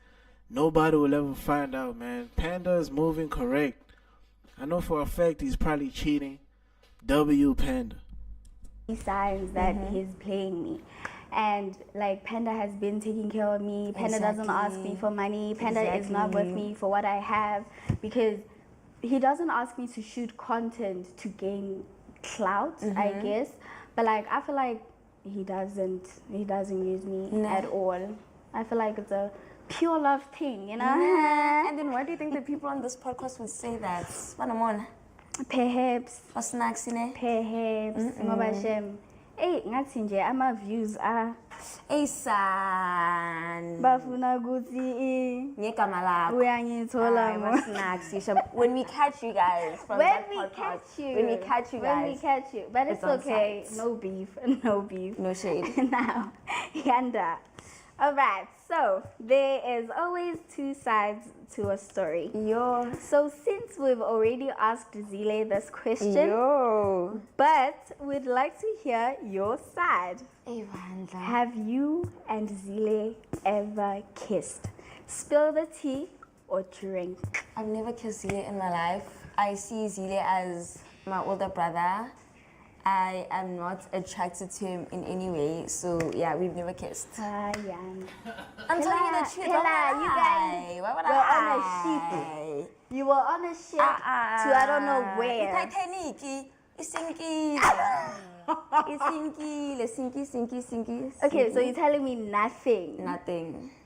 Nobody will ever find out, man. Panda is moving correct. I know for a fact he's probably cheating. W Panda. Signs that he's playing me. And like Panda has been taking care of me. Panda doesn't ask me for money. Panda is not with me for what I have, because he doesn't ask me to shoot content to gain clout, I guess. But like I feel like he doesn't use me at all. I feel like it's a pure love thing, you know? And then why do you think the people on this podcast would say that? Perhaps. Perhaps. Ngoba shem. Hey, ngathi nje ama-views san bafuna ukuthi ngegama lakho uyangithola when we catch you guys from that podcast. When we catch you, but it's okay. No beef, no shade. Now, Yanda. All right, so there is always two sides to a story. So since we've already asked Zile this question, but we'd like to hear your side. Have you and Zile ever kissed? Spill the tea or drink. I've never kissed Zile in my life. I see Zile as my older brother. I am not attracted to him in any way, so yeah, we've never kissed. I'm telling you the truth. You guys were on a ship. You were on a ship to I don't know where. Titanic. Sinky. Okay, so you're telling me nothing?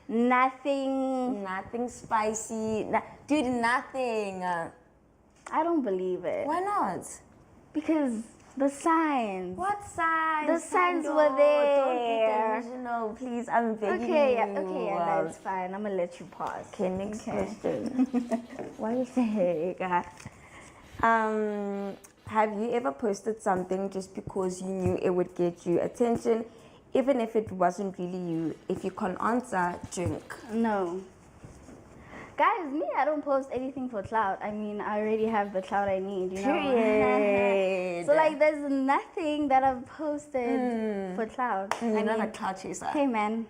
Nothing spicy. Dude, nothing. I don't believe it. Why not? Because the signs. What signs? The signs were there. Don't get delusional, please. I'm begging you. Okay, that's fine. I'm gonna let you pause. Okay, next question. What you say? Have you ever posted something just because you knew it would get you attention, even if it wasn't really you? If you can't answer, drink. No. Guys, me, I don't post anything for clout. I mean, I already have the clout I need, you know? Period. So, like, there's nothing that I've posted for clout. You're not a clout chaser. Hey, man.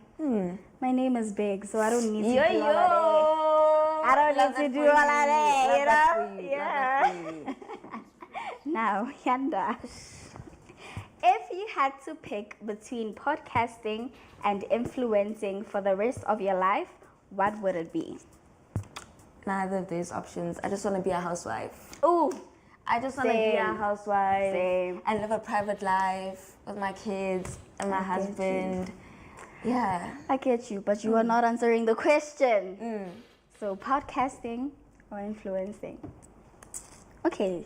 My name is big, so I don't need to do all of that. I don't need to do all of that, you know? Yeah. Now, Yanda. If you had to pick between podcasting and influencing for the rest of your life, what would it be? Neither of these options. I just want to be a housewife. Ooh. I just want to be a housewife. Same. And live a private life with my kids and my husband. Yeah. I get you, but you are not answering the question. So podcasting or influencing? Okay,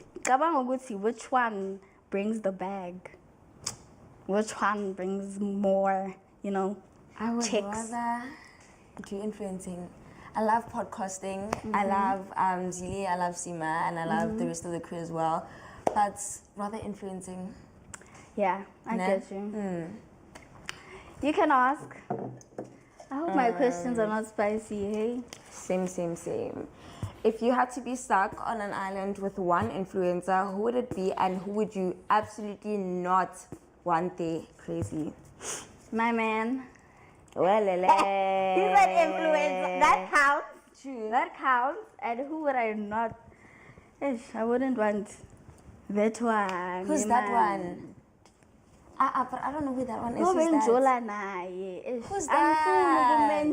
which one brings the bag? Which one brings more, you know, I would chicks? rather do influencing. I love podcasting. I love Zile, I love Sima, and I love the rest of the crew as well. But rather influencing. Yeah, I get you. You can ask. I hope my questions are not spicy, hey? Same. If you had to be stuck on an island with one influencer, who would it be and who would you absolutely not want there? Crazy. My man. Well, He's an influencer. That counts. True. That counts. And who would I not? I wouldn't want That one. Who's that one? But I don't know who that one is. No, Who's Who's that?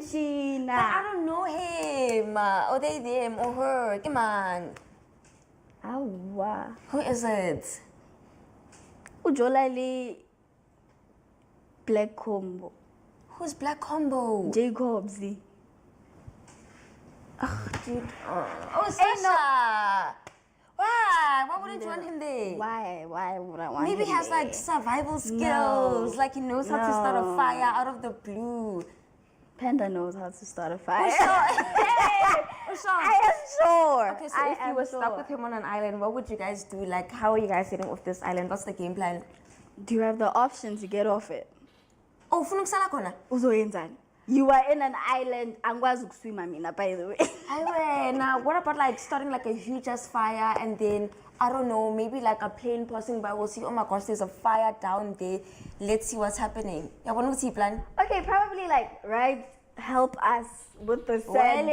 But I don't know him. Or they, them, or her. Come on. Who is it? Ujolali Black Combo. Who's Black Combo? Jacobs. Dude. Oh, Sasha. Why wouldn't you want him there? Why would I want Maybe him he has there? like survival skills. No. Like he knows how to start a fire out of the blue. Panda knows how to start a fire. I am sure. Okay, so if you were stuck with him on an island, what would you guys do? Like, how are you guys getting off this island? What's the game plan? Do you have the option to get off it? Oh, ufuna ukusala khona? Uzoyenzani? You are in an island. Angwazi ukuswima mina, by the way. Now, what about like starting like a huge ass fire and then, I don't know, maybe like a plane passing by will see, oh my gosh, there's a fire down there. Let's see what's happening. Yeah, what do you plan? Okay, probably like, right, help us with the sand.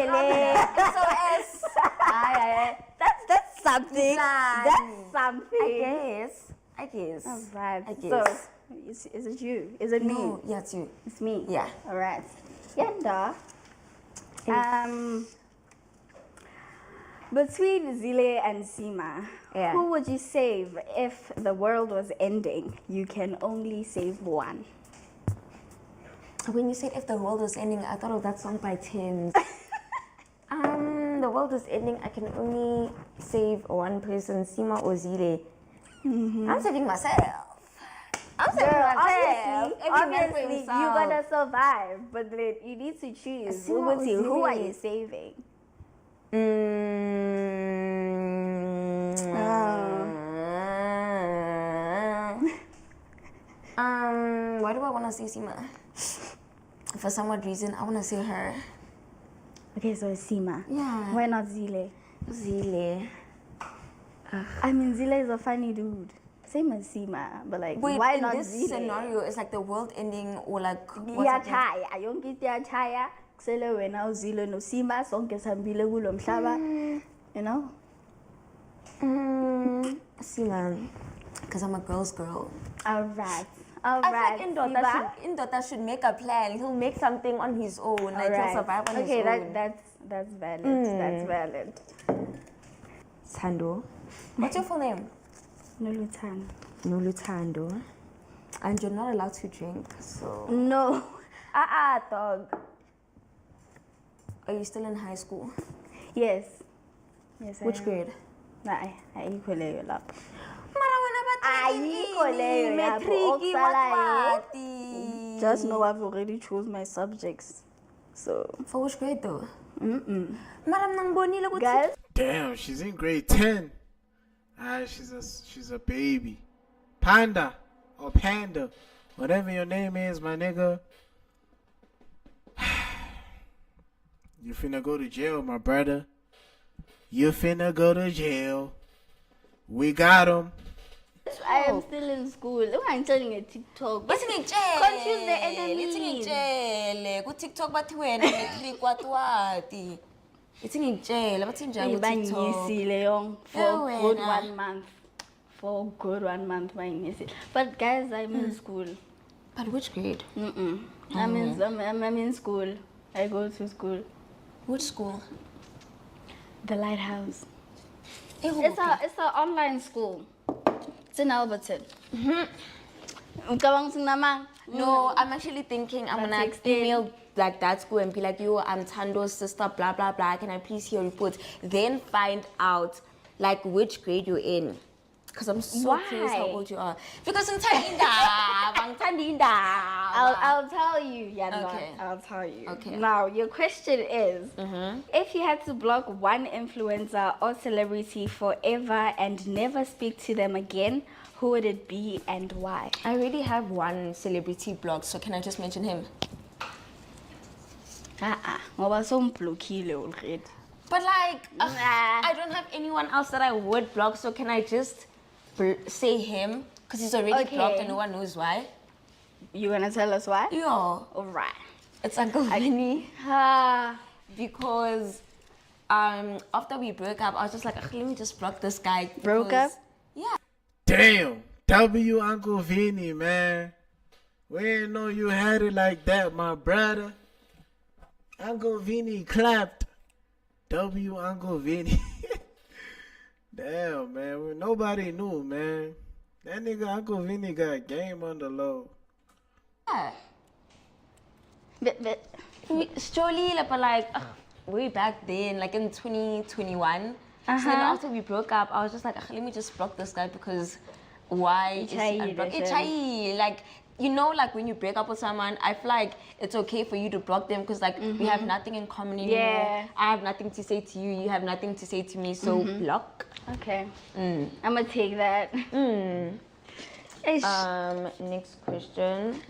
SOS. That's something. Plan. That's something. I guess. All right. I guess. So, is it you? Is it me? No, yeah, it's you. It's me. Yeah. All right. Yanda. Between Zile and Sima, who would you save if the world was ending? You can only save one. When you said if the world was ending, I thought of that song by Tins. The world is ending, I can only save one person, Sima or Zile. I'm saving myself. I'm saving myself. Obviously, you're gonna survive, but then you need to choose. Who are you saving? Why do I want to say Sima? For some odd reason, I want to say her. Okay, so it's Sima. Yeah. Why not Zile? Zile. I mean, Zile is a funny dude. Same as Sima, but like, wait, why in not this Zile? scenario, it's like the world ending or like... Iyachaya, yonke into iyachaya. Kusele wena uZile noSima sonke sihambile kulo mhlaba. You know? Sima, because I'm a girl's girl. All right. I feel like Indota should make a plan. He'll make something on his own. Like he'll survive on his own. Okay, that's valid. That's valid. Thando. What's your full name? Noluthando. And you're not allowed to drink, so... No. Dog. Are you still in high school? Yes. Which grade? Ayikho leyo lapho. Just know I've already chose my subjects. So for which grade though? Guys, damn, she's in grade 10. She's a baby. Panda or Panda, whatever your name is, my nigga. You finna go to jail, my brother. You finna go to jail. We got him. I am still in school. I'm telling you TikTok. Confuse the enemies. TikTok bathi wena ne-trick watwati. Ithi ngitshela bathi njani Ibanyisile yong for good 1 month. For good 1 month banyisile. But guys, I'm in school. But which grade? I'm in school. I go to school. Which school? The Lighthouse. It's an online school. It's in Alberton. No, I'm actually thinking I'm gonna email like that school and be like, yo, I'm Thando's sister, blah blah blah. Can I please hear reports? Then find out like which grade you're in. Because I'm so curious how old you are. Because I'm I'll tell you, Yanda. Okay. I'll tell you. Okay. Now, your question is, if you had to block one influencer or celebrity forever and never speak to them again, who would it be and why? I already have one celebrity blocked, so can I just mention him? Ngoba somblokile already. But like, I don't have anyone else that I would block, so can I just say him? Because he's already blocked and no one knows why. You gonna tell us why? Yeah. Alright. It's Uncle Vinny. Because after we broke up, I was just like, let me just block this guy. Broke up? Yeah. Damn. W Uncle Vinny, man. We didn't know you had it like that, my brother. Uncle Vinny clapped. W Uncle Vinny. Damn, man. Nobody knew, man. That nigga Uncle Vinny got game on the low. Yeah. But surely, but like, way back then, like in 2021. So then after we broke up, I was just like, let me just block this guy because why is he unblocked? Like, you know, like when you break up with someone, I feel like it's okay for you to block them because like we have nothing in common anymore. Yeah. I have nothing to say to you, you have nothing to say to me, so block. Okay. I'm gonna take that. Next question.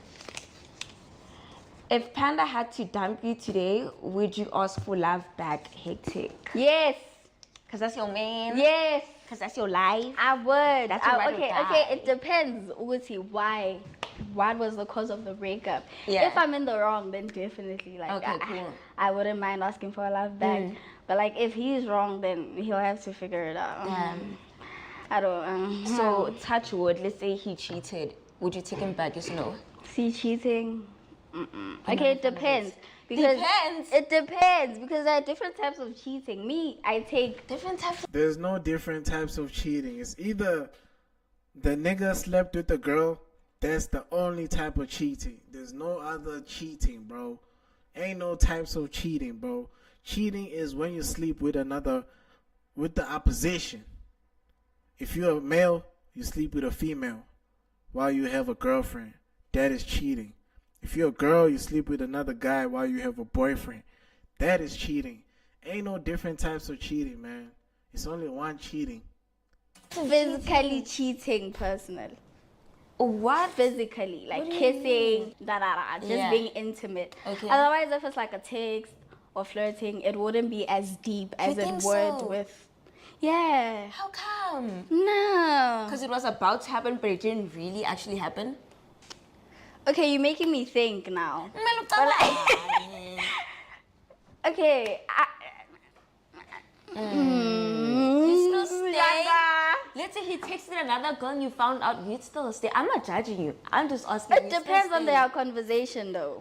If Panda had to dump you today, would you ask for love back? Hectic. Yes. Because that's your man? Yes. Because that's your life? I would. That's your okay, it depends, Uti, why? What was the cause of the breakup? Yeah. If I'm in the wrong, then definitely, like, cool. I wouldn't mind asking for a love back. But, like, if he's wrong, then he'll have to figure it out. I don't So, touch wood, let's say he cheated. Would you take him back, yes or no? See, cheating? Okay, it depends. Because it depends because there are different types of cheating. Me, I take different types. There's no different types of cheating. It's either the nigga slept with the girl. That's the only type of cheating. There's no other cheating, bro. Ain't no types of cheating, bro. Cheating is when you sleep with the opposition. If you're a male, you sleep with a female while you have a girlfriend. That is cheating. If you're a girl, you sleep with another guy while you have a boyfriend. That is cheating. Ain't no different types of cheating, man. It's only one cheating. Physically cheating, personal. What? Physically, like kissing, just being intimate. Okay. Otherwise, if it's like a text or flirting, it wouldn't be as deep as it would with. Yeah. How come? No. Because it was about to happen, but it didn't really actually happen. Okay, you're making me think now. Okay. You still stay? Let's say he texted another girl and you found out, you'd still stay. I'm not judging you. I'm just asking. It depends on their conversation, though.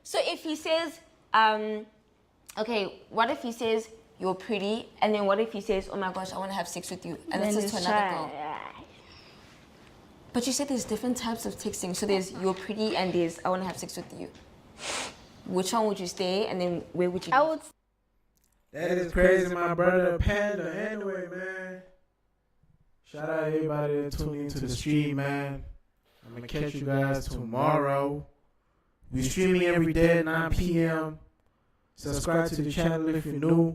So if he says, okay, what if he says, you're pretty, and then what if he says, oh my gosh, I want to have sex with you, and this is to another girl? But you said there's different types of texting. So there's you're pretty and there's I want to have sex with you. Which one would you stay and then where would you I would. That is crazy, my brother Panda. Anyway, man. Shout out everybody that tuned into the stream, man. I'm going to catch you guys tomorrow. We streaming every day at 9 p.m. Subscribe to the channel if you're new.